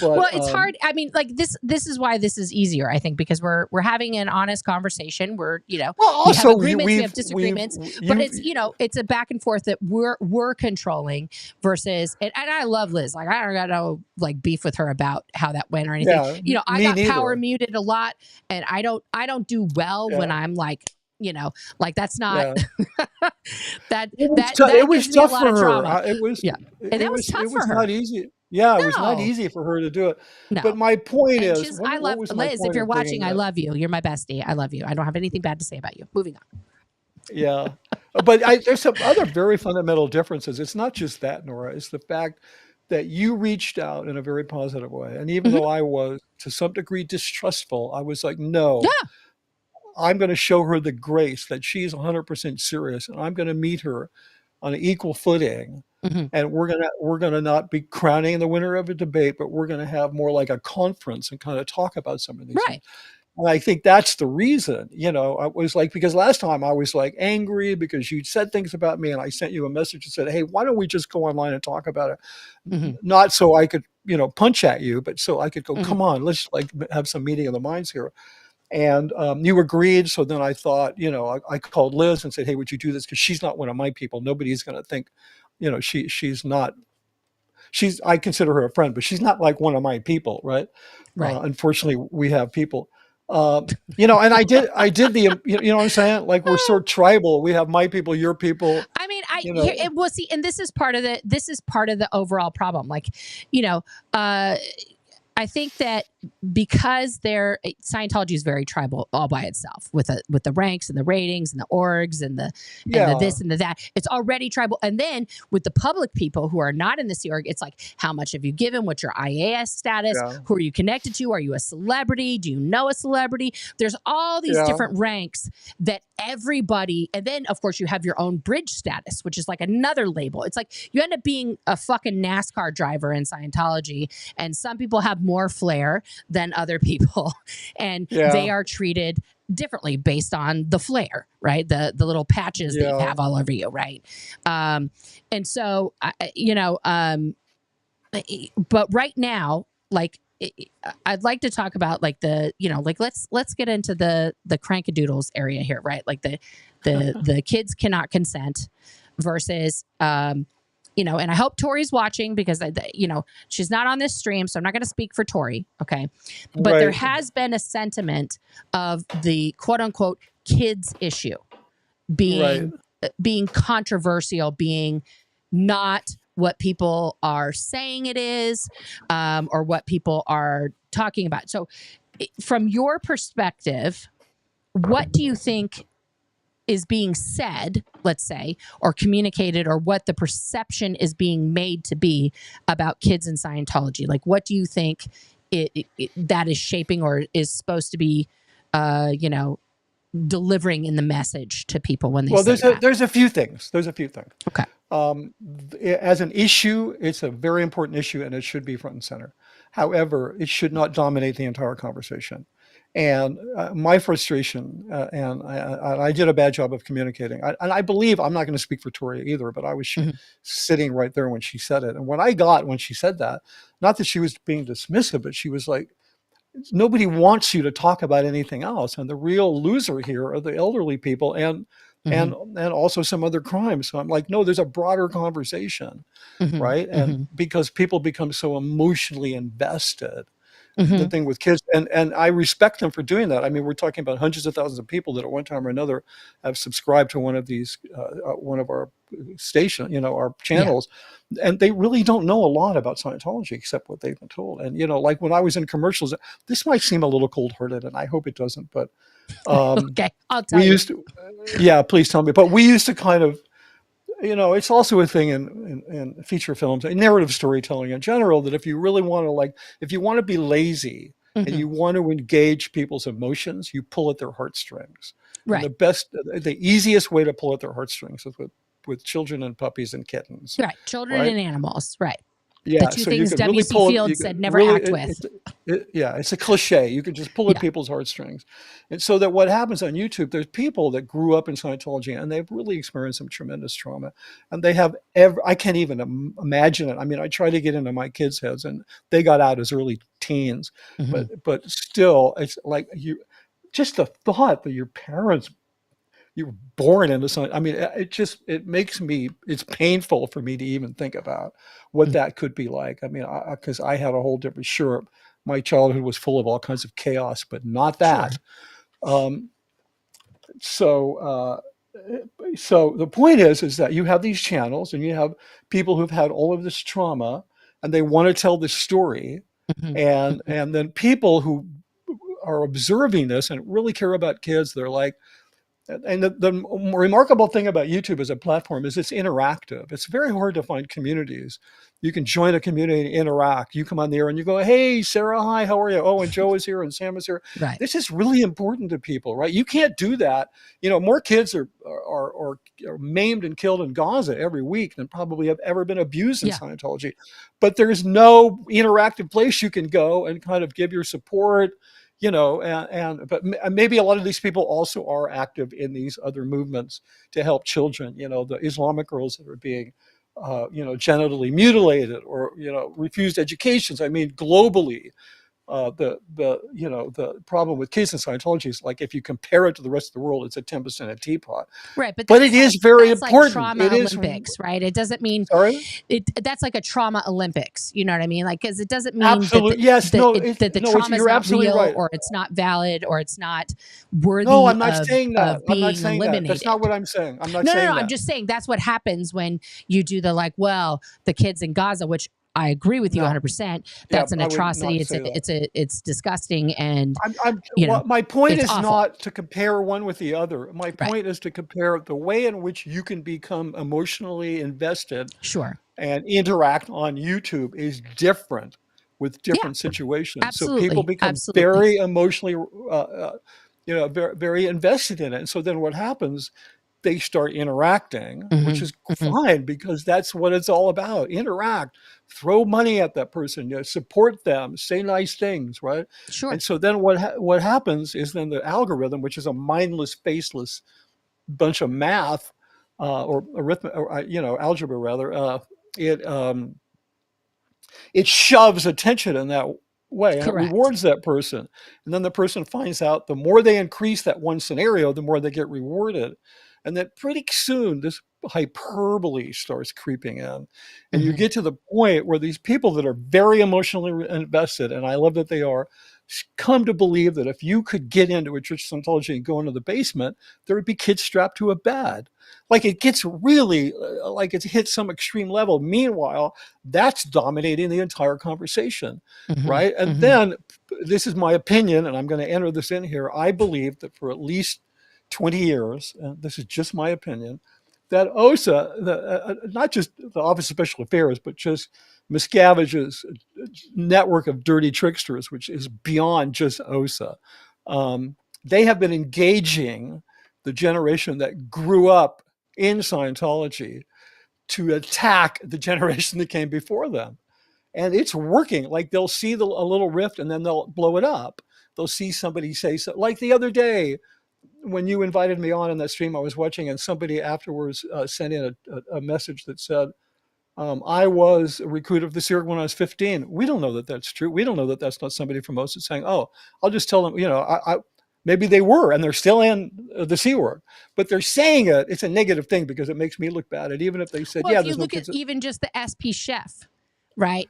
Speaker 2: But,
Speaker 1: well, it's hard. I mean, like this is why this is easier, I think, because we're having an honest conversation. We're, we have agreements, we have disagreements, but it's, it's a back and forth that we're controlling versus, and I love Liz. Like, I don't got no like beef with her about how that went or anything.
Speaker 2: Yeah,
Speaker 1: I got power muted a lot, and I don't do well when I'm like, like that's not that
Speaker 2: it was
Speaker 1: gives me a
Speaker 2: tough
Speaker 1: lot
Speaker 2: for
Speaker 1: of
Speaker 2: her.
Speaker 1: trauma.
Speaker 2: It was
Speaker 1: tough for her.
Speaker 2: Not easy. Yeah, it was not easy for her to do it.
Speaker 1: No.
Speaker 2: But my point is,
Speaker 1: I love Liz. If you're watching, I love you. You're my bestie. I love you. I don't have anything bad to say about you. Moving on.
Speaker 2: Yeah, but there's some other very fundamental differences. It's not just that, Nora. It's the fact that you reached out in a very positive way, and even though I was to some degree distrustful, I was like, no.
Speaker 1: Yeah.
Speaker 2: I'm going to show her the grace that she's 100% serious, and I'm going to meet her on an equal footing. And we're gonna not be crowning the winner of a debate, but we're gonna have more like a conference and kind of talk about some of these things. And I think that's the reason, I was like, because last time I was like angry because you said things about me and I sent you a message and said, hey, why don't we just go online and talk about it? Not so I could, punch at you, but so I could go, come on, let's like have some meeting of the minds here. And you agreed. So then I thought, I called Liz and said, hey, would you do this? Because she's not one of my people. Nobody's going to think, she's not. I consider her a friend, but she's not like one of my people, right? Unfortunately, we have people, and I did the, you know what I'm saying? Like we're sort of tribal. We have my people, your people.
Speaker 1: I mean, it will see, and this is part of the overall problem. Like, I think that because Scientology is very tribal all by itself with the ranks and the ratings and the orgs and the this and the that. It's already tribal. And then with the public people who are not in the Sea Org, it's like, how much have you given? What's your IAS status? Who are you connected to? Are you a celebrity? Do you know a celebrity? There's all these different ranks that everybody, and then of course you have your own bridge status, which is like another label. It's like you end up being a fucking NASCAR driver in Scientology, and some people have more flair than other people, and they are treated differently based on the flair, right? The little patches that you have all over you, right? And so, but right now, like, I'd like to talk about like let's get into the crankadoodles area here, right? Like the kids cannot consent versus and I hope Tori's watching because she's not on this stream, so I'm not going to speak for Tori, okay? But there has been a sentiment of the quote unquote kids issue being controversial, being not what people are saying it is, or what people are talking about. So from your perspective, what do you think is being said, let's say, or communicated, or what the perception is being made to be about kids in Scientology? Like, what do you think that is shaping or is supposed to be, delivering in the message to people when they say that?
Speaker 2: There's a few things.
Speaker 1: Okay.
Speaker 2: As an issue, it's a very important issue and it should be front and center. However, it should not dominate the entire conversation. And my frustration, and I did a bad job of communicating. And I believe, I'm not going to speak for Tori either, but I was sitting right there when she said it. And when she said that, not that she was being dismissive, but she was like, nobody wants you to talk about anything else. And the real loser here are the elderly people and also some other crimes. So I'm like, no, there's a broader conversation, right? And because people become so emotionally invested. The thing with kids, and I respect them for doing that. I mean, we're talking about hundreds of thousands of people that at one time or another have subscribed to one of these, one of our our channels, and they really don't know a lot about Scientology except what they've been told. And like when I was in commercials, this might seem a little cold-hearted, and I hope it doesn't. But
Speaker 1: okay, I'll tell you.
Speaker 2: Please tell me. But we used to kind of. It's also a thing in feature films, narrative storytelling in general, that if you really want to if you want to be lazy and you want to engage people's emotions, you pull at their heartstrings. Right. And the easiest way to pull at their heartstrings is with children and puppies and kittens.
Speaker 1: Right. Children and animals. Right.
Speaker 2: Yeah,
Speaker 1: the two things W.C. Fields said never act with.
Speaker 2: It's a cliche. You can just pull at people's heartstrings. And so that what happens on YouTube, there's people that grew up in Scientology and they've really experienced some tremendous trauma. And they have I can't even imagine it. I mean, I try to get into my kids' heads and they got out as early teens. But still, it's like just the thought that your parents, you were born into something. I mean, it's painful for me to even think about what that could be like. I mean, because I had a whole different, my childhood was full of all kinds of chaos, but not that. So the point is that you have these channels and you have people who've had all of this trauma and they want to tell this story. And then people who are observing this and really care about kids, they're like, And the remarkable thing about YouTube as a platform is it's interactive. It's very hard to find communities. You can join a community and interact. You come on the air and you go, hey, Sarah, hi, how are you? Oh, and Joe is here and Sam is here.
Speaker 1: Right.
Speaker 2: This is really important to people, right? You can't do that. More kids are maimed and killed in Gaza every week than probably have ever been abused in Scientology. But there's no interactive place you can go and kind of give your support, but maybe a lot of these people also are active in these other movements to help children, the Islamic girls that are being, genitally mutilated or, refused educations. I mean, globally, the problem with kids in Scientology is like, if you compare it to the rest of the world, it's a 10% a teapot.
Speaker 1: Right,
Speaker 2: but it is very important.
Speaker 1: Like trauma Olympics, right? It doesn't mean that's like a trauma Olympics. You know what I mean? Like, because it doesn't mean that the trauma is not real, right, or it's not valid, or it's not worthy.
Speaker 2: No, I'm not saying that.
Speaker 1: Of being eliminated.
Speaker 2: That's not what I'm saying. I'm not
Speaker 1: saying
Speaker 2: that.
Speaker 1: I'm just saying that's what happens when you do the kids in Gaza, which I agree with you 100%. That's an atrocity. It's disgusting. And
Speaker 2: my point is awful. Not to compare one with the other. My point is to compare the way in which you can become emotionally invested, and interact on YouTube is different with different situations.
Speaker 1: Absolutely.
Speaker 2: So people become very emotionally, very, very invested in it. And so then what happens? They start interacting, which is fine, because that's what it's all about. Interact, throw money at that person, support them, say nice things, right?
Speaker 1: Sure.
Speaker 2: And so then what happens is then the algorithm, which is a mindless, faceless bunch of math or arithmetic, or algebra rather, it shoves attention in that way, and it rewards that person. And then the person finds out the more they increase that one scenario, the more they get rewarded. And then pretty soon this hyperbole starts creeping in. And you get to the point where these people that are very emotionally invested, and I love that they are, come to believe that if you could get into a church Scientology and go into the basement, there would be kids strapped to a bed. Like, it gets really, like, it's hit some extreme level. Meanwhile, that's dominating the entire conversation, right? And then, this is my opinion, and I'm going to enter this in here. I believe that for at least 20 years, and this is just my opinion, that OSA, not just the Office of Special Affairs, but just Miscavige's network of dirty tricksters, which is beyond just OSA, they have been engaging the generation that grew up in Scientology to attack the generation that came before them. And it's working. Like, they'll see a little rift and then they'll blow it up. They'll see somebody say, so, like the other day, when you invited me on in that stream I was watching, and somebody afterwards sent in a message that said, I was a recruit of the Sea Org when I was 15. We don't know that that's true. We don't know that that's not somebody from OSA saying, oh, I'll just tell them, maybe they were, and they're still in the Sea Org, but they're saying it. It's a negative thing because it makes me look bad. And even if they said,
Speaker 1: if you look at even just the SP chef, right?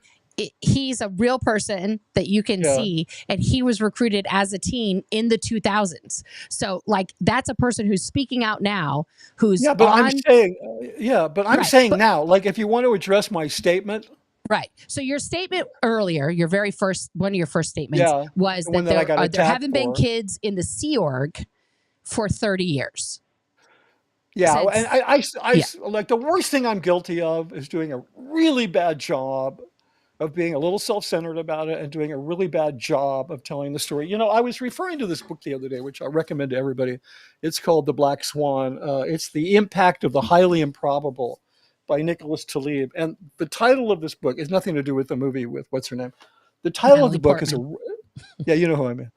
Speaker 1: He's a real person that you can see, and he was recruited as a teen in the 2000s. So, like, that's a person who's speaking out now, who's
Speaker 2: I'm saying now, like, if you want to address my statement.
Speaker 1: Right. So your statement earlier, one of your first statements was that there haven't been kids in the Sea Org for 30 years.
Speaker 2: Yeah, and I like, the worst thing I'm guilty of is doing a really bad job of being a little self-centered about it and doing a really bad job of telling the story. I was referring to this book the other day, which I recommend to everybody. It's called The Black Swan. It's The Impact of the Highly Improbable by Nicholas Taleb. And the title of this book has nothing to do with the movie with what's her name. The title of the book is you know who I mean.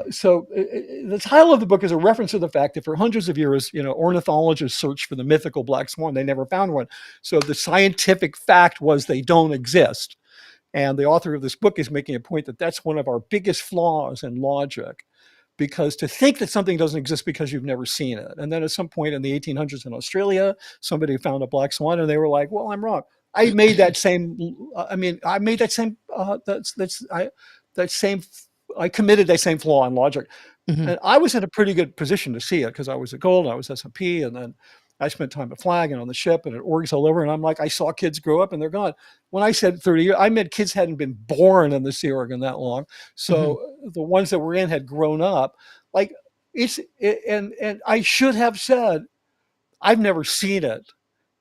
Speaker 2: So the title of the book is a reference to the fact that for hundreds of years, ornithologists searched for the mythical black swan. They never found one. So the scientific fact was they don't exist. And the author of this book is making a point that that's one of our biggest flaws in logic, because to think that something doesn't exist because you've never seen it. And then at some point in the 1800s in Australia, somebody found a black swan and they were like, well, I'm wrong. I made that same, I committed that same flaw in logic. And I was in a pretty good position to see it because I was at Gold, I was S&P, and then I spent time at Flag and on the ship and at orgs all over. And I'm like, I saw kids grow up and they're gone. When I said 30 years, I meant kids hadn't been born in the Sea Org in that long. So the ones that were in had grown up. Like, and I should have said, I've never seen it.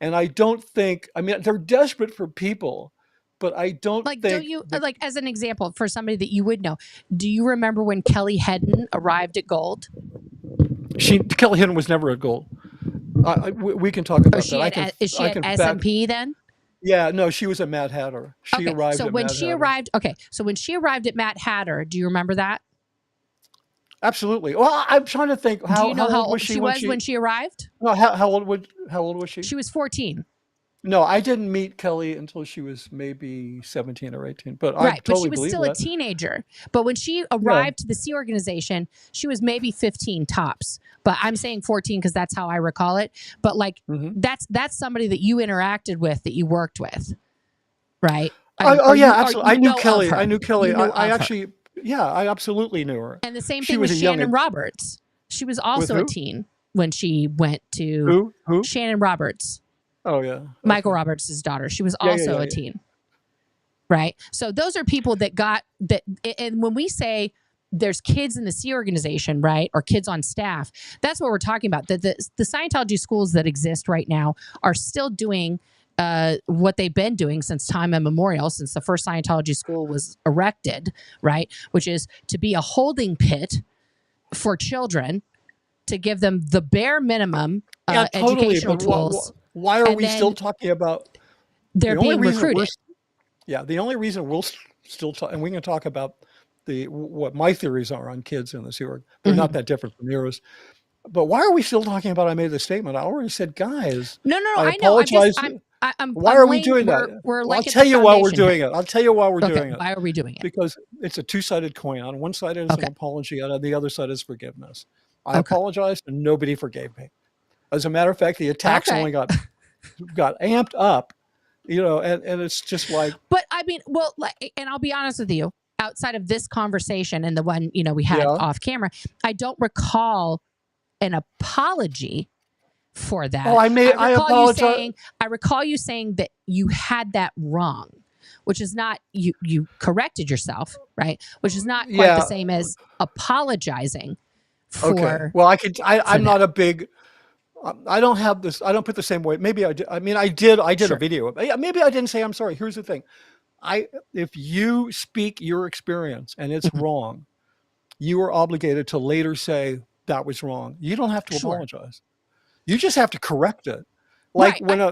Speaker 2: And I don't think, I mean, they're desperate for people, but I don't
Speaker 1: like,
Speaker 2: think.
Speaker 1: don't you, like, as an example, for somebody that you would know, do you remember when Kelly Hedden arrived at Gold?
Speaker 2: Kelly Hedden was never at Gold. We can talk about that.
Speaker 1: Is she at S&P then?
Speaker 2: Yeah, no, she was a Mad Hatter. She arrived
Speaker 1: so
Speaker 2: at
Speaker 1: when
Speaker 2: Mad
Speaker 1: she
Speaker 2: Hatter.
Speaker 1: arrived, so when she arrived at Mad Hatter, do you remember that?
Speaker 2: Absolutely. Well, I'm trying to think.
Speaker 1: Do you know how old she was when she arrived?
Speaker 2: No, how old was she?
Speaker 1: She was 14.
Speaker 2: No, I didn't meet Kelly until she was maybe 17 or 18. But I
Speaker 1: Right, but
Speaker 2: totally
Speaker 1: she was
Speaker 2: believe
Speaker 1: still
Speaker 2: that.
Speaker 1: a teenager. But when she arrived to the Sea organization, she was maybe 15 tops. But I'm saying 14 because that's how I recall it. But like, that's somebody that you interacted with, that you worked with, right?
Speaker 2: Absolutely. I knew Kelly. I absolutely knew her.
Speaker 1: And the same thing with Shannon Roberts. She was also a teen when she went to
Speaker 2: who?
Speaker 1: Shannon Roberts.
Speaker 2: Oh yeah,
Speaker 1: Michael Roberts' daughter. She was also a teen, right? So those are people that got that. And when we say there's kids in the Sea organization, right, or kids on staff, that's what we're talking about. That the Scientology schools that exist right now are still doing what they've been doing since time immemorial, since the first Scientology school was erected, right? Which is to be a holding pit for children, to give them the bare minimum educational tools.
Speaker 2: Why are we still talking about
Speaker 1: they're being recruited?
Speaker 2: The only reason we'll still talk, and we can talk about what my theories are on kids in the Sea Org. They're not that different from yours. But why are we still talking about? I made the statement. I already said, guys.
Speaker 1: No. I apologize.
Speaker 2: Why are we doing that? I'll tell you why we're doing it. I'll tell you why we're doing it.
Speaker 1: Why are we doing it?
Speaker 2: Because it's a two-sided coin. On one side is an apology, and on the other side is forgiveness. I apologized, and nobody forgave me. As a matter of fact, the attacks only got amped up, and it's just like.
Speaker 1: But I mean, well, and I'll be honest with you. Outside of this conversation and the one we had off camera, I don't recall an apology for that.
Speaker 2: Oh, I apologize.
Speaker 1: I recall you saying that you had that wrong, which is not you corrected yourself, right? Which is not quite the same as apologizing for.
Speaker 2: Okay. Well, I'm not a big. I don't have this. I don't put the same weight. Maybe I did. I mean, I did a video. Maybe I didn't say I'm sorry. Here's the thing. If you speak your experience and it's wrong, you are obligated to later say that was wrong. You don't have to apologize. You just have to correct it. Like when a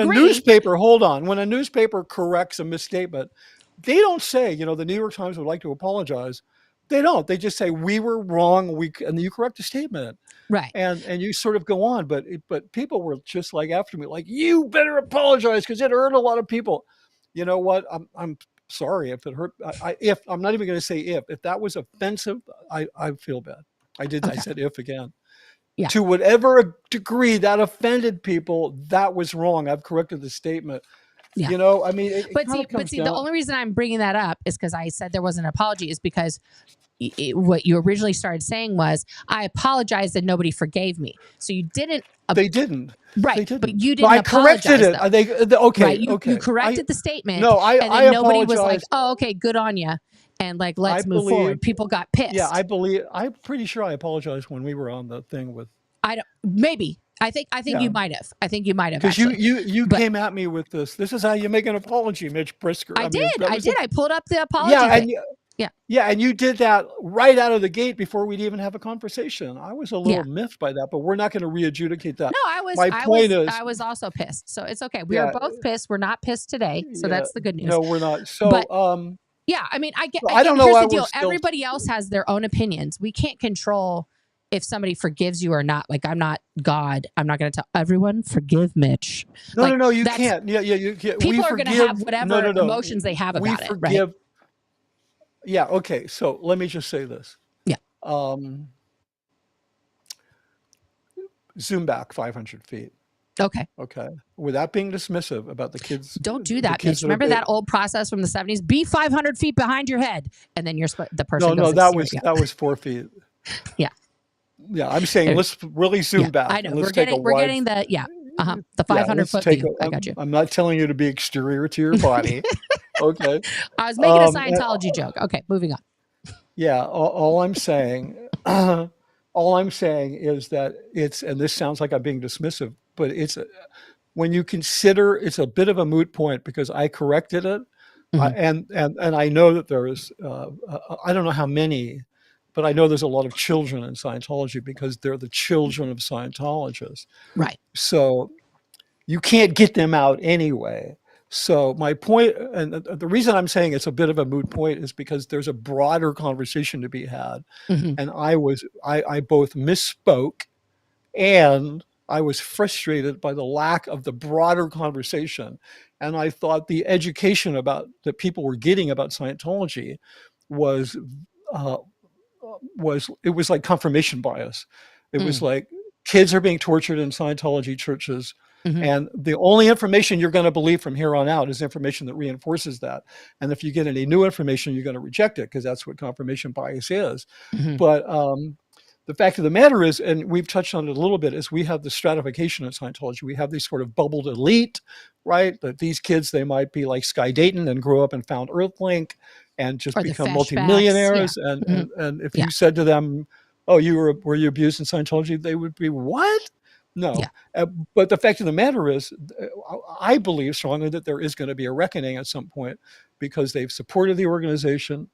Speaker 2: newspaper, when a newspaper corrects a misstatement, they don't say, the New York Times would like to apologize. They don't. They just say we were wrong. And you correct the statement.
Speaker 1: Right.
Speaker 2: And you sort of go on, but people were just like after me, like, you better apologize because it hurt a lot of people. You know what? I'm sorry if it hurt. If I'm not even going to say if that was offensive, I feel bad. I said if again. Yeah. To whatever degree that offended people, that was wrong. I've corrected the statement. Yeah. I mean,
Speaker 1: but see, the only reason I'm bringing that up is because I said there was an apology is because what you originally started saying was, I apologized and nobody forgave me. So you didn't.
Speaker 2: They didn't.
Speaker 1: Right.
Speaker 2: They didn't.
Speaker 1: But you didn't apologize.
Speaker 2: I corrected it.
Speaker 1: Okay. Right? You corrected the statement.
Speaker 2: No,
Speaker 1: and then nobody
Speaker 2: apologized.
Speaker 1: Was like, oh, okay, good on you. And like, let's move forward. People got pissed.
Speaker 2: Yeah, I'm pretty sure I apologized when we were on the thing with.
Speaker 1: Maybe. I think you might have.
Speaker 2: Because you came at me with this. This is how you make an apology, Mitch Brisker.
Speaker 1: I did. I pulled up the apology.
Speaker 2: And you did that right out of the gate before we'd even have a conversation. I was a little miffed by that, but we're not going to re-adjudicate that.
Speaker 1: No, I was also pissed. So it's okay. We are both pissed. We're not pissed today. So that's the good news.
Speaker 2: No, we're not. So,
Speaker 1: yeah, I mean,
Speaker 2: I don't know
Speaker 1: here's
Speaker 2: why
Speaker 1: the deal. Everybody else has their own opinions. We can't control if somebody forgives you or not. Like, I'm not God. I'm not going to tell everyone forgive Mitch.
Speaker 2: No, you can't. Yeah, you can't.
Speaker 1: People are going to have whatever emotions they have about it, right?
Speaker 2: Yeah. Okay. So let me just say this.
Speaker 1: Yeah.
Speaker 2: Zoom back 500 feet.
Speaker 1: Okay.
Speaker 2: Without being dismissive about the kids.
Speaker 1: Don't do that, Mitch. Remember that old process from the 70s? Be 500 feet behind your head, and then the person.
Speaker 2: No, that was 4 feet.
Speaker 1: Yeah.
Speaker 2: Yeah, I'm saying let's really zoom back.
Speaker 1: I know. We're getting the 500 foot view. I got you.
Speaker 2: I'm not telling you to be exterior to your body. Okay.
Speaker 1: I was making a Scientology joke. Okay, moving on.
Speaker 2: Yeah, all I'm saying all I'm saying is that it's, and this sounds like I'm being dismissive, but when you consider, it's a bit of a moot point because I corrected it. And I know that there is, I don't know how many, but I know there's a lot of children in Scientology because they're the children of Scientologists.
Speaker 1: Right.
Speaker 2: So you can't get them out anyway. So my point, and the reason I'm saying it's a bit of a moot point is because there's a broader conversation to be had. And I both misspoke and I was frustrated by the lack of the broader conversation. And I thought the education that people were getting about Scientology was uh, it was like confirmation bias. It was like kids are being tortured in Scientology churches. And the only information you're going to believe from here on out is information that reinforces that. And if you get any new information, you're going to reject it because that's what confirmation bias is. But the fact of the matter is, and we've touched on it a little bit, is we have the stratification in Scientology. We have these sort of bubbled elite, right? That these kids, they might be like Sky Dayton and grow up and found Earthlink and just become multimillionaires. And if you said to them, oh, were you abused in Scientology? They would be, what? No. But the fact of the matter is, I believe strongly that there is going to be a reckoning at some point because they've supported the organization.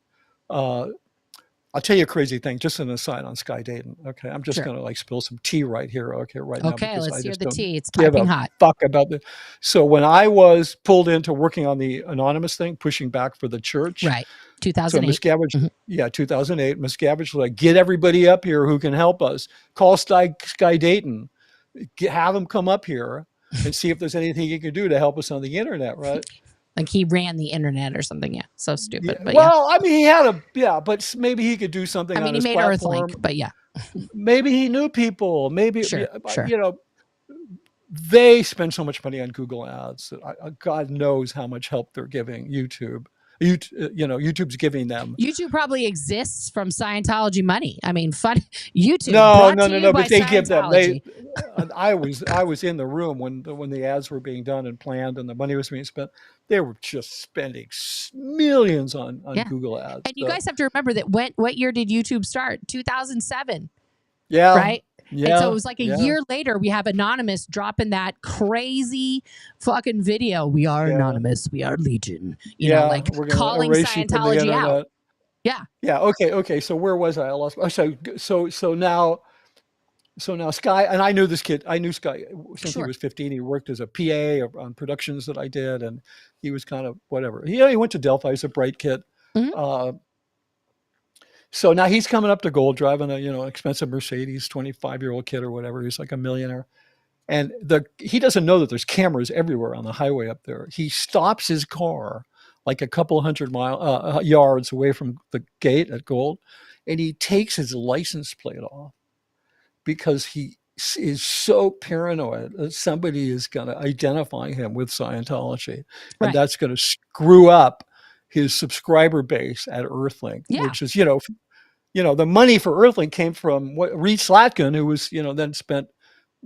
Speaker 2: I'll tell you a crazy thing, just an aside on Sky Dayton. Okay, I'm just going to like spill some tea right here. Okay, right now.
Speaker 1: Okay,
Speaker 2: because
Speaker 1: let's
Speaker 2: I
Speaker 1: hear
Speaker 2: just
Speaker 1: the
Speaker 2: don't
Speaker 1: tea. It's
Speaker 2: give
Speaker 1: piping
Speaker 2: a
Speaker 1: hot.
Speaker 2: fuck about the. So when I was pulled into working on the anonymous thing, pushing back for the church,
Speaker 1: right, 2008.
Speaker 2: So Miscavige, 2008, Miscavige was like, get everybody up here who can help us. Call Sky Dayton, have him come up here and see if there's anything he can do to help us on the internet, right?
Speaker 1: Like he ran the internet or something. Yeah. So stupid. But
Speaker 2: well, I mean, he had but maybe he could do something on his platform.
Speaker 1: Earthlink, but yeah.
Speaker 2: Maybe he knew people. Maybe,
Speaker 1: sure.
Speaker 2: you know, they spend so much money on Google ads that God knows how much help they're giving YouTube. YouTube's giving them.
Speaker 1: YouTube probably exists from Scientology money. I mean, YouTube.
Speaker 2: No. But they give them. I was in the room when the ads were being done and planned and the money was being spent. They were just spending millions on Google ads.
Speaker 1: And you guys have to remember that what year did YouTube start? 2007.
Speaker 2: Yeah.
Speaker 1: Right.
Speaker 2: Yeah.
Speaker 1: And so it was like a year later, we have Anonymous dropping that crazy fucking video. We are Anonymous. We are Legion. You know, like calling Scientology out. Yeah.
Speaker 2: Yeah. Okay. So where was I? I lost. So now Sky, and I knew this kid. I knew Sky since he was 15. He worked as a PA on productions that I did, and he was kind of whatever. He went to Delphi. He's a bright kid. So now he's coming up to Gold driving a expensive Mercedes, 25-year-old kid or whatever. He's like a millionaire. And he doesn't know that there's cameras everywhere on the highway up there. He stops his car like a couple hundred yards away from the gate at Gold, and he takes his license plate off because he is so paranoid that somebody is going to identify him with Scientology. And that's going to screw up his subscriber base at Earthlink, which is, the money for Earthlink came from Reed Slatkin, who was, then spent,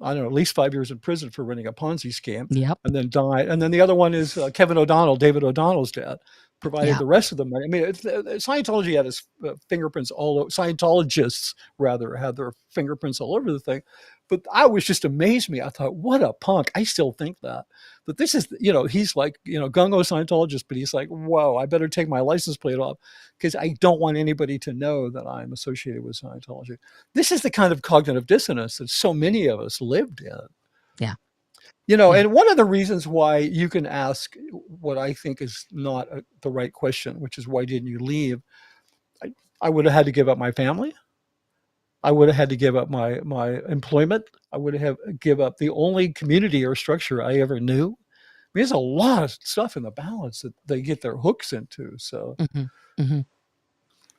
Speaker 2: I don't know, at least 5 years in prison for running a Ponzi scheme and then died. And then the other one is Kevin O'Donnell, David O'Donnell's dad, provided the rest of the money. I mean, Scientology had its fingerprints all over. Scientologists, rather, had their fingerprints all over the thing. But I was just amazed me. I thought, what a punk. I still think that this is, he's like, gung-ho Scientologist, but he's like, whoa, I better take my license plate off because I don't want anybody to know that I'm associated with Scientology. This is the kind of cognitive dissonance that so many of us lived in.
Speaker 1: Yeah.
Speaker 2: And one of the reasons why you can ask what I think is not the right question, which is why didn't you leave? I would have had to give up my family. I would have had to give up my employment. I would have give up the only community or structure I ever knew. I mean, there's a lot of stuff in the balance that they get their hooks into. So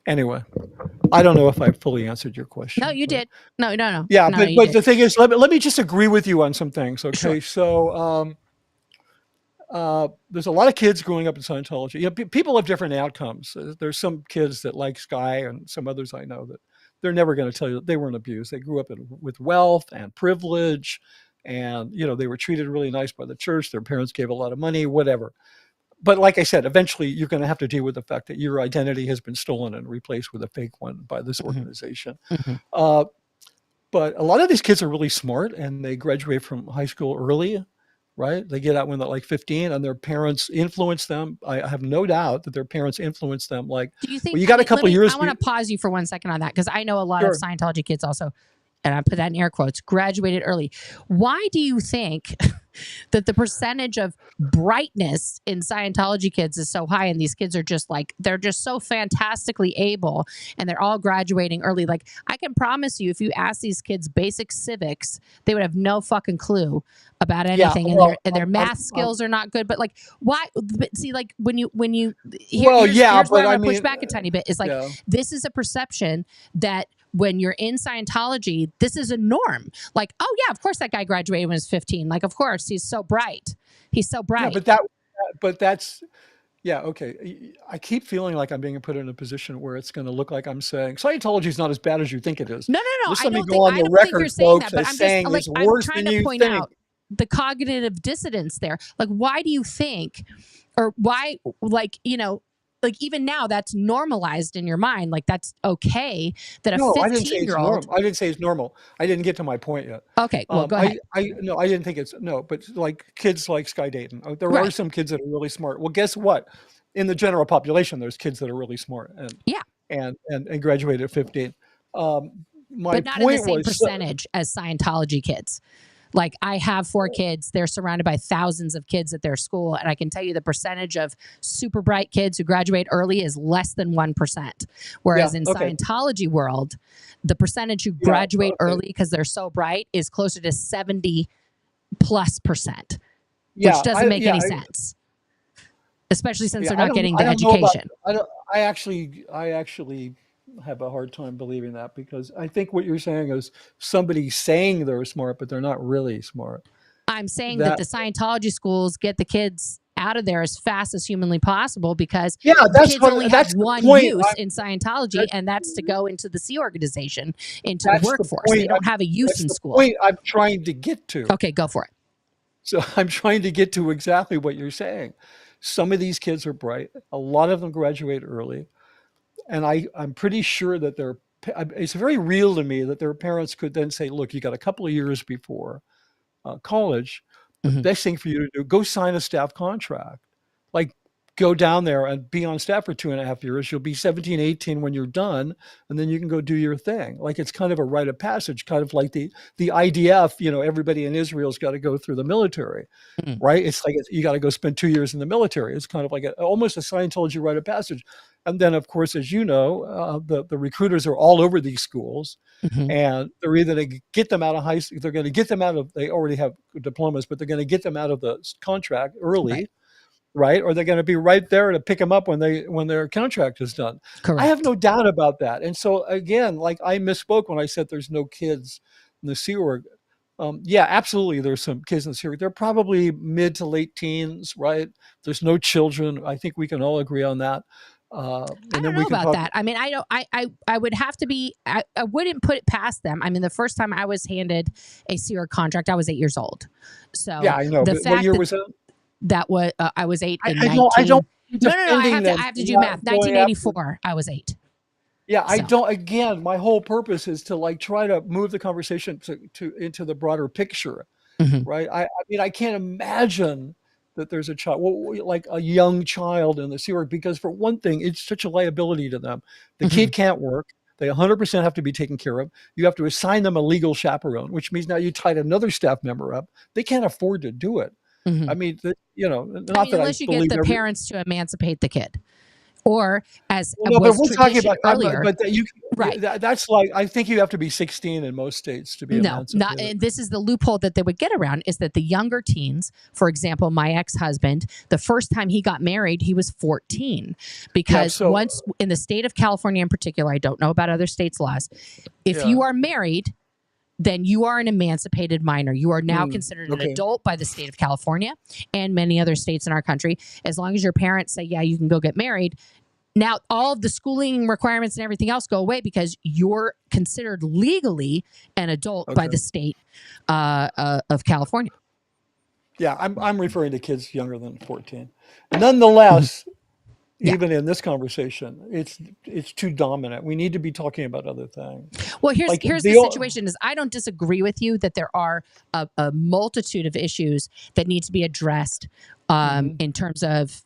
Speaker 2: anyway, I don't know if I fully answered your question.
Speaker 1: No, you did. No.
Speaker 2: Yeah,
Speaker 1: no,
Speaker 2: but the thing is, let me just agree with you on some things. Okay,
Speaker 1: sure.
Speaker 2: So there's a lot of kids growing up in Scientology. People have different outcomes. There's some kids that like Sky and some others I know that they're never going to tell you that they weren't abused. They grew up with wealth and privilege, and they were treated really nice by the church. Their parents gave a lot of money, whatever. But like I said, eventually you're going to have to deal with the fact that your identity has been stolen and replaced with a fake one by this organization. But a lot of these kids are really smart and they graduate from high school early, right? They get out when they're like 15 and their parents influence them. I have no doubt that their parents influence them. Like,
Speaker 1: Do you think,
Speaker 2: well, you got a couple of years.
Speaker 1: I want to pause you for 1 second on that because I know a lot of
Speaker 2: Sure.
Speaker 1: Scientology kids also, and I put that in air quotes, graduated early. Why do you think that the percentage of brightness in Scientology kids is so high and these kids are just like, they're just so fantastically able and they're all graduating early? Like, I can promise you, if you ask these kids basic civics, they would have no fucking clue about anything.
Speaker 2: Well,
Speaker 1: and their math skills are not good. But like, why? But see, like when you
Speaker 2: well,
Speaker 1: here's
Speaker 2: yeah,
Speaker 1: where
Speaker 2: but
Speaker 1: I'm
Speaker 2: I
Speaker 1: gonna push
Speaker 2: mean,
Speaker 1: back a tiny bit. Is like,
Speaker 2: yeah.
Speaker 1: this is a perception that when you're in Scientology, this is a norm. Like, oh yeah, of course that guy graduated when he was 15. Like, of course, he's so bright. He's so bright.
Speaker 2: Yeah, but that's, yeah, okay. I keep feeling like I'm being put in a position where it's going to look like I'm saying Scientology is not as bad as you think it is.
Speaker 1: No.
Speaker 2: Just
Speaker 1: I
Speaker 2: let me
Speaker 1: don't
Speaker 2: go
Speaker 1: think
Speaker 2: on
Speaker 1: I
Speaker 2: the
Speaker 1: don't think
Speaker 2: record,
Speaker 1: you're saying that,
Speaker 2: folks,
Speaker 1: but
Speaker 2: as
Speaker 1: I'm just
Speaker 2: saying
Speaker 1: like,
Speaker 2: it's
Speaker 1: I'm
Speaker 2: worse
Speaker 1: trying
Speaker 2: than
Speaker 1: to
Speaker 2: you
Speaker 1: point
Speaker 2: think.
Speaker 1: out the cognitive dissonance there. Like, why do you think, or why, like, you know, like even now that's normalized in your mind. Like that's okay that a
Speaker 2: No, I didn't say it's
Speaker 1: 15-year-old.
Speaker 2: normal. I didn't say it's normal. I didn't get to my point yet.
Speaker 1: Okay, well, go ahead.
Speaker 2: No, I didn't think it's no, but like kids like Sky Dayton, there are
Speaker 1: Right.
Speaker 2: some kids that are really smart. Well, guess what? In the general population, there's kids that are really smart
Speaker 1: Yeah.
Speaker 2: and graduate at 15. My
Speaker 1: But not in the
Speaker 2: point
Speaker 1: same
Speaker 2: was,
Speaker 1: percentage as Scientology kids. Like I have 4 kids. They're surrounded by thousands of kids at their school. And I can tell you the percentage of super bright kids who graduate early is less than 1%. Whereas
Speaker 2: yeah,
Speaker 1: in
Speaker 2: okay,
Speaker 1: Scientology world, the percentage who
Speaker 2: yeah,
Speaker 1: graduate
Speaker 2: okay,
Speaker 1: early because they're so bright is closer to 70+%,
Speaker 2: yeah,
Speaker 1: which doesn't make any sense. Especially since
Speaker 2: yeah,
Speaker 1: they're not getting the
Speaker 2: I don't know about,
Speaker 1: education.
Speaker 2: I actually have a hard time believing that because I think what you're saying is somebody saying they're smart, but they're not really smart.
Speaker 1: I'm saying that the Scientology schools get the kids out of there as fast as humanly possible because
Speaker 2: Yeah,
Speaker 1: kids only have
Speaker 2: the
Speaker 1: one
Speaker 2: point.
Speaker 1: use in Scientology, and that's to go into the Sea organization, into the
Speaker 2: That's the
Speaker 1: workforce.
Speaker 2: point.
Speaker 1: They don't have a use in
Speaker 2: The
Speaker 1: school.
Speaker 2: point I'm trying to get to.
Speaker 1: Okay, go for it.
Speaker 2: So I'm trying to get to exactly what you're saying. Some of these kids are bright. A lot of them graduate early, and I'm pretty sure that it's very real to me that their parents could then say, "Look, you got a couple of years before college. The best thing for you to do, go sign a staff contract. Like, go down there and be on staff for 2.5 years. You'll be 17, 18 when you're done, and then you can go do your thing." Like it's kind of a rite of passage, kind of like the IDF. Everybody in Israel's got to go through the military, right? It's like you got to go spend 2 years in the military. It's kind of like almost a Scientology rite of passage. And then, of course, as you know, the recruiters are all over these schools, and they're either going to get them out of high school, they're going to get them out of, they already have diplomas, but they're going to get them out of the contract early, right? Or they're going to be right there to pick them up when their contract is done.
Speaker 1: Correct.
Speaker 2: I have no doubt about that. And so again, like I misspoke when I said there's no kids in the Sea Org. Yeah, absolutely. There's some kids in the Sea Org. They're probably mid to late teens, right? There's no children. I think we can all agree on that.
Speaker 1: I don't know about that. I mean, I don't. I would have to be. I wouldn't put it past them. I mean, the first time I was handed a Sea Org contract, I was 8 years old. So
Speaker 2: yeah, I know.
Speaker 1: The
Speaker 2: But
Speaker 1: fact
Speaker 2: what year was that?
Speaker 1: That was I was 8 in 19.
Speaker 2: I don't.
Speaker 1: No. I have to do math. 1984. I was 8.
Speaker 2: Yeah, I don't. Again, my whole purpose is to like try to move the conversation to into the broader picture, right? I mean, I can't imagine that there's a child, like a young child in the Sea Org, because for one thing, it's such a liability to them. The kid can't work. They 100% have to be taken care of. You have to assign them a legal chaperone, which means now you tied another staff member up. They can't afford to do it. I mean,
Speaker 1: unless you get the parents to emancipate the kid. Or as
Speaker 2: but we're talking about
Speaker 1: earlier,
Speaker 2: but that
Speaker 1: right?
Speaker 2: That's like, I think you have to be 16 in most states to be emancipated.
Speaker 1: And this is the loophole that they would get around, is that the younger teens, for example, my ex-husband, the first time he got married, he was 14, because once in the state of California in particular, I don't know about other states' laws, if you are married, then you are an emancipated minor. You are now considered an adult by the state of California and many other states in our country. As long as your parents say, yeah, you can go get married. Now, all of the schooling requirements and everything else go away because you're considered legally an adult by the state of California.
Speaker 2: Yeah, I'm referring to kids younger than 14. Nonetheless,
Speaker 1: Yeah.
Speaker 2: even in this conversation, it's too dominant. We need to be talking about other things.
Speaker 1: Well, here's
Speaker 2: Like
Speaker 1: the situation is I don't disagree with you that there are a multitude of issues that need to be addressed in terms of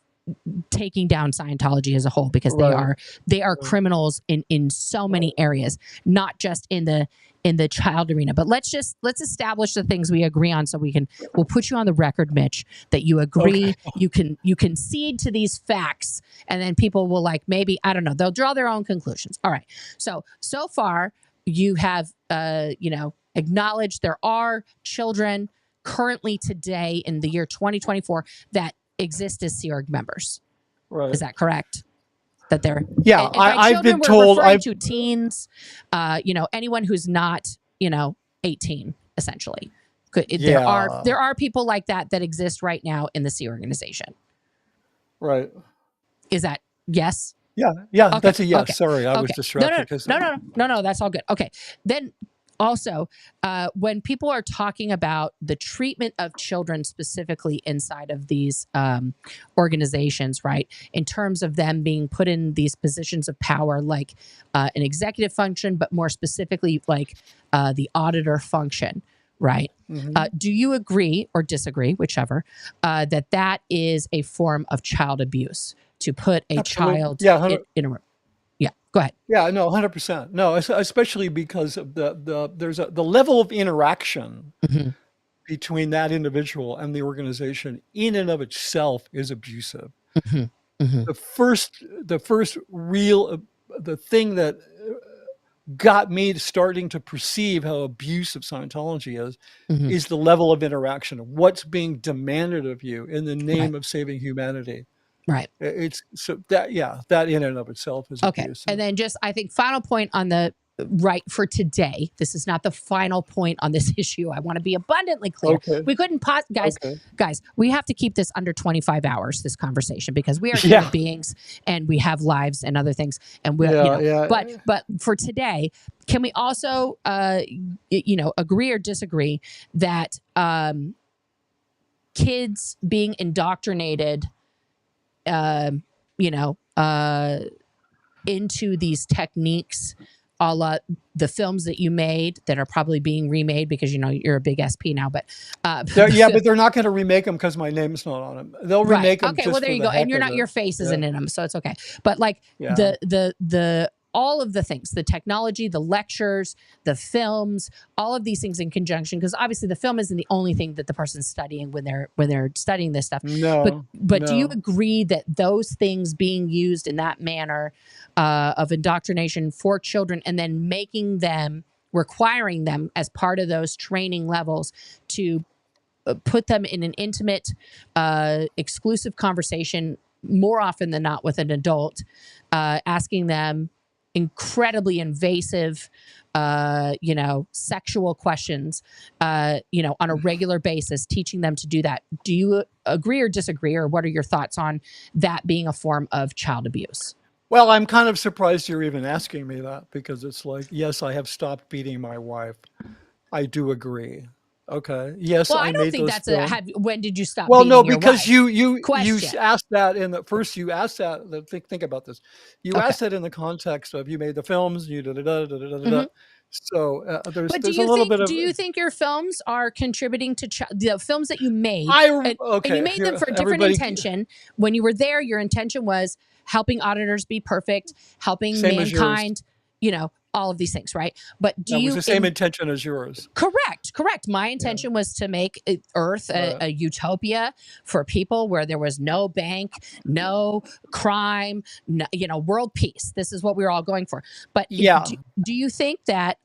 Speaker 1: taking down Scientology as a whole, because
Speaker 2: Right.
Speaker 1: they are criminals in so many areas, not just in the child arena. But let's establish the things we agree on, so we'll put you on the record, Mitch, that you agree.
Speaker 2: Okay.
Speaker 1: You concede to these facts, and then people will, like, maybe, I don't know, they'll draw their own conclusions. All right. So far you have acknowledged there are children currently today in the year 2024 that exist as Sea Org members.
Speaker 2: Right.
Speaker 1: Is that correct? That they're
Speaker 2: I've been
Speaker 1: we're
Speaker 2: told
Speaker 1: referring to teens, anyone who's not 18, essentially. There are people like that exist right now in the Sea organization.
Speaker 2: Right.
Speaker 1: Is that yes?
Speaker 2: Yeah.
Speaker 1: Okay.
Speaker 2: That's a yes.
Speaker 1: Okay.
Speaker 2: Sorry, I was distracted.
Speaker 1: No, that's all good. Okay. Then also, when people are talking about the treatment of children specifically inside of these organizations, right, in terms of them being put in these positions of power, like an executive function, but more specifically like the auditor function, right? Do you agree or disagree, whichever, that is a form of child abuse to put a child in a room? Yeah, go ahead.
Speaker 2: Yeah, no, 100%. No, especially because of the level of interaction between that individual and the organization in and of itself is abusive. The first real the thing that got me starting to perceive how abusive Scientology is the level of interaction, what's being demanded of you in the name of saving humanity.
Speaker 1: Right.
Speaker 2: It's so that in and of itself is abusive.
Speaker 1: And then just, I think, final point on the right for today. This is not the final point on this issue. I want to be abundantly clear.
Speaker 2: Okay.
Speaker 1: We couldn't guys, we have to keep this under 25 hours, this conversation, because we are human beings and we have lives and other things. And we're, but for today, can we also, agree or disagree that kids being indoctrinated into these techniques, a la the films that you made that are probably being remade because you're a big SP now, but
Speaker 2: but they're not going to remake them because my name's not on them. They'll remake them.
Speaker 1: Okay, well there you go, and your face isn't in them, so it's okay. But like the all of the things, the technology, the lectures, the films, all of these things in conjunction, because obviously the film isn't the only thing that the person's studying when they're studying this stuff. But do you agree that those things being used in that manner of indoctrination for children, and then requiring them as part of those training levels to put them in an intimate, exclusive conversation more often than not with an adult, asking them incredibly invasive, sexual questions, on a regular basis, teaching them to do that. Do you agree or disagree, or what are your thoughts on that being a form of child abuse?
Speaker 2: Well, I'm kind of surprised you're even asking me that, because it's like, yes, I have stopped beating my wife. I do agree. Okay. Yes,
Speaker 1: well,
Speaker 2: I
Speaker 1: don't
Speaker 2: made
Speaker 1: think
Speaker 2: those
Speaker 1: that's
Speaker 2: films.
Speaker 1: when did you stop?
Speaker 2: Well,
Speaker 1: beating
Speaker 2: no,
Speaker 1: your
Speaker 2: because
Speaker 1: wife?
Speaker 2: you
Speaker 1: Question.
Speaker 2: asked that in the first. You asked that. Think about this. You asked that in the context of you made the films. You da. So there's a little bit of.
Speaker 1: Do you think your films are contributing to the films that you made? And you made them for a different intention. When you were there, your intention was helping auditors be perfect, helping mankind. All of these things, right? But
Speaker 2: That was the same intention as yours.
Speaker 1: Correct. My intention was to make Earth a utopia for people where there was no bank, no crime, world peace. This is what we were all going for. But do you think that,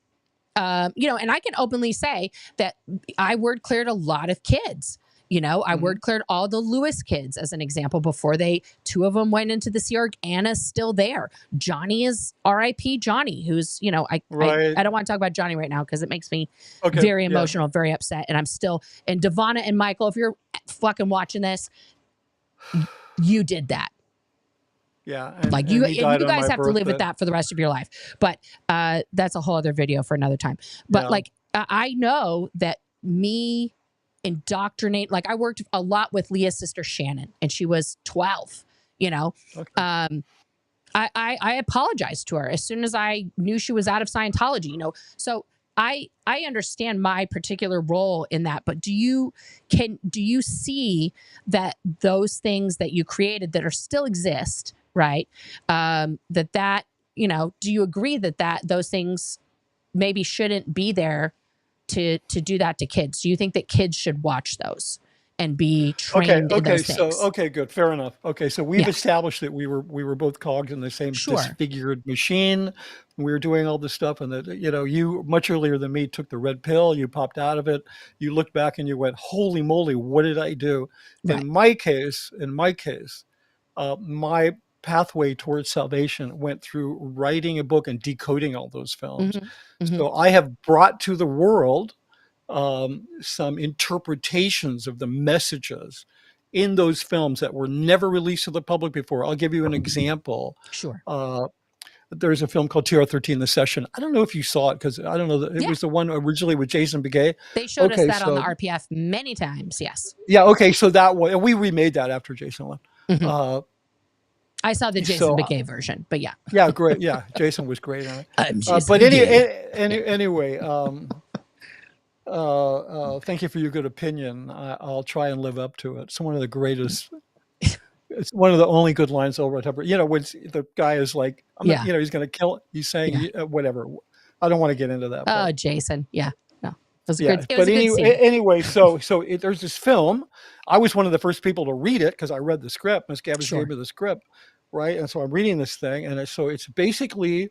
Speaker 1: and I can openly say that I word cleared a lot of kids. I word cleared all the Lewis kids as an example before two of them went into the Sea Org. Anna's still there. Johnny is R.I.P. Johnny, who's, I don't want to talk about Johnny right now because it makes me very emotional, very upset. And and Devonna and Michael, if you're fucking watching this, you did that.
Speaker 2: Yeah.
Speaker 1: You guys have to live with that for the rest of your life. But that's a whole other video for another time. But I know that indoctrinate, I worked a lot with Leah's sister Shannon, and she was 12 you know.
Speaker 2: Okay.
Speaker 1: I apologized to her as soon as I knew she was out of Scientology, you know. So I understand my particular role in that, but do you see that those things that you created that are still exist, right? That you know, do you agree that those things maybe shouldn't be there to do that to kids? Do you think that kids should watch those and be trained in those things?
Speaker 2: Okay, good, fair enough. Okay, so we've established that we were both cogs in the same disfigured machine. We were doing all this stuff, and that, you know, you much earlier than me took the red pill. You popped out of it. You looked back and you went, "Holy moly, what did I do?"
Speaker 1: Right.
Speaker 2: In my case, my pathway towards salvation went through writing a book and decoding all those films. So I have brought to the world some interpretations of the messages in those films that were never released to the public before. I'll give you an example.
Speaker 1: Sure.
Speaker 2: There's a film called TR13, The Session. I don't know if you saw it, because I don't know. It was the one originally with Jason Begay.
Speaker 1: They showed us that on the RPF many times. Yes.
Speaker 2: Yeah. Okay. So that one, we remade that after Jason left.
Speaker 1: I saw the Jason Begay version, but yeah.
Speaker 2: Yeah, great. Yeah, Jason was great on it.
Speaker 1: But
Speaker 2: anyway, thank you for your good opinion. I'll try and live up to it. It's one of the greatest. It's one of the only good lines I'll ever. You know, when the guy is like, you know, he's going to kill it. He's saying whatever. I don't want to get into that.
Speaker 1: Oh, Jason. Yeah. No. It was
Speaker 2: yeah.
Speaker 1: Good, it was
Speaker 2: but
Speaker 1: a good scene.
Speaker 2: Anyway, there's this film. I was one of the first people to read it because I read the script. Miscavige gave me the script, right? And so I'm reading this thing, and so it's basically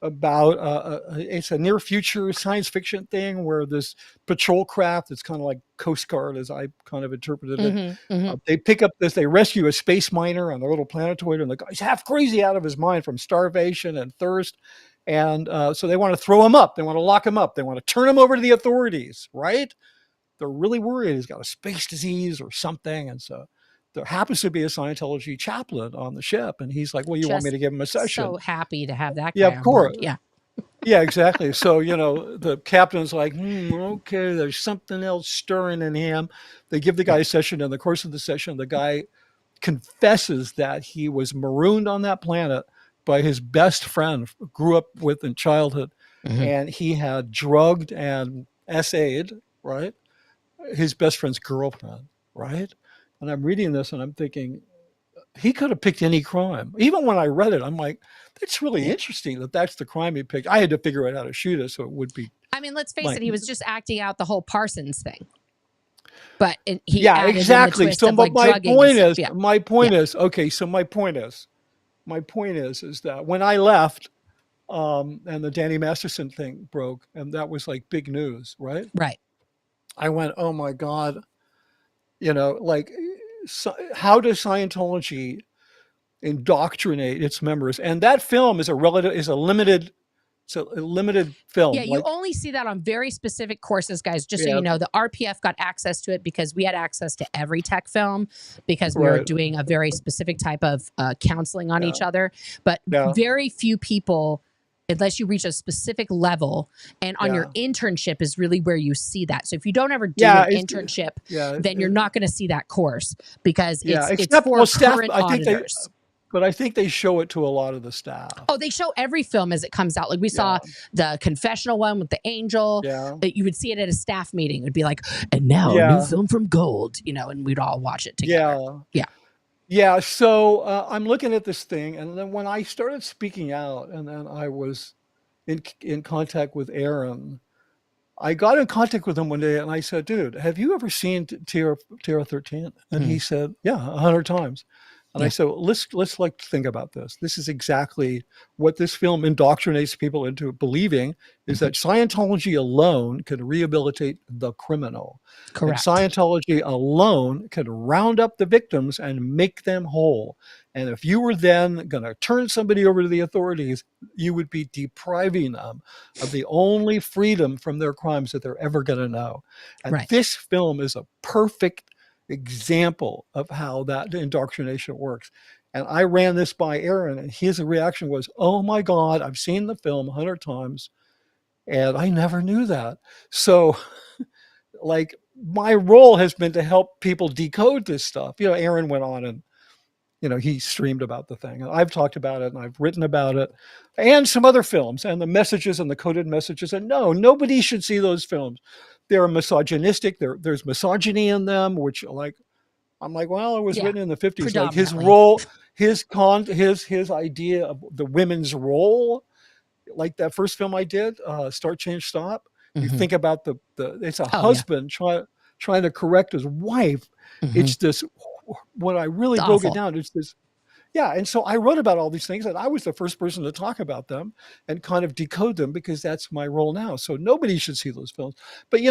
Speaker 2: about it's a near future science fiction thing where this patrol craft, it's kind of like Coast Guard as I kind of interpreted it. They pick up they rescue a space miner on a little planetoid, and the guy's half crazy out of his mind from starvation and thirst. And so they want to throw him up. They want to lock him up. They want to turn him over to the authorities, right? They're really worried he's got a space disease or something. And so there happens to be a Scientology chaplain on the ship. And he's like, well, you want me to give him a session?
Speaker 1: So happy to have that guy.
Speaker 2: Yeah, of course.
Speaker 1: Board. Yeah.
Speaker 2: Yeah, exactly. So, you know, the captain's like, okay, there's something else stirring in him. They give the guy a session. In the course of the session, the guy confesses that he was marooned on that planet by his best friend, grew up with in childhood. And he had drugged and SA'd, right? His best friend's girlfriend, right? And I'm reading this and I'm thinking, he could have picked any crime. Even when I read it, I'm like, that's really interesting that that's the crime he picked. I had to figure out how to shoot it so it would be.
Speaker 1: I mean, let's face it, he was just acting out the whole Parsons thing. But he
Speaker 2: exactly. So
Speaker 1: of, like,
Speaker 2: my point is, okay. So my point is that when I left, and the Danny Masterson thing broke, and that was like big news, right?
Speaker 1: Right.
Speaker 2: I went, oh my God, you know, like, how does Scientology indoctrinate its members? And that film is a limited film.
Speaker 1: Yeah, you only see that on very specific courses, guys. Just so you know, the RPF got access to it because we had access to every tech film because we were doing a very specific type of counseling on each other. But very few people, unless you reach a specific level, and on your internship is really where you see that. So if you don't ever do an internship, then you're not going to see that course because it's for current auditors.
Speaker 2: But I think they show it to a lot of the staff.
Speaker 1: Oh, they show every film as it comes out. Like we saw the confessional one with the angel. Yeah. You would see it at a staff meeting. It would be like, and now a new film from Gold, you know, and we'd all watch it together.
Speaker 2: Yeah. So I'm looking at this thing. And then when I started speaking out, and then I was in contact with Aaron, I got in contact with him one day and I said, dude, have you ever seen TR13? And he said, yeah, 100 times. And I said, let's like think about this. This is exactly what this film indoctrinates people into believing, is that Scientology alone can rehabilitate the criminal.
Speaker 1: Correct.
Speaker 2: And Scientology alone can round up the victims and make them whole. And if you were then going to turn somebody over to the authorities, you would be depriving them of the only freedom from their crimes that they're ever going to know. And this film is a perfect example of how that indoctrination works. And I ran this by Aaron, and his reaction was, oh my God, I've seen the film 100 times and I never knew that. So like my role has been to help people decode this stuff. You know, Aaron went on and, he streamed about the thing. And I've talked about it, and I've written about it, and some other films, and the messages and the coded messages. And no, nobody should see those films. They're misogynistic. There's misogyny in them, which I'm like, well, it was written in the 50s. Like his role, his idea of the women's role, like that first film I did, Start, Change, Stop. You think about it's a husband trying to correct his wife. It's this, when I really broke it down, it's this. Yeah. And so I wrote about all these things, and I was the first person to talk about them and kind of decode them, because that's my role now. So nobody should see those films. But,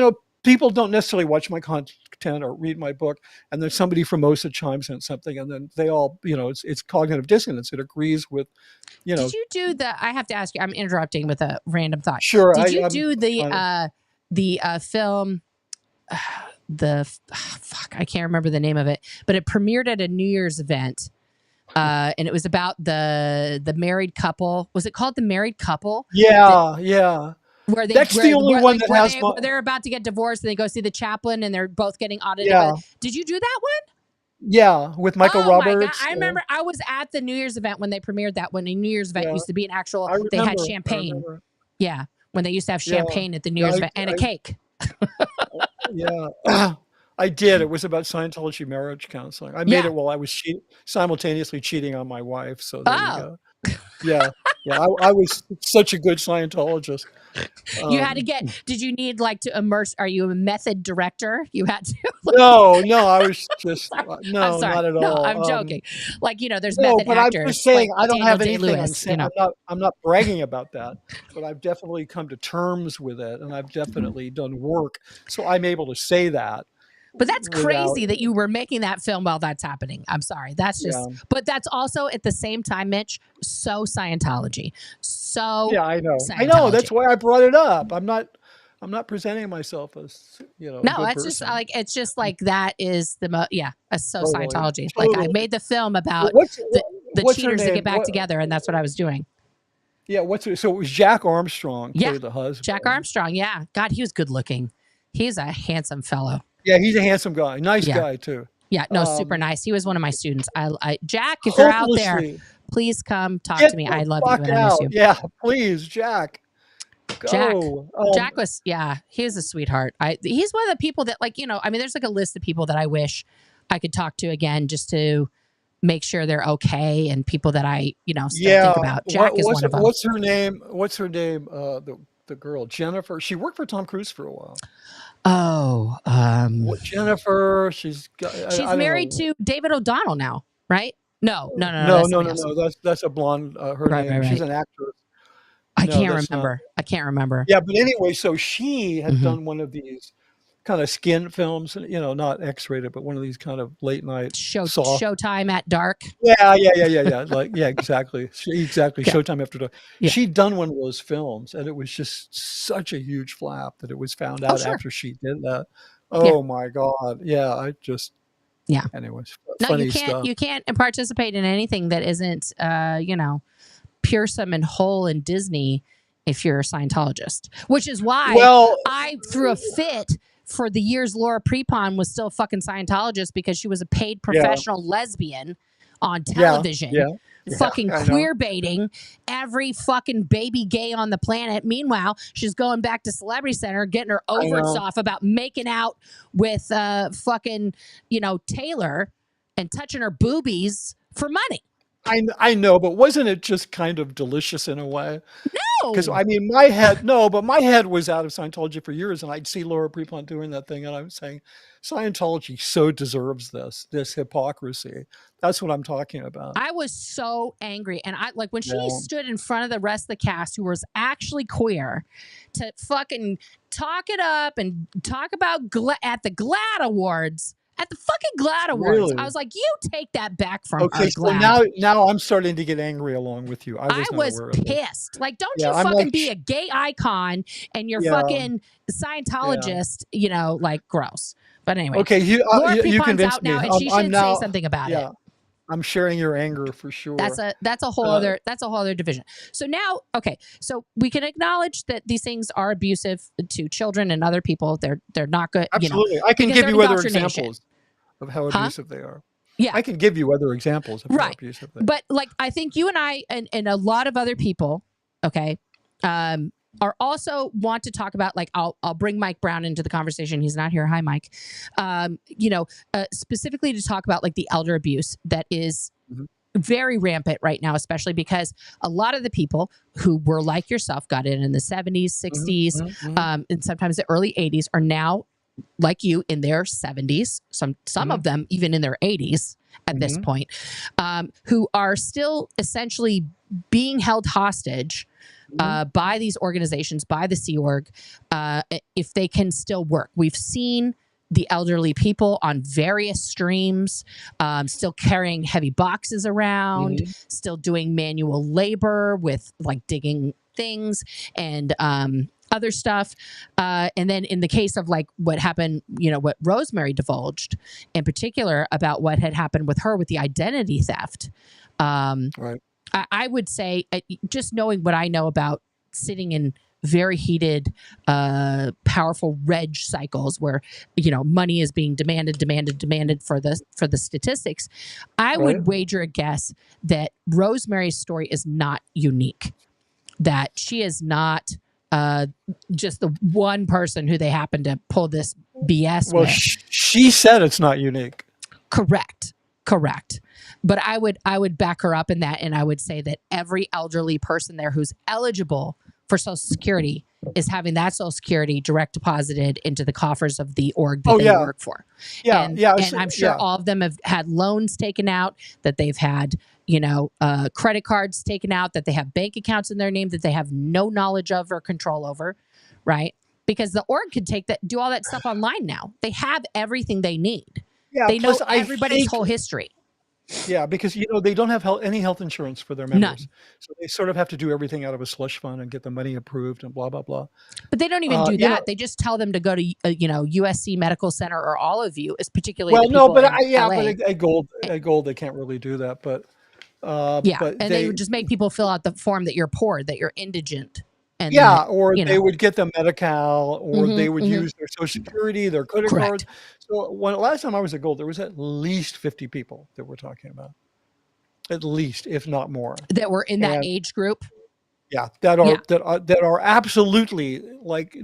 Speaker 2: people don't necessarily watch my content or read my book, and then somebody from OSA chimes in something, and then they all, it's cognitive dissonance. It agrees with,
Speaker 1: Did you do I have to ask you, I'm interrupting with a random thought.
Speaker 2: Sure.
Speaker 1: Did you do the film, fuck, I can't remember the name of it, but it premiered at a New Year's event. And it was about the married couple. Was it called The Married Couple?
Speaker 2: Yeah, yeah.
Speaker 1: That's the only one that has. They're about to get divorced, and they go see the chaplain, and they're both getting audited. Yeah. Did you do that one?
Speaker 2: Yeah, with Michael Roberts. My God.
Speaker 1: I remember I was at the New Year's event when they premiered that. When a New Year's event used to be an actual. They had champagne. Yeah, when they used to have champagne at the New Year's event and a cake.
Speaker 2: Yeah. I did. It was about Scientology marriage counseling. I made it while I was simultaneously cheating on my wife. So there you go. Yeah. I was such a good Scientologist.
Speaker 1: You had to did you need to immerse? Are you a method director? You had to.
Speaker 2: No, I was just, no, not at all.
Speaker 1: No, I'm joking. There's method actors.
Speaker 2: I'm just saying, I don't have anything I'm saying. I'm not bragging about that, but I've definitely come to terms with it, and I've definitely done work. So I'm able to say that.
Speaker 1: But that's crazy that you were making that film while that's happening. I'm sorry. That's just, but that's also at the same time, Mitch, so Scientology. So
Speaker 2: I know. I know. That's why I brought it up. I'm not presenting myself as,
Speaker 1: no, that's just it's just that is so Scientology.
Speaker 2: Totally.
Speaker 1: I made the film about the cheaters that get back together, and that's what I was doing.
Speaker 2: Yeah. So it was Jack Armstrong, the husband.
Speaker 1: Jack Armstrong. Yeah. God, he was good looking. He's a handsome fellow.
Speaker 2: Yeah, he's a handsome guy. Nice guy, too.
Speaker 1: Yeah, no, super nice. He was one of my students. Jack, if you're out there, please come talk to me. I love you and I miss you.
Speaker 2: Yeah, please, Jack.
Speaker 1: Go. Jack was, he was a sweetheart. He's one of the people that, there's a list of people that I wish I could talk to again, just to make sure they're okay, and people that I, still think about. Jack is one of them.
Speaker 2: What's her name? The girl, Jennifer. She worked for Tom Cruise for a while.
Speaker 1: Oh,
Speaker 2: Jennifer. She's
Speaker 1: married to David O'Donnell now, right? No.
Speaker 2: That's a blonde. Her name. Right. She's an actress.
Speaker 1: I can't remember.
Speaker 2: Yeah, but anyway, so she had done one of these kind of skin films, not X-rated, but one of these kind of late night
Speaker 1: Showtime at dark.
Speaker 2: Yeah. Exactly. Showtime after dark. Yeah. She'd done one of those films, and it was just such a huge flap that it was found out after she did that. Oh my God. Yeah. Anyways, funny stuff.
Speaker 1: You can't participate in anything that isn't, Pearsome and Whole and Disney if you're a Scientologist, which is why I threw a fit for the years Laura Prepon was still fucking Scientologist, because she was a paid professional lesbian on television, fucking queer baiting every fucking baby gay on the planet. Meanwhile, she's going back to Celebrity Center, getting her ovaries off about making out with fucking, Taylor, and touching her boobies for money.
Speaker 2: I know, but wasn't it just kind of delicious in a way?
Speaker 1: No,
Speaker 2: because my head was out of Scientology for years, and I'd see Laura Prepon doing that thing, and I'm saying, Scientology so deserves this hypocrisy. That's what I'm talking about.
Speaker 1: I was so angry, and when she stood in front of the rest of the cast, who was actually queer, to fucking talk it up and talk about at the GLAAD Awards. At the fucking GLAAD Awards. Really? I was like, you take that back from our GLAAD.
Speaker 2: So now I'm starting to get angry along with you. I was
Speaker 1: pissed. Don't you fucking be a gay icon and you're fucking Scientologist, gross. But anyway.
Speaker 2: Okay, you convinced me.
Speaker 1: Now, and she should say something about it.
Speaker 2: I'm sharing your anger for sure.
Speaker 1: That's a whole other division. So now, so we can acknowledge that these things are abusive to children and other people. They're not good.
Speaker 2: Absolutely. I can give you other examples of how abusive they are.
Speaker 1: Yeah.
Speaker 2: I can give you other examples of how
Speaker 1: Right.
Speaker 2: abusive they are.
Speaker 1: But like, I think you and I and a lot of other people, okay, are also want to talk about, like, I'll bring Mike Brown into the conversation. He's not here. Hi, Mike. Specifically to talk about like the elder abuse that is very rampant right now, especially because a lot of the people who were like yourself got in the 70s, 60s, and sometimes the early 80s are now like you in their 70s, some of them even in their 80s at this point, who are still essentially being held hostage by these organizations, by the Sea Org, if they can still work. We've seen the elderly people on various streams, still carrying heavy boxes around, still doing manual labor with like digging things and other stuff. And then in the case of like what happened, what Rosemary divulged in particular about what had happened with her with the identity theft.
Speaker 2: Right.
Speaker 1: I would say, just knowing what I know about sitting in very heated, powerful reg cycles where, money is being demanded for the statistics. I would wager a guess that Rosemary's story is not unique, that she is not just the one person who they happen to pull this BS with.
Speaker 2: She said it's not unique.
Speaker 1: Correct. But I would back her up in that, and I would say that every elderly person there who's eligible for Social Security is having that Social Security direct deposited into the coffers of the org that they work for. And I'm sure all of them have had loans taken out, that they've had, credit cards taken out, that they have bank accounts in their name that they have no knowledge of or control over, right? Because the org can do all that stuff online now. They have everything they need.
Speaker 2: Yeah,
Speaker 1: they know everybody's whole history.
Speaker 2: Yeah, because they don't have any health insurance for their members. None. So they sort of have to do everything out of a slush fund and get the money approved and blah, blah, blah.
Speaker 1: But they don't even do that. They just tell them to go to, USC Medical Center or all of you, is particularly
Speaker 2: but
Speaker 1: LA.
Speaker 2: at Gold, they can't really do that. But
Speaker 1: they would just make people fill out the form that you're poor, that you're indigent. And
Speaker 2: they would get the Medi-Cal, or they would use their Social Security, their credit cards. So last time I was at Gold, there was at least 50 people that we're talking about, at least, if not more,
Speaker 1: that were in that age group.
Speaker 2: Yeah, that are absolutely like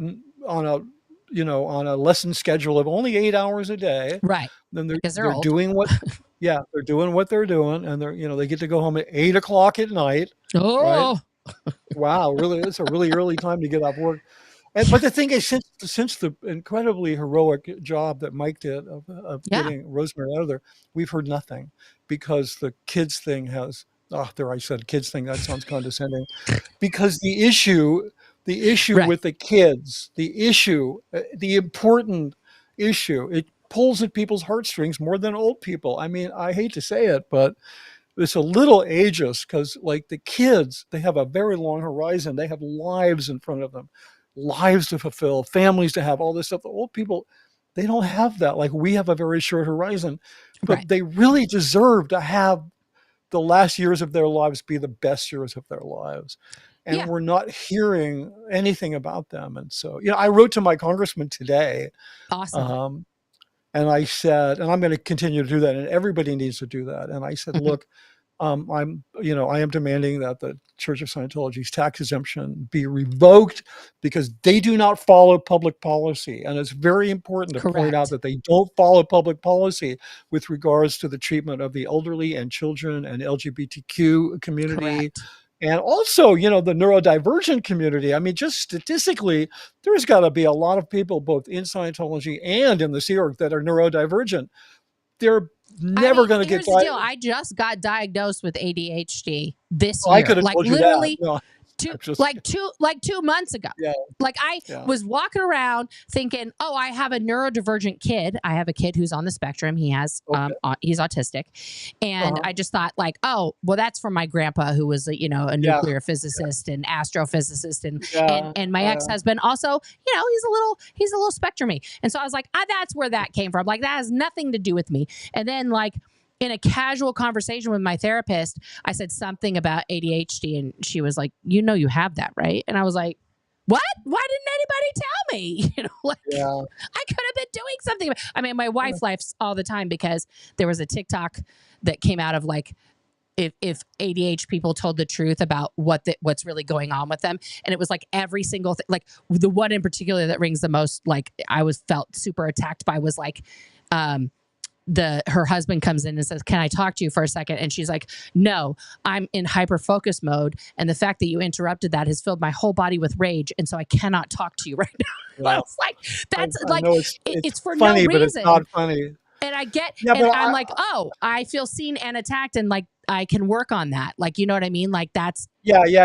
Speaker 2: on a lesson schedule of only 8 hours a day.
Speaker 1: Right.
Speaker 2: Then they're doing what they're doing, and they get to go home at 8 o'clock at night.
Speaker 1: Oh.
Speaker 2: Right? Wow, really, it's a really early time to get off work. But the thing is, since the incredibly heroic job that Mike did of getting Rosemary out of there, we've heard nothing, because the kids thing has. There I said kids thing. That sounds condescending, because the issue with the kids, the important issue, it pulls at people's heartstrings more than old people. I mean, I hate to say it, but it's a little ageist, because like the kids, they have a very long horizon. They have lives in front of them, lives to fulfill, families to have, all this stuff. The old people, they don't have that. Like, we have a very short horizon, but they really deserve to have the last years of their lives be the best years of their lives. And we're not hearing anything about them. And so, I wrote to my congressman today.
Speaker 1: Awesome.
Speaker 2: And I said, and I'm going to continue to do that, and everybody needs to do that. And I said, look, I am demanding that the Church of Scientology's tax exemption be revoked, because they do not follow public policy. And it's very important to point out that they don't follow public policy with regards to the treatment of the elderly and children and LGBTQ community. And also, the neurodivergent community. I mean, just statistically, there's got to be a lot of people, both in Scientology and in the Sea Org, that are neurodivergent. They're never going to get.
Speaker 1: Here's the deal. I just got diagnosed with ADHD this year.
Speaker 2: I could have told you
Speaker 1: literally
Speaker 2: that. No,
Speaker 1: 2 months ago.
Speaker 2: Yeah.
Speaker 1: Like, I was walking around thinking, oh, I have a neurodivergent kid. I have a kid who's on the spectrum. He has, he's autistic. And I just thought, like, oh, well, that's from my grandpa, who was, a nuclear physicist and astrophysicist. And my ex-husband also, he's a little spectrumy. And so I was like, that's where that came from. Like, that has nothing to do with me. And then, like, in a casual conversation with my therapist, I said something about ADHD, and she was like, you have that, right? And I was like, what? Why didn't anybody tell me? Like
Speaker 2: Yeah.
Speaker 1: I could have been doing something. I mean, my wife laughs all the time because there was a TikTok that came out of like, if ADH people told the truth about what's really going on with them, and it was like every single thing. Like the one in particular that rings the most, like I felt super attacked by, was like, her husband comes in and says, "Can I talk to you for a second?" And she's like, "No, I'm in hyper focus mode, and the fact that you interrupted that has filled my whole body with rage, and so I cannot talk to you right now." I
Speaker 2: Yeah.
Speaker 1: was like, "That's
Speaker 2: I
Speaker 1: like,
Speaker 2: know it's
Speaker 1: it's for no
Speaker 2: funny, but it's
Speaker 1: reason."
Speaker 2: not funny.
Speaker 1: And
Speaker 2: Yeah,
Speaker 1: and
Speaker 2: but
Speaker 1: I'm like, "Oh, I feel seen and attacked, and like I can work on that." Like, you know what I mean? Like
Speaker 2: yeah. You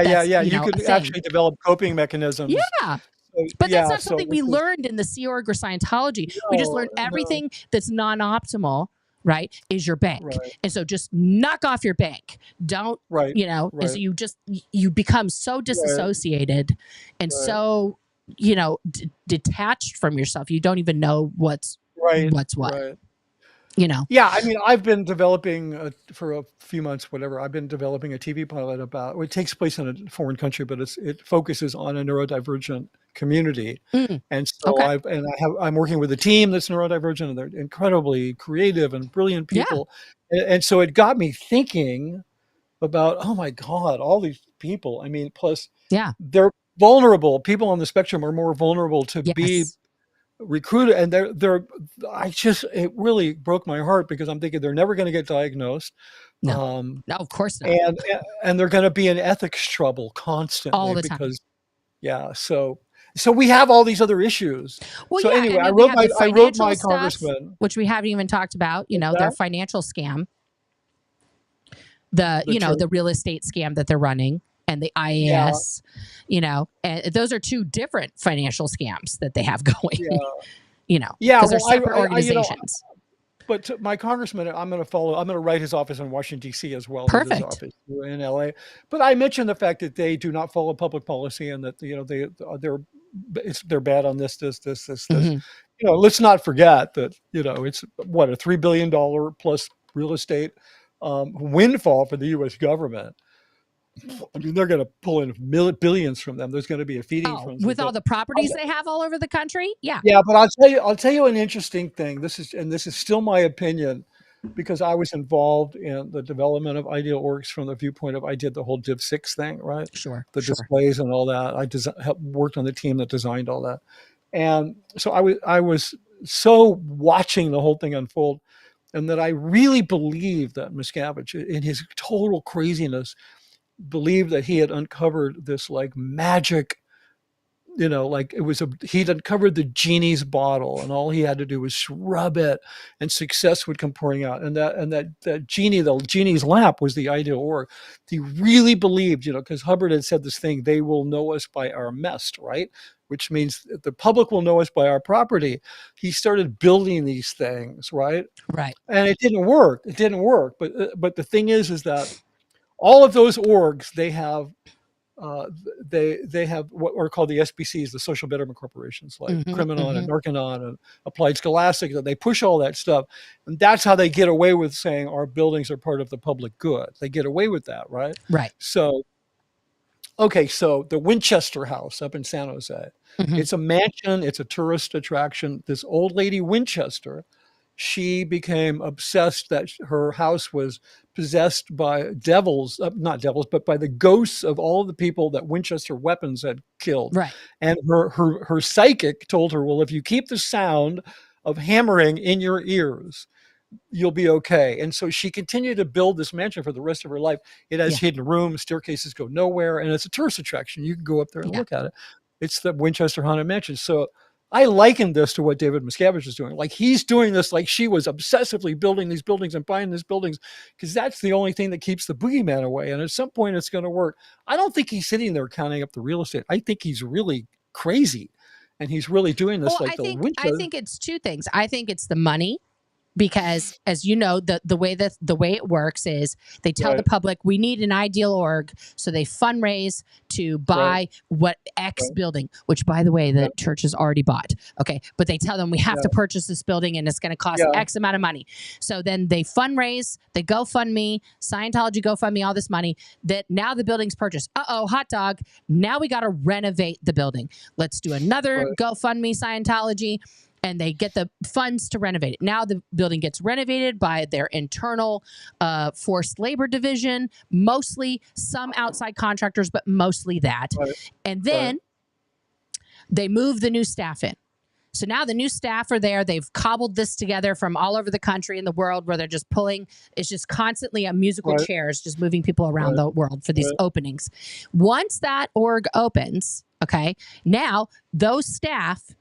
Speaker 1: a
Speaker 2: could
Speaker 1: thing.
Speaker 2: actually develop coping mechanisms.
Speaker 1: Yeah.
Speaker 2: So,
Speaker 1: But that's
Speaker 2: yeah,
Speaker 1: not
Speaker 2: so
Speaker 1: something we
Speaker 2: this is
Speaker 1: learned in the Sea Org or Scientology. We just
Speaker 2: no,
Speaker 1: learned
Speaker 2: no,
Speaker 1: everything that's non-optimal, right, is your bank.
Speaker 2: right,
Speaker 1: And so just knock off your bank. Don't,
Speaker 2: right,
Speaker 1: and so
Speaker 2: right,
Speaker 1: you become so
Speaker 2: right,
Speaker 1: disassociated and
Speaker 2: right,
Speaker 1: so, detached from yourself. You don't even know what's
Speaker 2: right,
Speaker 1: what,
Speaker 2: right.
Speaker 1: you know.
Speaker 2: Yeah, I mean, I've been developing for a few months, whatever. I've been developing a TV pilot about. It takes place in a foreign country, but it focuses on a neurodivergent community.
Speaker 1: Mm,
Speaker 2: And so
Speaker 1: okay.
Speaker 2: I'm working with a team that's neurodivergent, and they're incredibly creative and brilliant
Speaker 1: Yeah.
Speaker 2: people. And so it got me thinking about, oh my God, all these people. I mean, plus
Speaker 1: Yeah.
Speaker 2: they're vulnerable. People on the spectrum are more vulnerable to be
Speaker 1: Yes.
Speaker 2: recruited, and it really broke my heart because I'm thinking they're never going to get diagnosed.
Speaker 1: No.
Speaker 2: Um,
Speaker 1: No, of course not.
Speaker 2: and they're going to be in ethics trouble
Speaker 1: All
Speaker 2: constantly
Speaker 1: the time.
Speaker 2: because yeah, so we have all these other issues.
Speaker 1: Well,
Speaker 2: So
Speaker 1: yeah. I
Speaker 2: anyway,
Speaker 1: mean, they have the
Speaker 2: I wrote
Speaker 1: financial
Speaker 2: my
Speaker 1: stuff,
Speaker 2: congressman.
Speaker 1: which we haven't even talked about,
Speaker 2: What's
Speaker 1: their
Speaker 2: that?
Speaker 1: financial scam,
Speaker 2: The church.
Speaker 1: the real estate scam that they're running, and the
Speaker 2: Yeah,
Speaker 1: IAS, and those are two different financial scams that they have going,
Speaker 2: yeah, yeah.
Speaker 1: because they're
Speaker 2: Well,
Speaker 1: separate
Speaker 2: I
Speaker 1: organizations.
Speaker 2: but my congressman, I'm going to write his office in Washington, D.C. as well as his
Speaker 1: Perfect.
Speaker 2: office in L.A. But I mentioned the fact that they do not follow public policy and that, they're bad on this.
Speaker 1: Hmm.
Speaker 2: Let's not forget that, it's what, a $3 billion plus real estate windfall for the U.S. government. I mean, they're going to pull in billions from them. There's going to be a feeding
Speaker 1: Oh,
Speaker 2: frenzy.
Speaker 1: with all
Speaker 2: But
Speaker 1: the properties they have all over the country? Yeah.
Speaker 2: yeah, but I'll tell you an interesting thing. This is still my opinion because I was involved in the development of ideal orgs from the viewpoint of I did the whole Div 6 thing, right?
Speaker 1: Sure.
Speaker 2: The
Speaker 1: Sure.
Speaker 2: displays and all that. Worked on the team that designed all that. And so I was so watching the whole thing unfold, and that I really believed that Miscavige, in his total craziness, believed that he had uncovered this like magic, like he'd uncovered the genie's bottle, and all he had to do was rub it, and success would come pouring out. And that genie, the genie's lamp, was the ideal org. He really believed, because Hubbard had said this thing: "They will know us by our mest," right? Which means the public will know us by our property. He started building these things, right?
Speaker 1: Right.
Speaker 2: And it didn't work. It didn't work. But the thing is that all of those orgs, uh, they have what are called the SBCs, the social betterment corporations, like
Speaker 1: Hmm.
Speaker 2: Crimenon
Speaker 1: Hmm.
Speaker 2: and Narcanon and Applied Scholastic. That they push all that stuff, and that's how they get away with saying our buildings are part of the public good. They get away with that, right?
Speaker 1: Right.
Speaker 2: So, okay, so the Winchester House up in San Jose,
Speaker 1: Hmm.
Speaker 2: it's a mansion. It's a tourist attraction. This old lady Winchester, she became obsessed that her house was possessed by devils, not devils, but by the ghosts of all the people that Winchester weapons had killed.
Speaker 1: Right.
Speaker 2: And her psychic told her, well, if you keep the sound of hammering in your ears, you'll be okay. And so she continued to build this mansion for the rest of her life. It has
Speaker 1: Yeah.
Speaker 2: hidden rooms, staircases go nowhere, and it's a tourist attraction. You can go up there and
Speaker 1: Yeah.
Speaker 2: look at it. It's the Winchester Haunted Mansion. So I likened this to what David Miscavige is doing. Like, he's doing this like she was obsessively building these buildings and buying these buildings, because that's the only thing that keeps the boogeyman away. And at some point it's going to work. I don't think he's sitting there counting up the real estate. I think he's really crazy. And he's really doing this
Speaker 1: Well,
Speaker 2: like
Speaker 1: I
Speaker 2: the
Speaker 1: think
Speaker 2: Winchester.
Speaker 1: it's two things. I think it's the money, because, as you know, the way it works is they tell the public we need an ideal org, so they fundraise to buy what X building, which, by the way, the church has already bought. Okay, but they tell them we have to purchase this building and it's going to cost X amount of money. So then they fundraise, they GoFundMe, Scientology GoFundMe, all this money. That now the building's purchased. Hot dog. Now we got to renovate the building. Let's do another GoFundMe, Scientology. And they get the funds to renovate it. Now the building gets renovated by their internal forced labor division, mostly some outside contractors, but mostly that. And then they move the new staff in. So now the new staff are there. They've cobbled this together from all over the country and the world, where they're just pulling. It's just constantly a musical chairs, just moving people around the world for these openings. Once that org opens, okay, now those staff,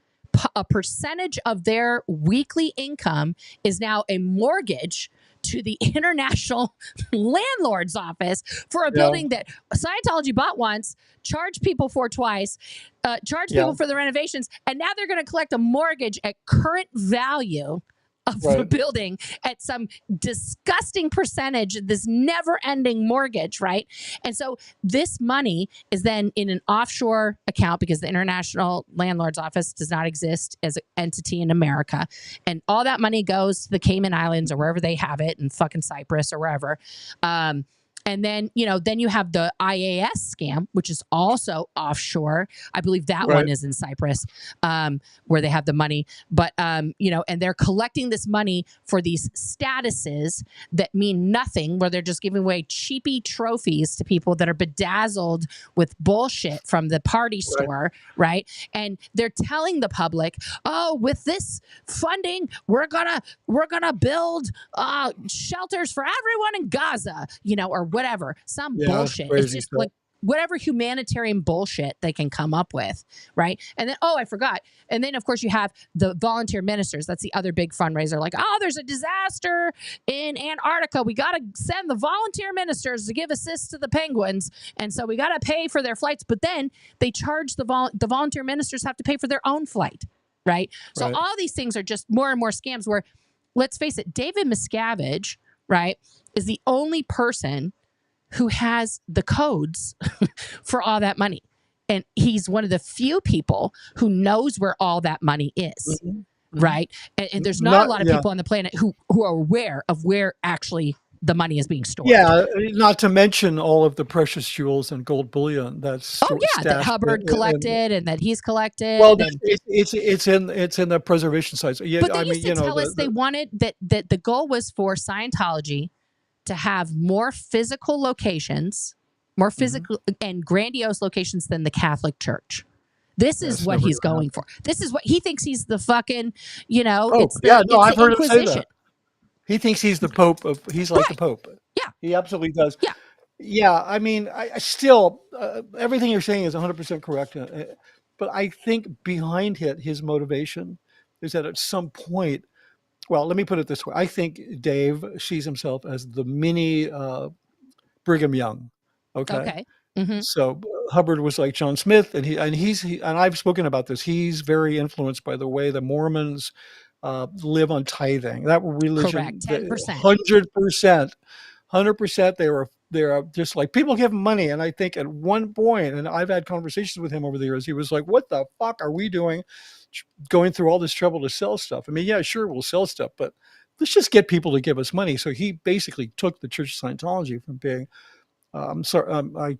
Speaker 1: a percentage of their weekly income is now a mortgage to the International Landlord's Office for a building that Scientology bought once, charged people for twice, charged people for the renovations, and now they're going to collect a mortgage at current value of the building at some disgusting percentage, this never-ending mortgage, right? And so this money is then in an offshore account, because the International Landlord's Office does not exist as an entity in America. And all that money goes to the Cayman Islands or wherever they have it, in fucking Cyprus or wherever. And then, then you have the IAS scam, which is also offshore. I believe that one is in Cyprus, where they have the money. But, and they're collecting this money for these statuses that mean nothing, where they're just giving away cheapy trophies to people that are bedazzled with bullshit from the party store, right? And they're telling the public, with this funding, we're gonna build shelters for everyone in Gaza, or whatever, some bullshit. It's just like whatever humanitarian bullshit they can come up with, right? And then, I forgot. And then, of course, you have the volunteer ministers. That's the other big fundraiser. Like, there's a disaster in Antarctica. We got to send the volunteer ministers to give assist to the penguins. And so we got to pay for their flights. But then they charge the volunteer ministers have to pay for their own flight, right? So all these things are just more and more scams where, let's face it, David Miscavige, right, is the only person who has the codes for all that money. And he's one of the few people who knows where all that money is, right? And there's not a lot of people on the planet who are aware of where actually the money is being stored.
Speaker 2: Yeah, not to mention all of the precious jewels and gold bullion that's
Speaker 1: that Hubbard collected and that he's collected.
Speaker 2: Well, it's in the preservation sites. Yeah,
Speaker 1: but they used to tell us they wanted that the goal was for Scientology to have more physical locations, more physical and grandiose locations than the Catholic Church. This is what he's going for. This is what he thinks he's the fucking,
Speaker 2: I've heard him say that. He thinks he's the Pope he's like the Pope.
Speaker 1: Yeah.
Speaker 2: He absolutely does.
Speaker 1: Yeah.
Speaker 2: Yeah. I mean, I still, everything you're saying is 100% correct. But I think behind his motivation is that at some point, well, let me put it this way. I think Dave sees himself as the mini Brigham Young. Okay. So Hubbard was like John Smith, and I've spoken about this. He's very influenced by the way the Mormons live on tithing. That religion,
Speaker 1: correct, 10%,
Speaker 2: 100%. They're just like, people give him money, and I think at one point, and I've had conversations with him over the years, he was like, "What the fuck are we doing? Going through all this trouble to sell stuff? I mean, yeah, sure, we'll sell stuff, but let's just get people to give us money." So he basically took the Church of Scientology from being, I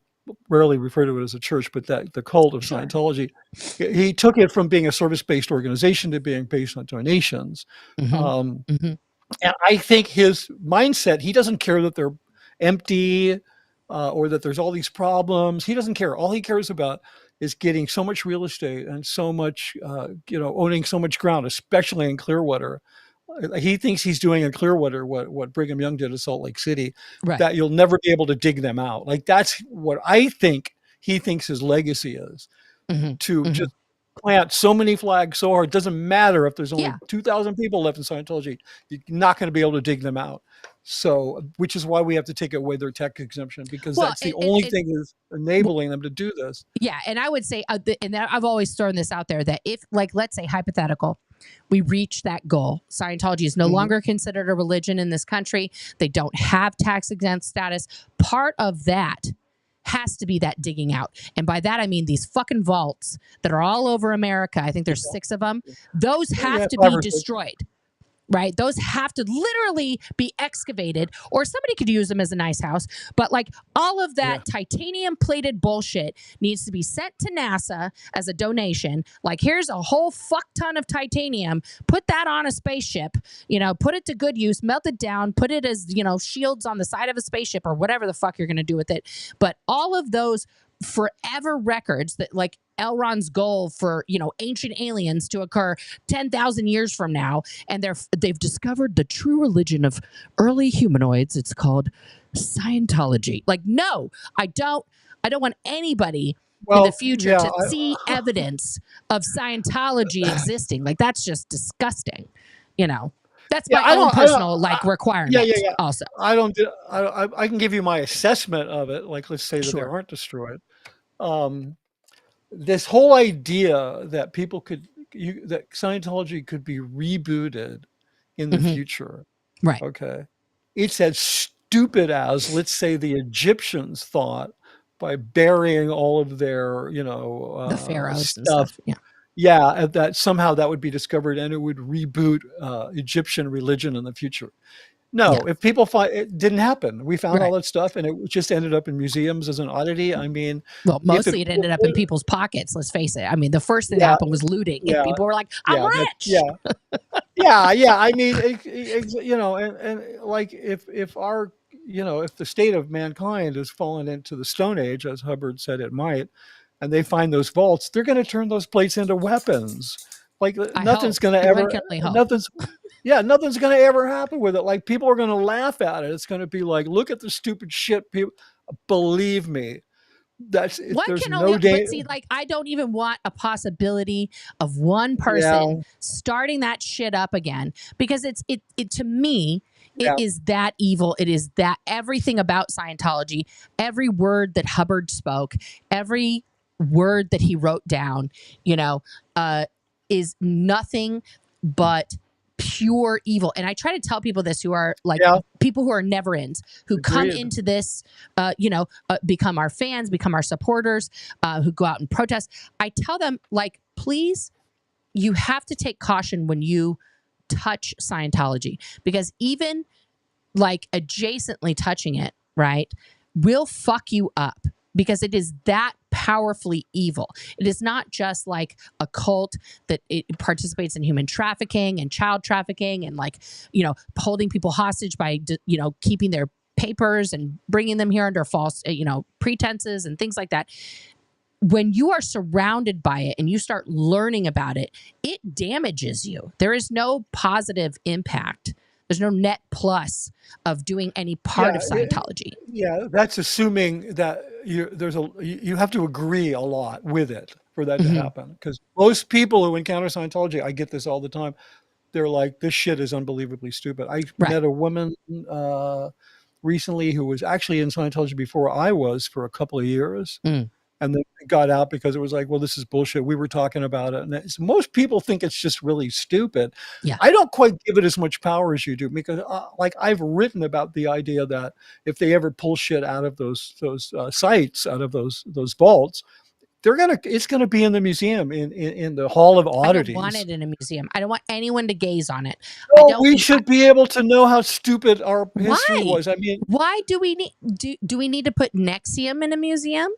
Speaker 2: rarely refer to it as a church, but the cult of Scientology, he took it from being a service-based organization to being based on donations. And I think his mindset, he doesn't care that they're empty or that there's all these problems. He doesn't care. All he cares about is getting so much real estate and so much, owning so much ground, especially in Clearwater. He thinks he's doing in Clearwater what Brigham Young did at Salt Lake City, that you'll never be able to dig them out. Like, that's what I think he thinks his legacy is, to just plant so many flags so hard. It doesn't matter if there's only 2,000 people left in Scientology. You're not going to be able to dig them out. So, which is why we have to take away their tech exemption, because that's the only thing that's enabling them to do this.
Speaker 1: Yeah. And I would say, and I've always thrown this out there, that if, like, let's say hypothetical, we reach that goal. Scientology is no longer considered a religion in this country. They don't have tax exempt status. Part of that has to be that digging out. And by that, I mean these fucking vaults that are all over America. I think there's 6 of them. Those have to be destroyed. Right? Those have to literally be excavated, or somebody could use them as a nice house. But like all of that titanium plated bullshit needs to be sent to NASA as a donation. Like, here's a whole fuck ton of titanium. Put that on a spaceship, put it to good use, melt it down, put it as, shields on the side of a spaceship or whatever the fuck you're going to do with it. But all of those forever records that, like, Elron's goal for, ancient aliens to occur 10,000 years from now, and they've discovered the true religion of early humanoids. It's called Scientology. Like, no, I don't want anybody in the future to see evidence of Scientology existing. Like, that's just disgusting. That's my own personal requirement. Also,
Speaker 2: I can give you my assessment of it. Like, let's say that they aren't destroyed. This whole idea that that Scientology could be rebooted in the future.
Speaker 1: Right.
Speaker 2: Okay. It's as stupid as, let's say, the Egyptians thought by burying all of their,
Speaker 1: the pharaohs
Speaker 2: stuff.
Speaker 1: And stuff. Yeah.
Speaker 2: Yeah. That somehow that would be discovered and it would reboot Egyptian religion in the future. No, if people find it didn't happen, we found all that stuff and it just ended up in museums as an oddity. I mean,
Speaker 1: well, mostly it ended up in people's pockets. Let's face it. I mean, the first thing that happened was looting, and people were like, "I'm rich."
Speaker 2: I mean, and like if our, if the state of mankind has fallen into the Stone Age, as Hubbard said it might, and they find those vaults, they're going to turn those plates into weapons. Like nothing's going to ever, nothing's going to ever happen with it. Like people are going to laugh at it. It's going to be like, look at the stupid shit. People, believe me, there's no danger.
Speaker 1: But see, like, I don't even want a possibility of one person starting that shit up again, because it to me, it is that evil. It is that everything about Scientology, every word that Hubbard spoke, every word that he wrote down, is nothing but pure evil. And I try to tell people this, who are like people who are never ends, who come into this, become our fans, become our supporters, who go out and protest. I tell them, like, please, you have to take caution when you touch Scientology, because even like adjacently touching it, right, will fuck you up, because it is that powerfully evil. It is not just like a cult that it participates in human trafficking and child trafficking and, like, holding people hostage by, keeping their papers and bringing them here under false, pretenses and things like that. When you are surrounded by it and you start learning about it, it damages you. There is no positive impact. There's no net plus of doing any part of Scientology.
Speaker 2: That's assuming that you have to agree a lot with it for that to happen. Because most people who encounter Scientology, I get this all the time, they're like, this shit is unbelievably stupid. I met a woman recently who was actually in Scientology before I was for a couple of years. And then it got out because it was like, well, this is bullshit. We were talking about it. And most people think it's just really stupid.
Speaker 1: Yeah.
Speaker 2: I don't quite give it as much power as you do, because like I've written about the idea that if they ever pull shit out of those sites, out of those vaults, it's gonna be in the museum, in the Hall of Oddities.
Speaker 1: I don't want it in a museum. I don't want anyone to gaze on it.
Speaker 2: We should be able to know how stupid our history was. I mean,
Speaker 1: why do we need to put Nexium in a museum?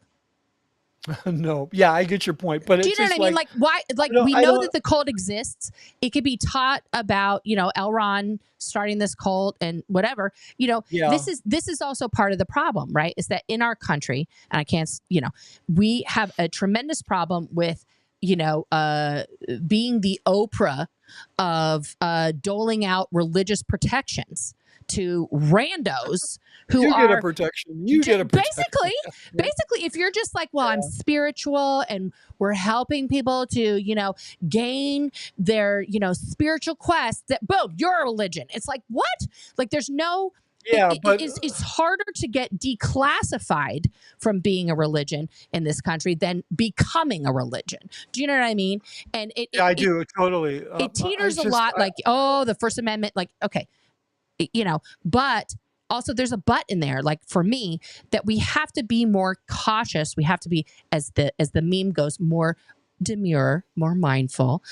Speaker 2: No, I get your point, but
Speaker 1: do you know what I mean? Like, why? Like, we know that the cult exists. It could be taught about, L. Ron starting this cult and whatever. This is also part of the problem, right? Is that in our country, and I can't, we have a tremendous problem with, being the Oprah of doling out religious protections to randos who
Speaker 2: get a protection. You get a protection.
Speaker 1: Basically, if you're just like, well, I'm spiritual and we're helping people to, gain their, spiritual quest, that boom, you're a religion. It's like, what? Like, there's no
Speaker 2: Yeah, but
Speaker 1: it's harder to get declassified from being a religion in this country than becoming a religion. Do you know what I mean? And
Speaker 2: yeah, I do totally.
Speaker 1: it teeters a lot, like, oh, the First Amendment, like, okay, but also there's a but in there, like for me, that we have to be more cautious. We have to be, as the meme goes, more demure, more mindful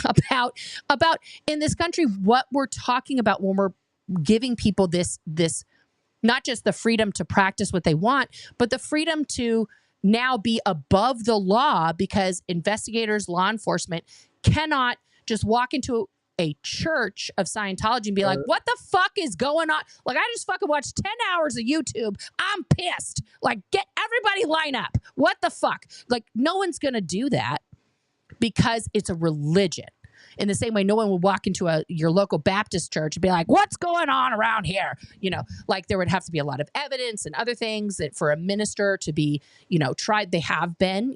Speaker 1: about in this country what we're talking about when we're giving people this not just the freedom to practice what they want, but the freedom to now be above the law, because investigators, law enforcement cannot just walk into a church of Scientology and be like, what the fuck is going on? Like, I just fucking watched 10 hours of YouTube. I'm pissed. Like, get everybody line up. What the fuck? Like, no one's going to do that because it's a religion. In the same way, no one would walk into your local Baptist church and be like, what's going on around here? Like there would have to be a lot of evidence and other things that for a minister to be, tried. They have been,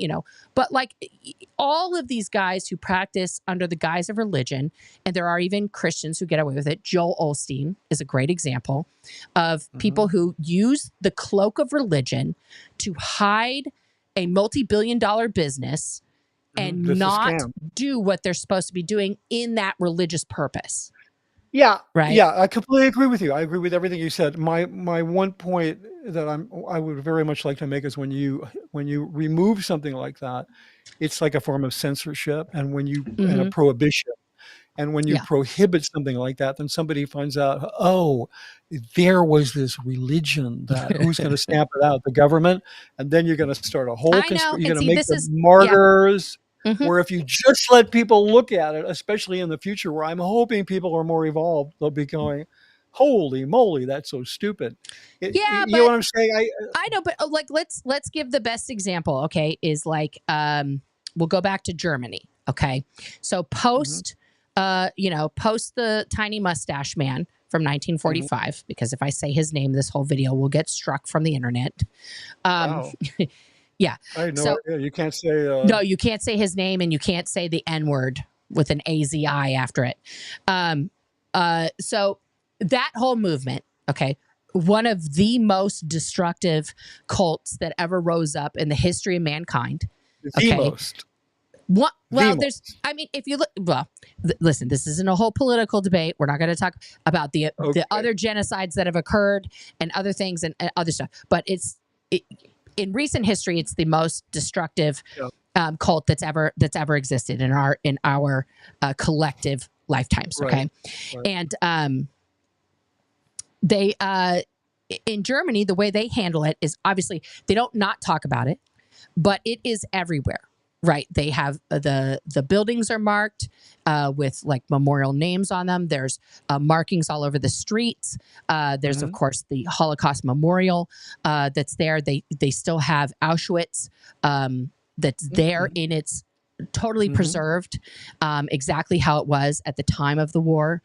Speaker 1: but like all of these guys who practice under the guise of religion, and there are even Christians who get away with it. Joel Osteen is a great example of people who use the cloak of religion to hide a multi-billion-dollar business and not do what they're supposed to be doing in that religious purpose.
Speaker 2: Yeah.
Speaker 1: Right.
Speaker 2: Yeah. I completely agree with you. I agree with everything you said. My one point that I would very much like to make is when you remove something like that, it's like a form of censorship, and and a prohibition. And when you prohibit something like that, then somebody finds out, oh, there was this religion that who's going to stamp it out? The government. And then you're going to start a whole conspiracy. You're going to make them martyrs. Where if you just let people look at it, especially in the future, where I'm hoping people are more evolved, they'll be going, holy moly, that's so stupid. You know what I'm saying?
Speaker 1: I know, but like let's give the best example. Okay, is like we'll go back to Germany. Okay, so post the tiny mustache man from 1945, because if I say his name, this whole video will get struck from the internet.
Speaker 2: Wow.
Speaker 1: Yeah.
Speaker 2: I know.
Speaker 1: So,
Speaker 2: you can't say.
Speaker 1: No, you can't say his name, and you can't say the N word with an AZI after it. So that whole movement, okay, one of the most destructive cults that ever rose up in the history of mankind.
Speaker 2: The most.
Speaker 1: What? Well, if you look, listen, this isn't a whole political debate. We're not going to talk about the other genocides that have occurred and other things and other stuff. But in recent history, it's the most destructive cult that's ever existed in our collective lifetimes. Okay, right. And they in Germany, the way they handle it is obviously they don't not talk about it, but it is everywhere. Right. They have the buildings are marked with like memorial names on them. There's markings all over the streets. There's, of course, the Holocaust Memorial that's there. They still have Auschwitz that's there in its totally preserved, exactly how it was at the time of the war.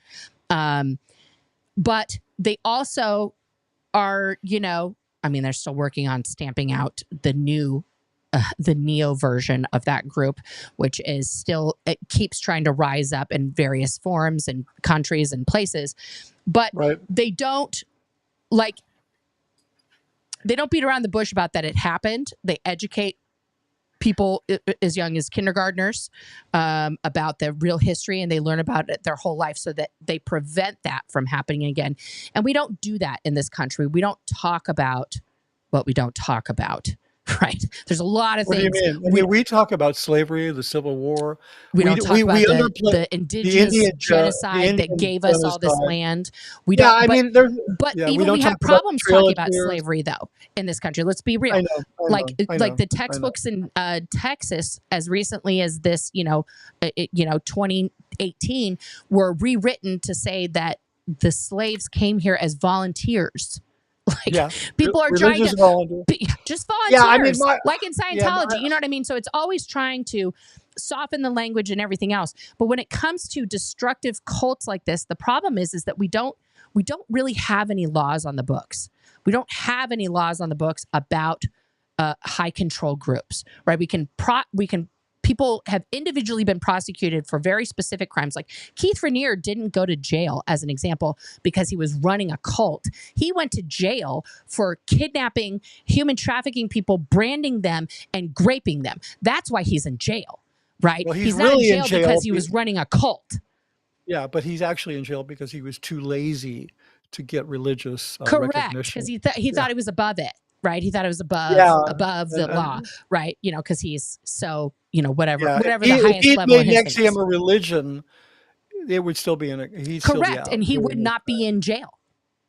Speaker 1: But they also are, they're still working on stamping out the neo version of that group, which is still, it keeps trying to rise up in various forms and countries and places, but they don't beat around the bush about that it happened. They educate people as young as kindergartners about the real history, and they learn about it their whole life so that they prevent that from happening again. And we don't do that in this country. We don't talk about what we don't talk about. Right. There's a lot of things.
Speaker 2: What do you mean? We talk about slavery, the Civil War.
Speaker 1: We don't talk about the indigenous genocide that gave us all this land. We don't. But even we have problems talking about slavery, though, in this country. Let's be real.
Speaker 2: I know.
Speaker 1: Like the textbooks in Texas, as recently as this, 2018, were rewritten to say that the slaves came here as volunteers. People are trying to just volunteers, like in Scientology, you know what I mean? So it's always trying to soften the language and everything else. But when it comes to destructive cults like this, the problem is that we don't really have any laws on the books. We don't have any laws on the books about high control groups, right? We can people have individually been prosecuted for very specific crimes. Like Keith Raniere didn't go to jail, as an example, because he was running a cult. He went to jail for kidnapping, human trafficking people, branding them, and raping them. That's why he's in jail, right?
Speaker 2: Well,
Speaker 1: he's
Speaker 2: really
Speaker 1: not in jail because he was running a cult.
Speaker 2: Yeah, but he's actually in jail because he was too lazy to get religious
Speaker 1: Correct,
Speaker 2: recognition.
Speaker 1: because he thought he was above it, right? He thought it was above the law, right? You know, because he's so, you know, whatever the highest level in his
Speaker 2: next him a religion, it would still be he'd still be out.
Speaker 1: And he would not be in jail.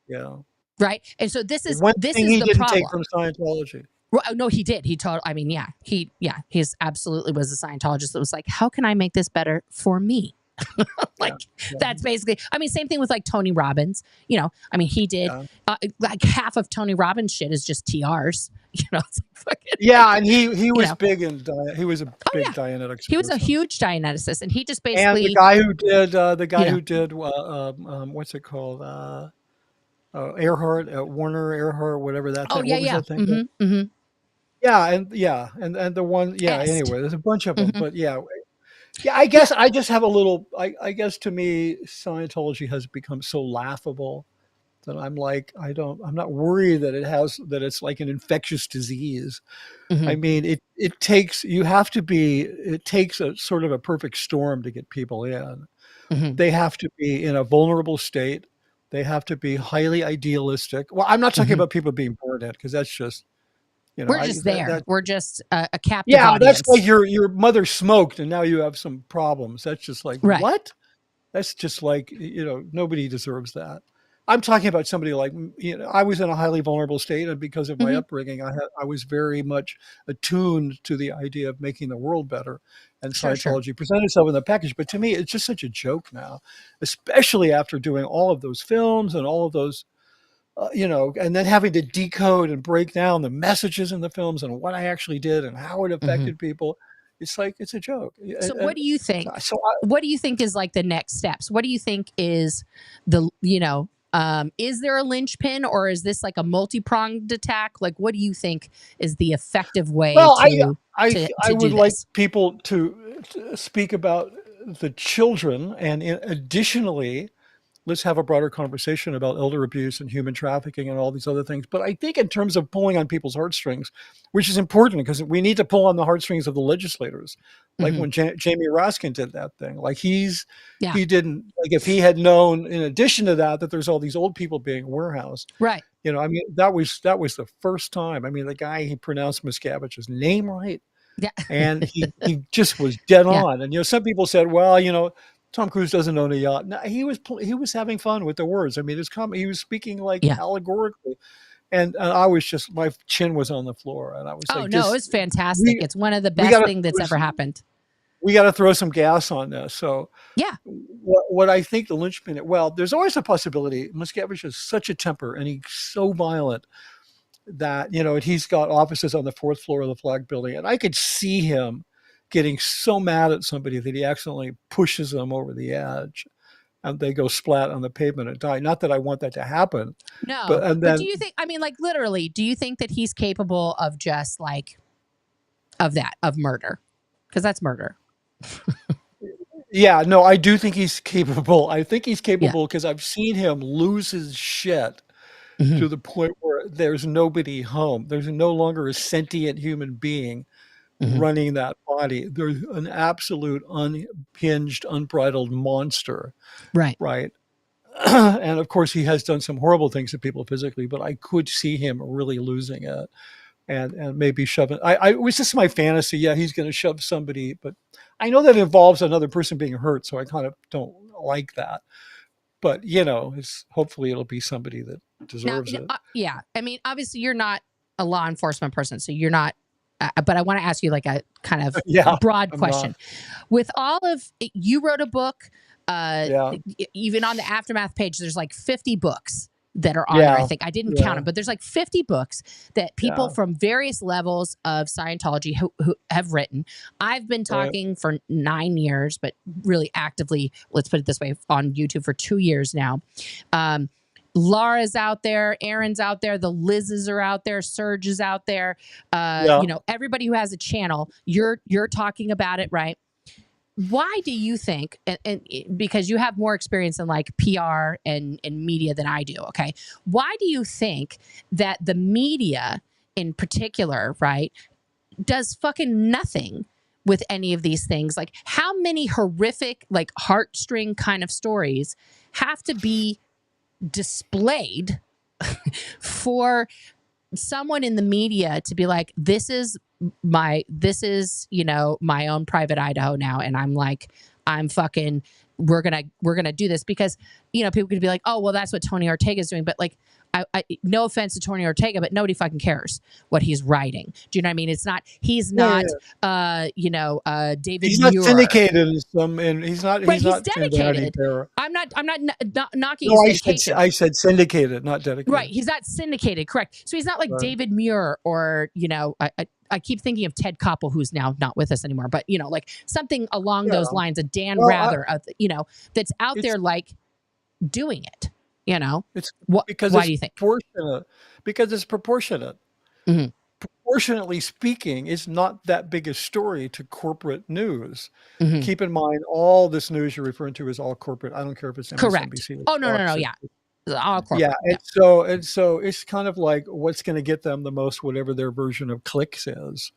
Speaker 2: Yeah.
Speaker 1: Right. And so this is
Speaker 2: the
Speaker 1: the problem.
Speaker 2: Take from Scientology.
Speaker 1: Well, no, he did. He told. I mean, he's absolutely was a Scientologist that was like, how can I make this better for me? That's basically, I mean, same thing with like Tony Robbins, you know, I mean, he did like half of Tony Robbins shit is just TRs, you know. It's like fucking,
Speaker 2: and he was big in, he was a big Dianetics.
Speaker 1: He was a huge Dianeticist, and he just basically,
Speaker 2: and the guy who did, what's it called? Earhart, Warner Earhart, whatever that thing. What was that thing? And the one, anyway, there's a bunch of them, but I guess I just have a little, I guess to me, Scientology has become so laughable that I'm like, I'm not worried that it's like an infectious disease. I mean, it takes a sort of a perfect storm to get people in. They have to be in a vulnerable state. They have to be highly idealistic. Well, I'm not talking about people being bored in, because that's just, you know,
Speaker 1: we're just there. We're just a captive audience.
Speaker 2: That's like your mother smoked and now you have some problems. That's just like, what? That's just like, you know, nobody deserves that. I'm talking about somebody like, you know, I was in a highly vulnerable state, and because of my upbringing, I was very much attuned to the idea of making the world better. And Scientology presented itself in the package. But to me, it's just such a joke now, especially after doing all of those films and all of those, you know, and then having to decode and break down the messages in the films and what I actually did and how it affected people. It's like, it's a joke.
Speaker 1: So what do you think? What do you think is like the next steps? What do you think is the, you know, is there a linchpin, or is this like a multi-pronged attack? Like, what do you think is the effective way to
Speaker 2: I would like people to speak about the children, and additionally, let's have a broader conversation about elder abuse and human trafficking and all these other things. But I think in terms of pulling on people's heartstrings, which is important because we need to pull on the heartstrings of the legislators, like when Jamie Raskin did that thing. Like he didn't, like if he had known in addition to that there's all these old people being warehoused. Right. You know, I mean, that was the first time. I mean, the guy, he pronounced Miscavige's name right. Yeah. And he just was dead on. And, you know, some people said, well, you know, Tom Cruise doesn't own a yacht. No, he was having fun with the words. I mean, he was speaking like allegorically, and I was just, my chin was on the floor, and I was like,
Speaker 1: no, it was fantastic. It's one of the best things that's ever happened.
Speaker 2: We got to throw some gas on this. So what I think the linchpin, well, there's always a possibility. Miscavige has such a temper, and he's so violent that, you know, he's got offices on the 4th floor of the Flag Building, and I could see him getting so mad at somebody that he accidentally pushes them over the edge and they go splat on the pavement and die. Not that I want that to happen.
Speaker 1: No, but do you think, I mean, like literally, do you think that he's capable of just like, of murder? Because that's murder.
Speaker 2: Yeah, no, I do think he's capable. I think he's capable because I've seen him lose his shit to the point where there's nobody home. There's no longer a sentient human being running that body. There's an absolute unhinged, unbridled monster. Right. And of course, he has done some horrible things to people physically, but I could see him really losing it and maybe shoving. It was just my fantasy. Yeah, he's going to shove somebody, but I know that involves another person being hurt, so I kind of don't like that. But, you know, hopefully it'll be somebody that deserves it.
Speaker 1: Yeah. I mean, obviously, you're not a law enforcement person, so you're not. But I want to ask you like a kind of broad question. With all of, you wrote a book, even on the Aftermath page, there's like 50 books that are on there. I think I didn't count them, but there's like 50 books that people from various levels of Scientology who have written. I've been talking for 9 years, but really actively, let's put it this way, on YouTube for 2 years now. Laura's out there, Aaron's out there, the Liz's are out there, Serge is out there.
Speaker 2: Yeah.
Speaker 1: Everybody who has a channel, you're talking about it, right? Why do you think, and because you have more experience in like PR and media than I do, okay? Why do you think that the media in particular, right, does fucking nothing with any of these things? Like, how many horrific, like heartstring kind of stories have to be displayed for someone in the media to be like, this is my own private Idaho now, and I'm fucking, we're gonna do this? Because people could be like, oh well, that's what Tony Ortega is doing, but like, I no offense to Tony Ortega, but nobody fucking cares what he's writing. Do you know what I mean? He's not David
Speaker 2: He's not
Speaker 1: Muir.
Speaker 2: syndicated in some, and he's not
Speaker 1: dedicated. I'm not knocking
Speaker 2: No,
Speaker 1: his dedication.
Speaker 2: I said syndicated, not dedicated.
Speaker 1: Right, he's not syndicated, correct. So he's not like David Muir, or I keep thinking of Ted Koppel, who's now not with us anymore, but like something along those lines, a Dan Rather, that's out there like doing it.
Speaker 2: It's
Speaker 1: because why do you think?
Speaker 2: Because it's proportionate.
Speaker 1: Mm-hmm.
Speaker 2: Proportionately speaking, it's not that big a story to corporate news.
Speaker 1: Mm-hmm.
Speaker 2: Keep in mind, all this news you're referring to is all corporate. I don't care if it's MSNBC.
Speaker 1: Correct. Oh no, yeah. All corporate.
Speaker 2: Yeah, and so it's kind of like what's going to get them the most, whatever their version of clicks is,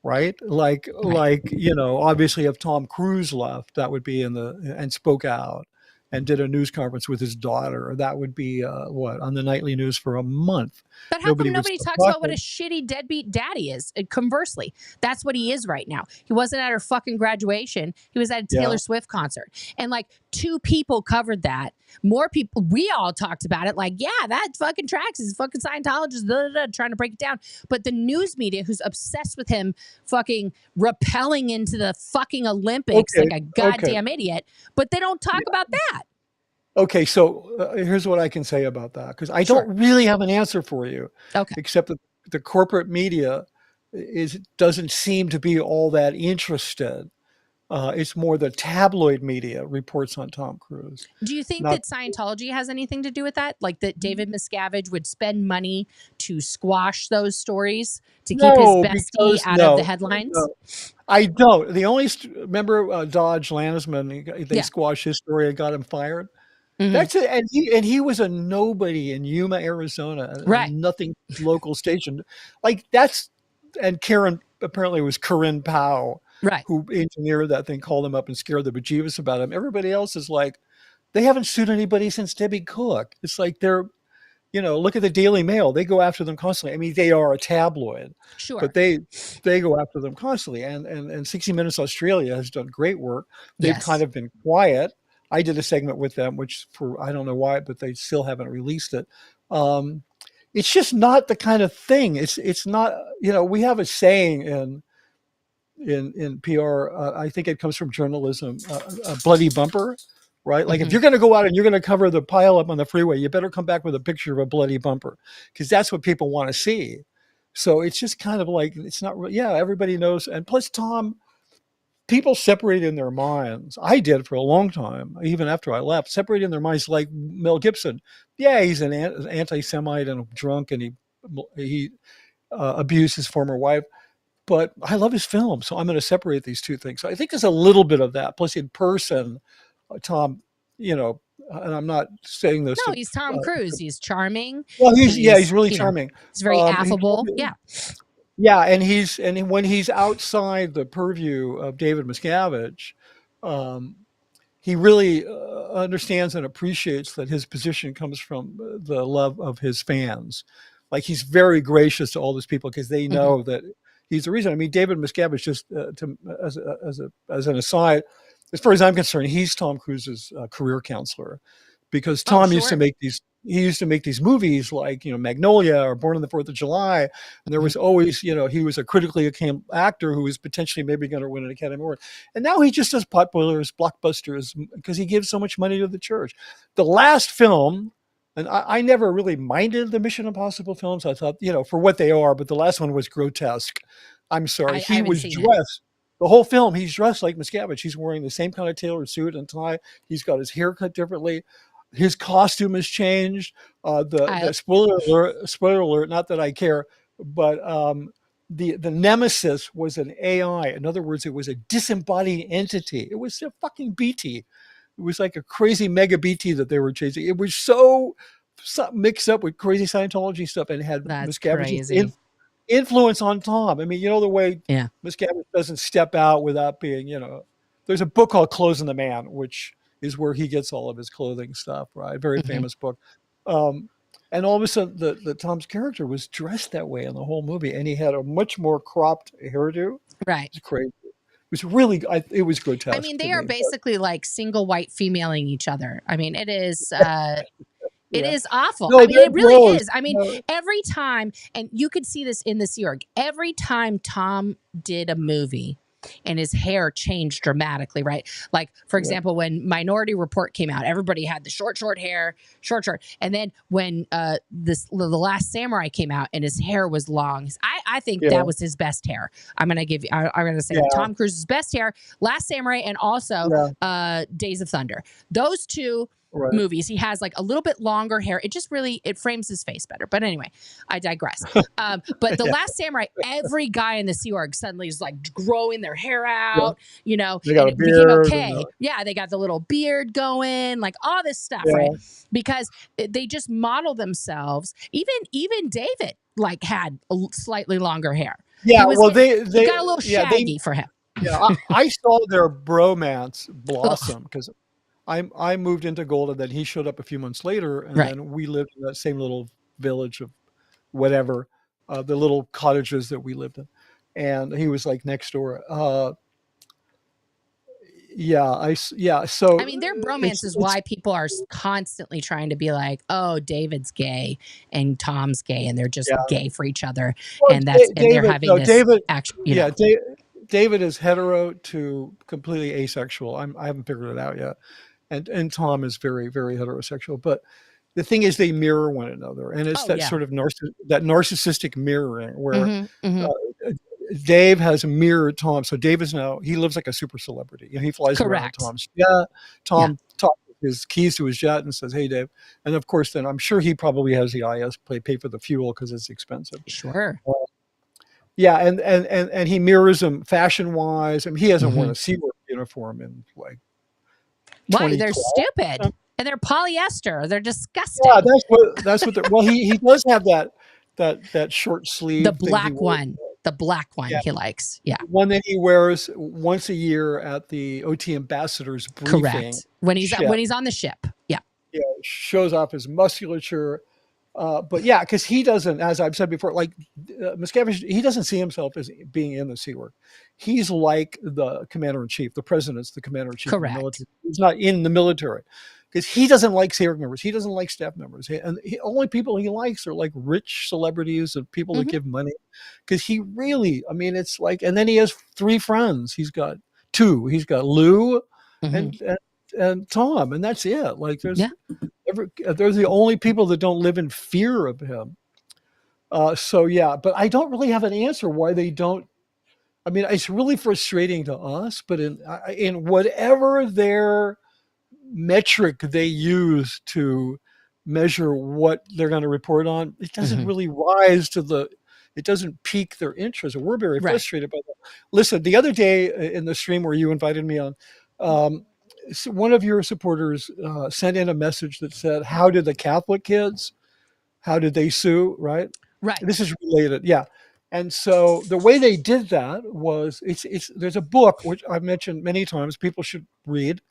Speaker 2: right? Like obviously, if Tom Cruise left, that would be and spoke out and did a news conference with his daughter, that would be on the nightly news for a month.
Speaker 1: But how come nobody talks about what a shitty deadbeat daddy is? Conversely, that's what he is right now. He wasn't at her fucking graduation. He was at a Taylor Swift concert. And like 2 people covered that. More people, we all talked about it. Like, yeah, that fucking tracks. He's fucking Scientologist, trying to break it down. But the news media, who's obsessed with him fucking rappelling into the fucking Olympics like a goddamn idiot, but they don't talk about that.
Speaker 2: Okay, so here's what I can say about that, because I don't really have an answer for you.
Speaker 1: Okay.
Speaker 2: Except that the corporate media doesn't seem to be all that interested. It's more the tabloid media reports on Tom Cruise.
Speaker 1: Do you think that Scientology has anything to do with that? Like that David Miscavige would spend money to squash those stories to keep his bestie out of the headlines?
Speaker 2: No, I don't. The only remember Dodge Landsman, they squashed his story and got him fired. Mm-hmm. That's it, and he was a nobody in Yuma, Arizona,
Speaker 1: right?
Speaker 2: Nothing local station, like that's. And Karen apparently was Corinne Powell,
Speaker 1: right?
Speaker 2: Who engineered that thing, called him up and scared the bejeebus about him. Everybody else is like, they haven't sued anybody since Debbie Cook. It's like they're, look at the Daily Mail. They go after them constantly. I mean, they are a tabloid,
Speaker 1: sure,
Speaker 2: but they go after them constantly. And 60 Minutes Australia has done great work. They've kind of been quiet. I did a segment with them, which I don't know why, but they still haven't released it. It's just not the kind of thing. It's not, we have a saying in PR, I think it comes from journalism, a bloody bumper, right? Like if you're going to go out and you're going to cover the pile up on the freeway, you better come back with a picture of a bloody bumper, because that's what people want to see. So it's just kind of like, it's not, everybody knows. And plus people separate in their minds. I did for a long time, even after I left, separate in their minds, like Mel Gibson. Yeah, he's an anti-Semite and a drunk, and he abused his former wife. But I love his film, so I'm going to separate these two things. So I think there's a little bit of that. Plus, in person, Tom, and I'm not saying this.
Speaker 1: No, he's Tom Cruise. He's charming.
Speaker 2: Well, he's really charming.
Speaker 1: He's very affable.
Speaker 2: Yeah, and when he's outside the purview of David Miscavige, he really understands and appreciates that his position comes from the love of his fans. Like, he's very gracious to all these people because they know that he's the reason. I mean, David Miscavige, just as an aside, as far as I'm concerned, he's Tom Cruise's career counselor, because Tom used to make these movies like, Magnolia or Born on the 4th of July. And there was always, he was a critically acclaimed actor who was potentially maybe going to win an Academy Award. And now he just does potboilers, blockbusters, because he gives so much money to the church. The last film, and I never really minded the Mission Impossible films. I thought, for what they are, but the last one was grotesque. I'm sorry. He was dressed. The whole film, he's dressed like Miscavige. He's wearing the same kind of tailored suit and tie. He's got his hair cut differently. his costume has changed. The
Speaker 1: I
Speaker 2: spoiler alert, not that I care, but the nemesis was an AI. In other words, it was a disembodied entity. It was a fucking BT. It was like a crazy mega BT that they were chasing. It was so mixed up with crazy Scientology stuff, and had
Speaker 1: That's
Speaker 2: Miscavige's
Speaker 1: crazy.
Speaker 2: influence on Tom. I mean, you know, the way
Speaker 1: Yeah.
Speaker 2: Miscavige doesn't step out without being, you know, there's a book called Clothes in the Man, which is where he gets all of his clothing stuff, right? Very
Speaker 1: Hmm.
Speaker 2: famous book. Um, and all of a sudden, the Tom's character was dressed that way in the whole movie, and he had a much more cropped hairdo.
Speaker 1: Right.
Speaker 2: It's crazy. It was really, it was
Speaker 1: I
Speaker 2: grotesque
Speaker 1: mean,
Speaker 2: to
Speaker 1: they are
Speaker 2: me. But
Speaker 1: basically like single white femaling each other. I mean, it
Speaker 2: yeah,
Speaker 1: is awful.
Speaker 2: no,
Speaker 1: I mean,
Speaker 2: they're
Speaker 1: it really
Speaker 2: gross.
Speaker 1: is. I mean,
Speaker 2: No,
Speaker 1: every time, and you could see this in the Sea Org, every time Tom did a movie and his hair changed dramatically, right? Like, for
Speaker 2: yeah,
Speaker 1: example, when Minority Report came out, everybody had the short hair, short. And then when the Last Samurai came out and his hair was long, I think that
Speaker 2: yeah,
Speaker 1: was his best hair. I'm gonna say that
Speaker 2: yeah,
Speaker 1: Tom Cruise's best hair, Last Samurai, and also
Speaker 2: yeah,
Speaker 1: Days of Thunder. Those two
Speaker 2: right.
Speaker 1: movies he has like a little bit longer hair. It just really, it frames his face better, but anyway, I digress. But the
Speaker 2: Yeah,
Speaker 1: Last Samurai, every guy in the Sea Org suddenly is like growing their hair
Speaker 2: yeah.
Speaker 1: out, you know,
Speaker 2: They got
Speaker 1: and
Speaker 2: a
Speaker 1: it became
Speaker 2: beard and
Speaker 1: okay. Yeah, they got the little beard going, like all this stuff, right?
Speaker 2: yeah,
Speaker 1: Because they just model themselves. Even David like had a slightly longer hair.
Speaker 2: yeah.
Speaker 1: He was
Speaker 2: Well,
Speaker 1: it got a little
Speaker 2: yeah, they,
Speaker 1: shaggy for him.
Speaker 2: yeah. I saw their bromance
Speaker 1: Ugh,
Speaker 2: blossom because I moved into Golden, then he showed up a few months later, and
Speaker 1: right.
Speaker 2: then we lived in that same little village of whatever, the little cottages that we lived in, and he was like next door. Yeah, yeah.
Speaker 1: I
Speaker 2: So
Speaker 1: mean, their bromance is
Speaker 2: it's
Speaker 1: why people are constantly trying to be like, "Oh, David's gay and Tom's gay, and they're just
Speaker 2: yeah.
Speaker 1: gay for each other,"
Speaker 2: Well,
Speaker 1: and they're
Speaker 2: David,
Speaker 1: having
Speaker 2: no,
Speaker 1: this
Speaker 2: David,
Speaker 1: action,
Speaker 2: yeah, David is hetero to completely asexual. I haven't figured it out yet, and Tom is very very heterosexual. But the thing is, they mirror one another, and it's
Speaker 1: Oh
Speaker 2: that
Speaker 1: yeah.
Speaker 2: sort of that narcissistic mirroring where
Speaker 1: Mm-hmm. Mm-hmm.
Speaker 2: uh, Dave has mirrored Tom. So Dave is now, he lives like a super celebrity. You know, he flies around in
Speaker 1: Correct.
Speaker 2: Tom's jet.
Speaker 1: Yeah.
Speaker 2: Tom talks his keys to his jet and says, "Hey, Dave." And of course, then I'm sure he probably has the IS pay for the fuel because it's expensive.
Speaker 1: Sure.
Speaker 2: Uh, yeah, and he mirrors him fashion wise. I mean, he hasn't worn
Speaker 1: Mm-hmm.
Speaker 2: a SeaWorld uniform in like
Speaker 1: Why? They're
Speaker 2: 2012.
Speaker 1: stupid and they're polyester. They're
Speaker 2: Yeah,
Speaker 1: disgusting.
Speaker 2: that's what. Well, he does have that short
Speaker 1: The
Speaker 2: sleeve thing he
Speaker 1: black
Speaker 2: wears.
Speaker 1: one. The black one
Speaker 2: Yeah,
Speaker 1: he likes. Yeah.
Speaker 2: one that he wears once a year at the OT ambassadors briefing.
Speaker 1: Correct. When
Speaker 2: Ship,
Speaker 1: he's on the ship. Yeah.
Speaker 2: yeah, shows off his musculature. But yeah, because he doesn't, as I've said before, like Miscavige, he doesn't see himself as being in the Sea Org. He's like the commander in chief. The president's the commander in chief of the
Speaker 1: Correct.
Speaker 2: military. He's not in the military because he doesn't like Sea Org members. He doesn't like staff members. And only people he likes are like rich celebrities and people that
Speaker 1: Mm-hmm.
Speaker 2: give money. Because he really, I mean, it's like, and then he has three friends. He's got two. He's got Lou
Speaker 1: Mm-hmm.
Speaker 2: and and Tom, and that's it. Like
Speaker 1: Yeah.
Speaker 2: they're the only people that don't live in fear of him. So yeah, but I don't really have an answer why they don't. I mean, it's really frustrating to us, but in whatever their metric they use to measure what they're going to report on, it doesn't
Speaker 1: Mm-hmm.
Speaker 2: really rise to it doesn't pique their interest. And we're very
Speaker 1: Right.
Speaker 2: frustrated by that. Listen, the other day in the stream where you invited me on, um, one of your supporters sent in a message that said, "How did the Catholic kids? How did they sue?" Right?
Speaker 1: Right.
Speaker 2: This is related, yeah. And so the way they did that was, it's there's a book which I've mentioned many times. People should read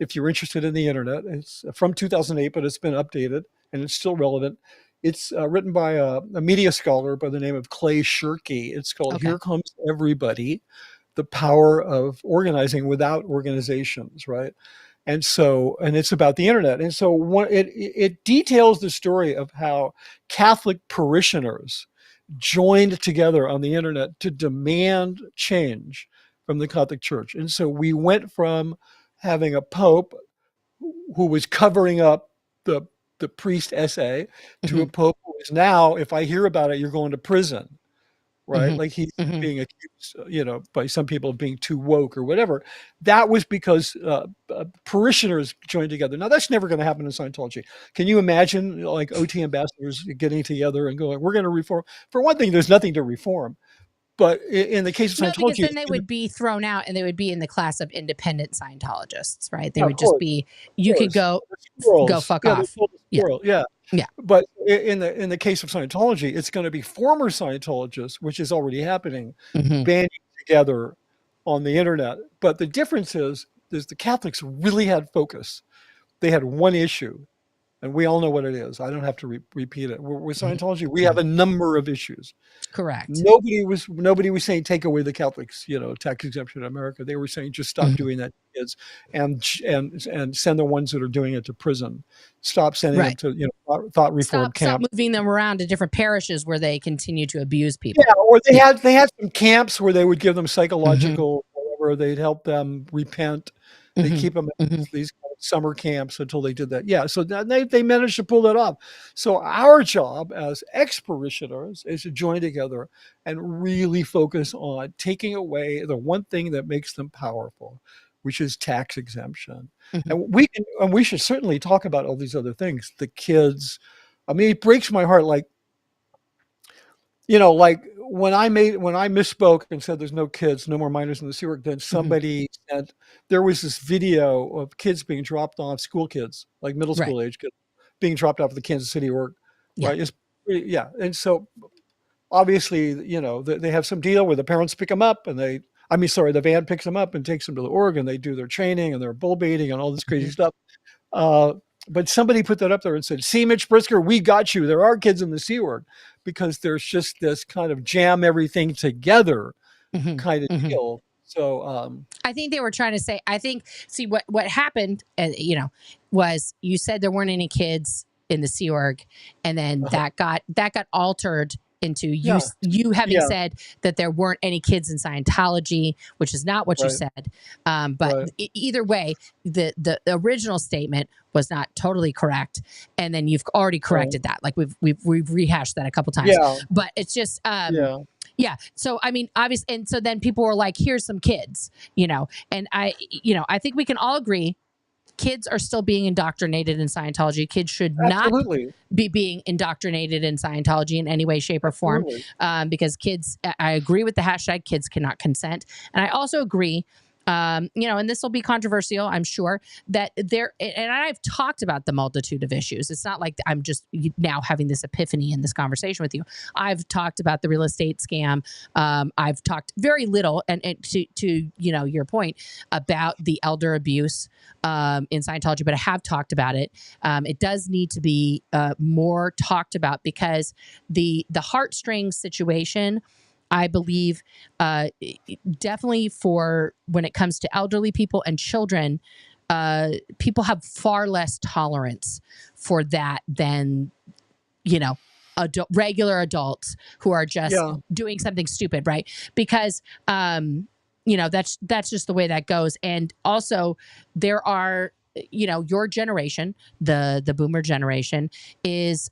Speaker 2: if you're interested in the internet. It's from 2008, but it's been updated and it's still relevant. It's written by a media scholar by the name of Clay Shirky. It's called
Speaker 1: Okay.
Speaker 2: "Here Comes Everybody: The Power of Organizing Without Organizations," right? And so, and it's about the internet. And so it details the story of how Catholic parishioners joined together on the internet to demand change from the Catholic Church. And so we went from having a pope who was covering up the priest essay to a
Speaker 1: Mm-hmm.
Speaker 2: pope who is now, if I hear about it, you're going to prison, right? Like he's being accused, by some people of being too woke or whatever. That was because parishioners joined together. Now that's never going to happen in Scientology. Can you imagine like OT ambassadors getting together and going, "We're going to reform"? For one thing, there's nothing to reform. But in the case of
Speaker 1: No, because
Speaker 2: Scientology,
Speaker 1: then they would be thrown out and they would be in the class of independent Scientologists, right? They
Speaker 2: yeah,
Speaker 1: would just be, you could go
Speaker 2: squirrels.
Speaker 1: fuck
Speaker 2: Yeah, they're
Speaker 1: off.
Speaker 2: called the
Speaker 1: Yeah.
Speaker 2: squirrel. Yeah.
Speaker 1: Yeah.
Speaker 2: But in the case of Scientology, it's going to be former Scientologists, which is already happening, banding together on the internet. But the difference is the Catholics really had focus. They had one issue, and we all know what it is. I don't have to repeat it. With Scientology, we have a number of issues.
Speaker 1: Correct.
Speaker 2: Nobody was saying take away the Catholics, tax exemption in America. They were saying just stop doing that to kids, and send the ones that are doing it to prison. Stop sending them to thought reform camps.
Speaker 1: Stop moving them around to different parishes where they continue to abuse people.
Speaker 2: Yeah, or they had some camps where they would give them psychological whatever. They'd help them repent. They keep them in these kind of summer camps until they did that. Yeah, so they managed to pull that off. So our job as ex-parishioners is to join together and really focus on taking away the one thing that makes them powerful, which is tax exemption. And we should certainly talk about all these other things. The kids. I mean, it breaks my heart. Like when I misspoke and said there's no kids, no more minors in the Seaward, then somebody said there was this video of kids being dropped off, school kids, like middle school age kids, being dropped off at the Kansas City work. Right. And so obviously, they have some deal where the parents pick them up and the van picks them up and takes them to the org and they do their training and their bull baiting and all this crazy stuff. But somebody put that up there and said, "See, Mitch Brisker, we got you. There are kids in the Sea Org," because there's just this kind of jam everything together kind of deal. So
Speaker 1: I think they were trying to say, what happened, was you said there weren't any kids in the Sea Org, and then that got altered into you having said that there weren't any kids in Scientology, which is not what you said. But either way, the original statement was not totally correct, and then you've already corrected that. Like we've rehashed that a couple times. But it's just So I mean, obviously, and so then people were like, "Here's some kids," and I think we can all agree. Kids are still being indoctrinated in Scientology. Kids should not be being indoctrinated in Scientology in any way, shape, or form. Because kids, I agree with the hashtag kids cannot consent. And I also agree, and this will be controversial, I'm sure, that and I've talked about the multitude of issues. It's not like I'm just now having this epiphany in this conversation with you. I've talked about the real estate scam. I've talked very little, and to your point about the elder abuse in Scientology, but I have talked about it. It does need to be more talked about because the heartstrings situation, I believe, definitely for when it comes to elderly people and children, people have far less tolerance for that than, regular adults who are just doing something stupid, right? Because, that's just the way that goes. And also there are, your generation, the boomer generation, is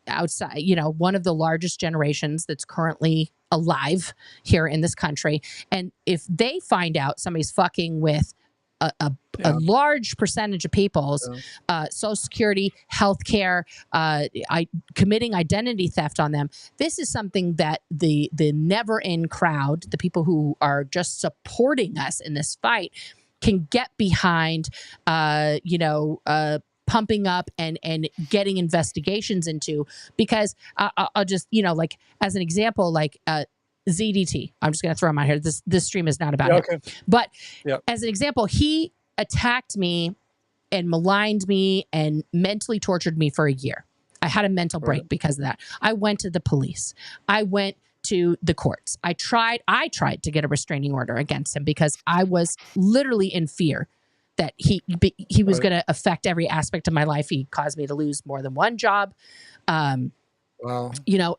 Speaker 1: outside, one of the largest generations that's currently alive here in this country. And if they find out somebody's fucking with a large percentage of people's Social Security, healthcare, committing identity theft on them, this is something that the never-in crowd, the people who are just supporting us in this fight, can get behind, pumping up and getting investigations into. Because I'll just, like as an example, like ZDT, I'm just going to throw him out here. This stream is not about him. But as an example, he attacked me and maligned me and mentally tortured me for a year. I had a mental break because of that. I went to the police. I went to the courts. I tried to get a restraining order against him because I was literally in fear that he was going to affect every aspect of my life. He caused me to lose more than one job.
Speaker 2: Wow.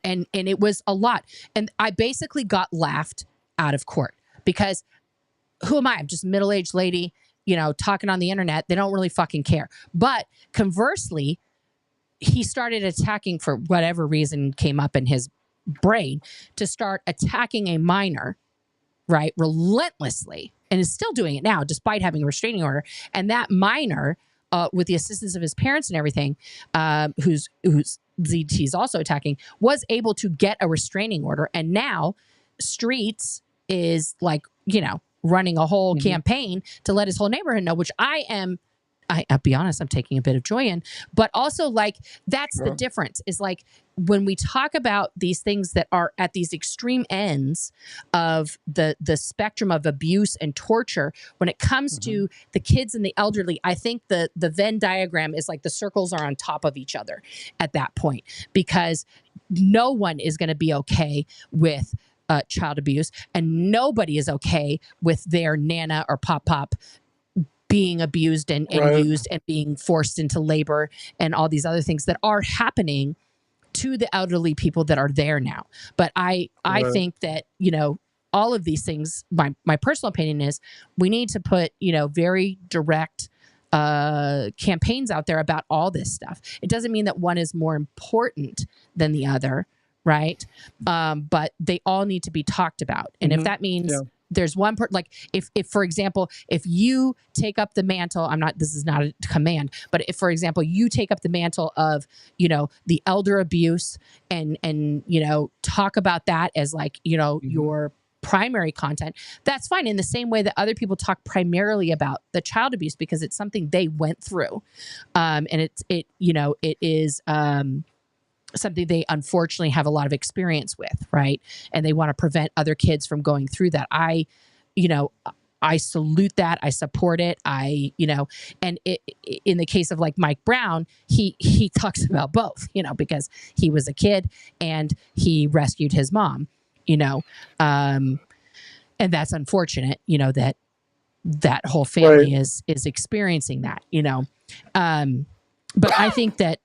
Speaker 1: And it was a lot. And I basically got laughed out of court because who am I? I'm just a middle-aged lady, talking on the internet. They don't really fucking care. But conversely, he started attacking for whatever reason came up in his brain to start attacking a minor, right, relentlessly, and is still doing it now despite having a restraining order. And that minor, with the assistance of his parents and everything, who's ZT's also attacking, was able to get a restraining order. And now Streets is like, running a whole campaign to let his whole neighborhood know, which I'll be honest, I'm taking a bit of joy in, but also like, that's the difference, is like, when we talk about these things that are at these extreme ends of the spectrum of abuse and torture, when it comes to the kids and the elderly, I think the Venn diagram is like the circles are on top of each other at that point, because no one is going to be okay with child abuse, and nobody is okay with their nana or pop being abused and used and being forced into labor and all these other things that are happening to the elderly people that are there now. But I think that, all of these things, my personal opinion is, we need to put, very direct campaigns out there about all this stuff. It doesn't mean that one is more important than the other, right? But they all need to be talked about. And if that means there's one like, if for example, if you take up the mantle, this is not a command, but if, for example, you take up the mantle of, the elder abuse and talk about that as like, your primary content, that's fine. In the same way that other people talk primarily about the child abuse, because it's something they went through. And it is, something they unfortunately have a lot of experience with, right? And they want to prevent other kids from going through that. I salute that. I support it. And in the case of like Mike Brown, he talks about both, because he was a kid and he rescued his mom, and that's unfortunate, that whole family is experiencing that, but I think that,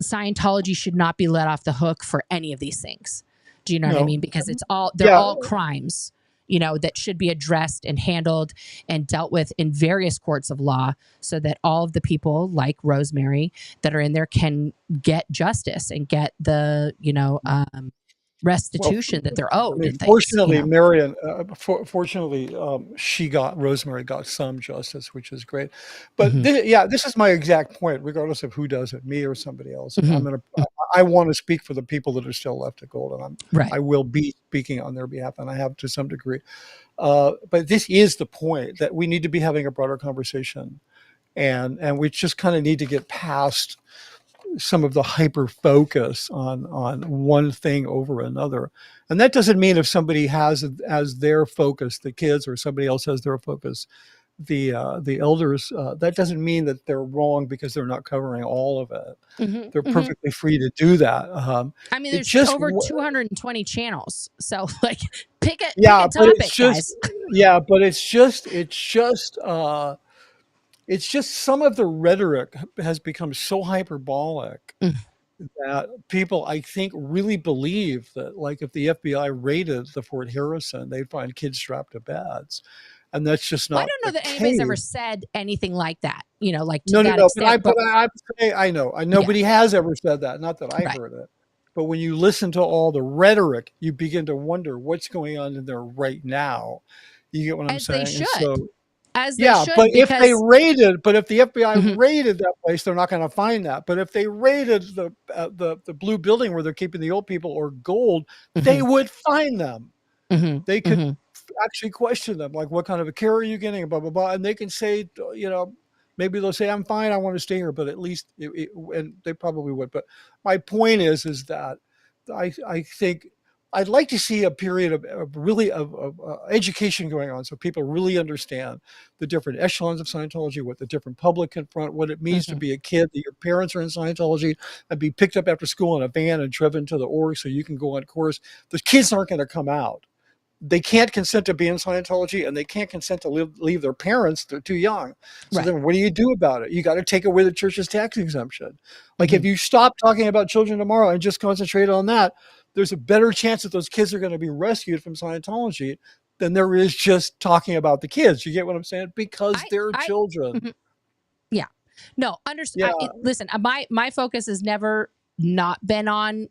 Speaker 1: Scientology should not be let off the hook for any of these things. Do you know what I mean? Because they're all crimes, that should be addressed and handled and dealt with in various courts of law, so that all of the people like Rosemary that are in there can get justice and get the, restitution that they're owed. And
Speaker 2: fortunately, Marion, Rosemary got some justice, which is great. But this is my exact point, regardless of who does it, me or somebody else. I want to speak for the people that are still left at Gold, and I will be speaking on their behalf, and I have to some degree. But this is the point, that we need to be having a broader conversation, and we just kind of need to get past some of the hyper focus on one thing over another. And that doesn't mean if somebody has as their focus the kids, or somebody else has their focus the elders, that doesn't mean that they're wrong because they're not covering all of it. They're perfectly free to do that.
Speaker 1: There's just over 220 channels, so like pick a topic, guys.
Speaker 2: But it's just some of the rhetoric has become so hyperbolic that people, I think, really believe that, like, if the FBI raided the Fort Harrison, they'd find kids strapped to beds. And that's just not.
Speaker 1: I don't know that anybody's ever said anything like that, like to
Speaker 2: no,
Speaker 1: that
Speaker 2: no,
Speaker 1: extent.
Speaker 2: But I know. Nobody has ever said that. Not that I heard it. But when you listen to all the rhetoric, you begin to wonder what's going on in there right now. You get what I'm saying?
Speaker 1: They should.
Speaker 2: So,
Speaker 1: as they should,
Speaker 2: but if the FBI raided that place, they're not going to find that. But if they raided the blue building where they're keeping the old people, or Gold, they would find them. They could actually question them, like, what kind of a care are you getting, blah blah blah, and they can say, maybe they'll say, I'm fine, I want to stay here, but at least and they probably would. But my point is that I think I'd like to see a period of education going on, so people really understand the different echelons of Scientology, what the different public confront, what it means to be a kid, that your parents are in Scientology, and be picked up after school in a van and driven to the org so you can go on course. The kids aren't going to come out. They can't consent to be in Scientology, and they can't consent to leave their parents. They're too young. So then what do you do about it? You got to take away the church's tax exemption. Like, if you stop talking about children tomorrow and just concentrate on that, there's a better chance that those kids are going to be rescued from Scientology than there is just talking about the kids. You get what I'm saying? Because they're children.
Speaker 1: No, understand. Listen, my focus has never not been on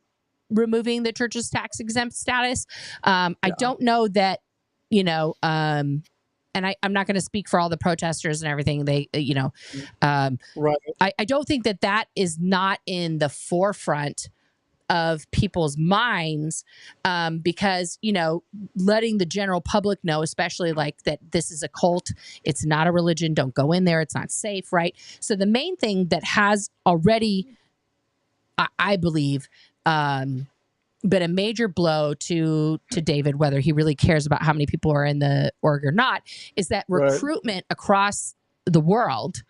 Speaker 1: removing the church's tax exempt status. I don't know that, and I'm not going to speak for all the protesters and everything. They,
Speaker 2: right.
Speaker 1: I don't think that is not in the forefront of people's minds, because, letting the general public know, especially like that this is a cult, it's not a religion, don't go in there, it's not safe, right? So the main thing that has already, I believe, been a major blow to David, whether he really cares about how many people are in the org or not, is that recruitment across the world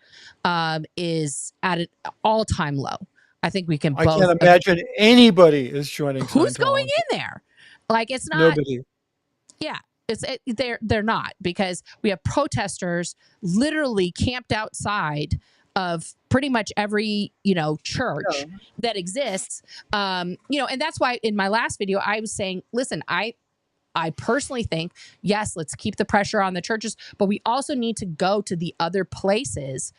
Speaker 1: is at an all-time low. I think we can both.
Speaker 2: I can't imagine anybody is joining
Speaker 1: who's
Speaker 2: Scientology.
Speaker 1: Going in there. Like, it's not
Speaker 2: nobody.
Speaker 1: Yeah, they're not, because we have protesters literally camped outside of pretty much every church that exists. And that's why in my last video I was saying, listen, I personally think, yes, let's keep the pressure on the churches, but we also need to go to the other places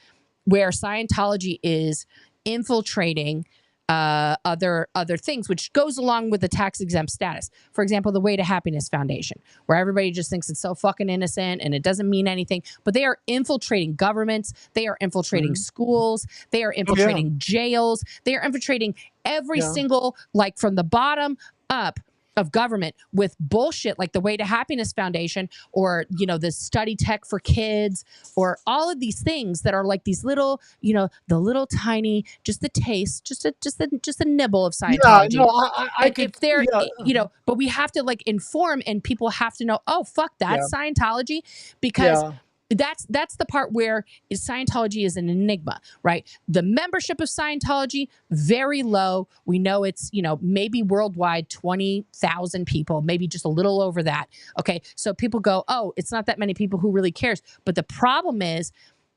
Speaker 1: where Scientology is infiltrating other things, which goes along with the tax exempt status. For example, the Way to Happiness Foundation, where everybody just thinks it's so fucking innocent and it doesn't mean anything, but they are infiltrating governments, they are infiltrating schools, they are infiltrating jails, they are infiltrating every single, like, from the bottom up of government with bullshit like the Way to Happiness Foundation, or, the Study Tech for Kids, or all of these things that are like these little, the little tiny, just the taste, just a nibble of Scientology.
Speaker 2: Yeah, no, I could,
Speaker 1: if they're, but we have to like inform, and people have to know, oh, fuck, that's Scientology, because that's the part where Scientology is an enigma, right? The membership of Scientology, very low. We know it's, maybe worldwide 20,000 people, maybe just a little over that. Okay. So people go, oh, it's not that many people, who really cares? But the problem is,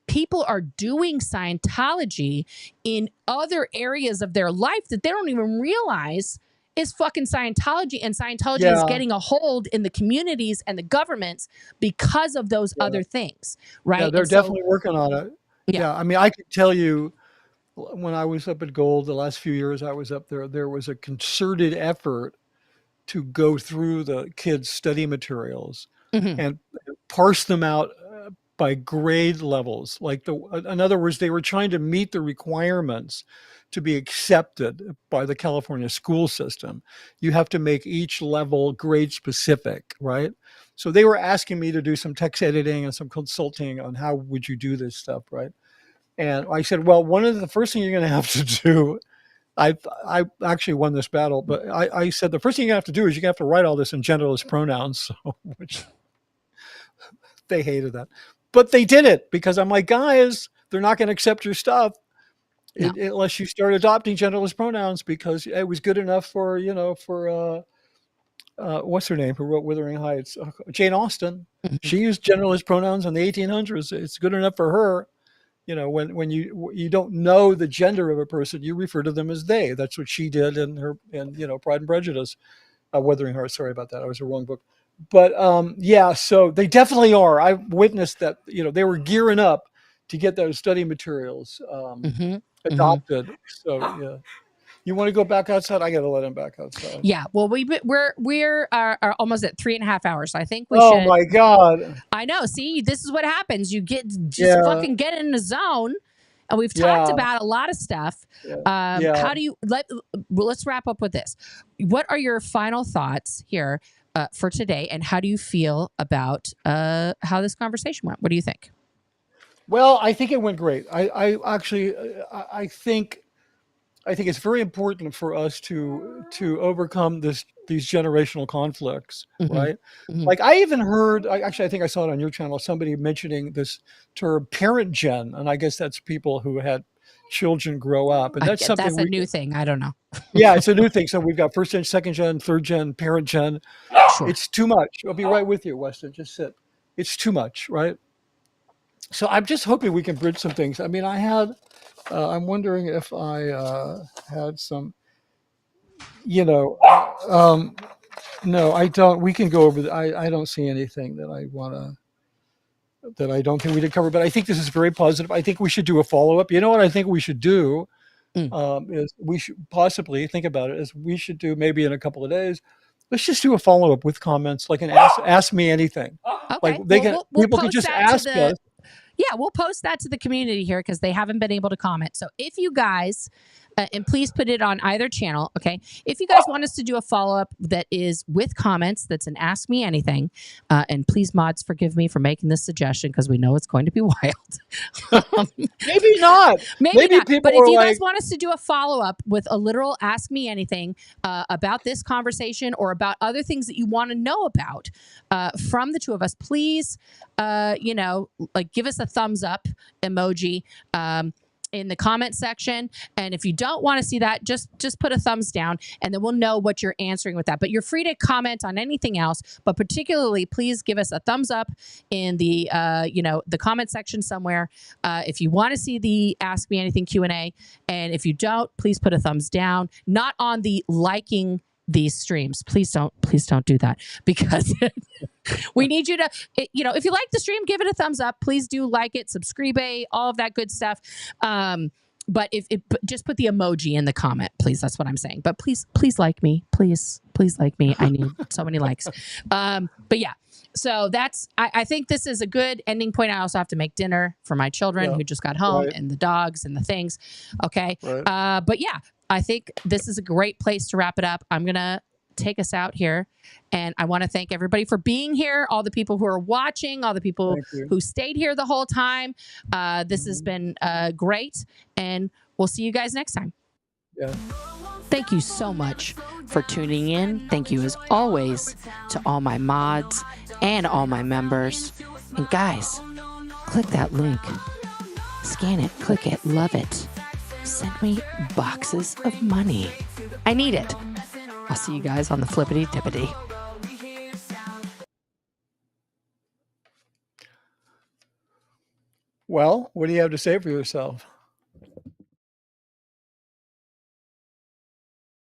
Speaker 1: people are doing Scientology in other areas of their life that they don't even realize is fucking Scientology, and Scientology is getting a hold in the communities and the governments because of those other things, right?
Speaker 2: Yeah, they're definitely working on it. Yeah, I mean, I can tell you, when I was up at Gold, the last few years I was up there was a concerted effort to go through the kids' study materials and parse them out by grade levels. Like, in other words, they were trying to meet the requirements to be accepted by the California school system. You have to make each level grade specific, right? So they were asking me to do some text editing and some consulting on how would you do this stuff, right? And I said, well, one of the first thing you're going to have to do, I actually won this battle, but I said the first thing you have to do is you're going to have to write all this in genderless pronouns, so, which they hated that. But they did it, because I'm like, guys, they're not going to accept your stuff unless you start adopting genderless pronouns, because it was good enough for, what's her name, who wrote Wuthering Heights? Jane Austen. She used genderless pronouns in the 1800s. It's good enough for her. When you don't know the gender of a person, you refer to them as they. That's what she did in Pride and Prejudice. Wuthering Heights. Sorry about that. I was the wrong book. But so they definitely are. I witnessed that. They were gearing up to get those study materials adopted. So you want to go back outside? I got to let him back outside.
Speaker 1: Yeah. Well, we're are almost at 3.5 hours. So I think we should.
Speaker 2: Oh my God.
Speaker 1: I know. See, this is what happens. You fucking get in the zone. And we've talked about a lot of stuff. How do you let's wrap up with this. What are your final thoughts here for today, and how do you feel about how this conversation went? What do you think?
Speaker 2: Well, I think it went great. I actually think it's very important for us to overcome these generational conflicts, right? Like, I even heard, I think I saw it on your channel, somebody mentioning this term parent gen, and I guess that's people who had children grow up, and that's something.
Speaker 1: That's a new thing. I don't know.
Speaker 2: Yeah, it's a new thing. So we've got first gen, second gen, third gen, parent gen. Sure. It's too much. I'll be right with you, Weston. Just sit. It's too much, right? So I'm just hoping we can bridge some things. I mean, I'm wondering if I had some, no, I don't. We can go over. I don't see anything that I don't think we did cover. But I think this is very positive. I think we should do a follow up. You know what I think we should do? is we should possibly think about it as we should do maybe in a couple of days. Let's just do a follow-up with comments, like an ask me anything.
Speaker 1: Okay.
Speaker 2: Like people can just ask us.
Speaker 1: Yeah, we'll post that to the community here because they haven't been able to comment. So if you guys, and please put it on either channel, okay? If you guys want us to do a follow-up that is with comments, that's an Ask Me Anything, and please, mods, forgive me for making this suggestion because we know it's going to be wild.
Speaker 2: Maybe not.
Speaker 1: Maybe not. But if you guys want us to do a follow-up with a literal Ask Me Anything about this conversation or about other things that you want to know about from the two of us, please, give us a thumbs up emoji in the comment section. And if you don't want to see that, just put a thumbs down and then we'll know what you're answering with that. But you're free to comment on anything else, but particularly please give us a thumbs up in the the comment section somewhere if you want to see the Ask Me Anything Q&A. And if you don't, please put a thumbs down, not on the liking these streams. Please don't do that because we need you to, if you like the stream, give it a thumbs up. Please do like it, subscribe, all of that good stuff. But just put the emoji in the comment, please. That's what I'm saying. But please like me. Please like me. I need so many likes. But yeah, so I think this is a good ending point. I also have to make dinner for my children who just got home and the dogs and the things. Okay. Right. But yeah, I think this is a great place to wrap it up. I'm going to take us out here. And I want to thank everybody for being here, all the people who are watching, all the people who stayed here the whole time. This has been great. And we'll see you guys next time. Yeah. Thank you so much for tuning in. Thank you, as always, to all my mods and all my members. And guys, click that link. Scan it, click it, love it. Send me boxes of money. I need it. I'll see you guys on the flippity tippity.
Speaker 2: Well, what do you have to say for yourself?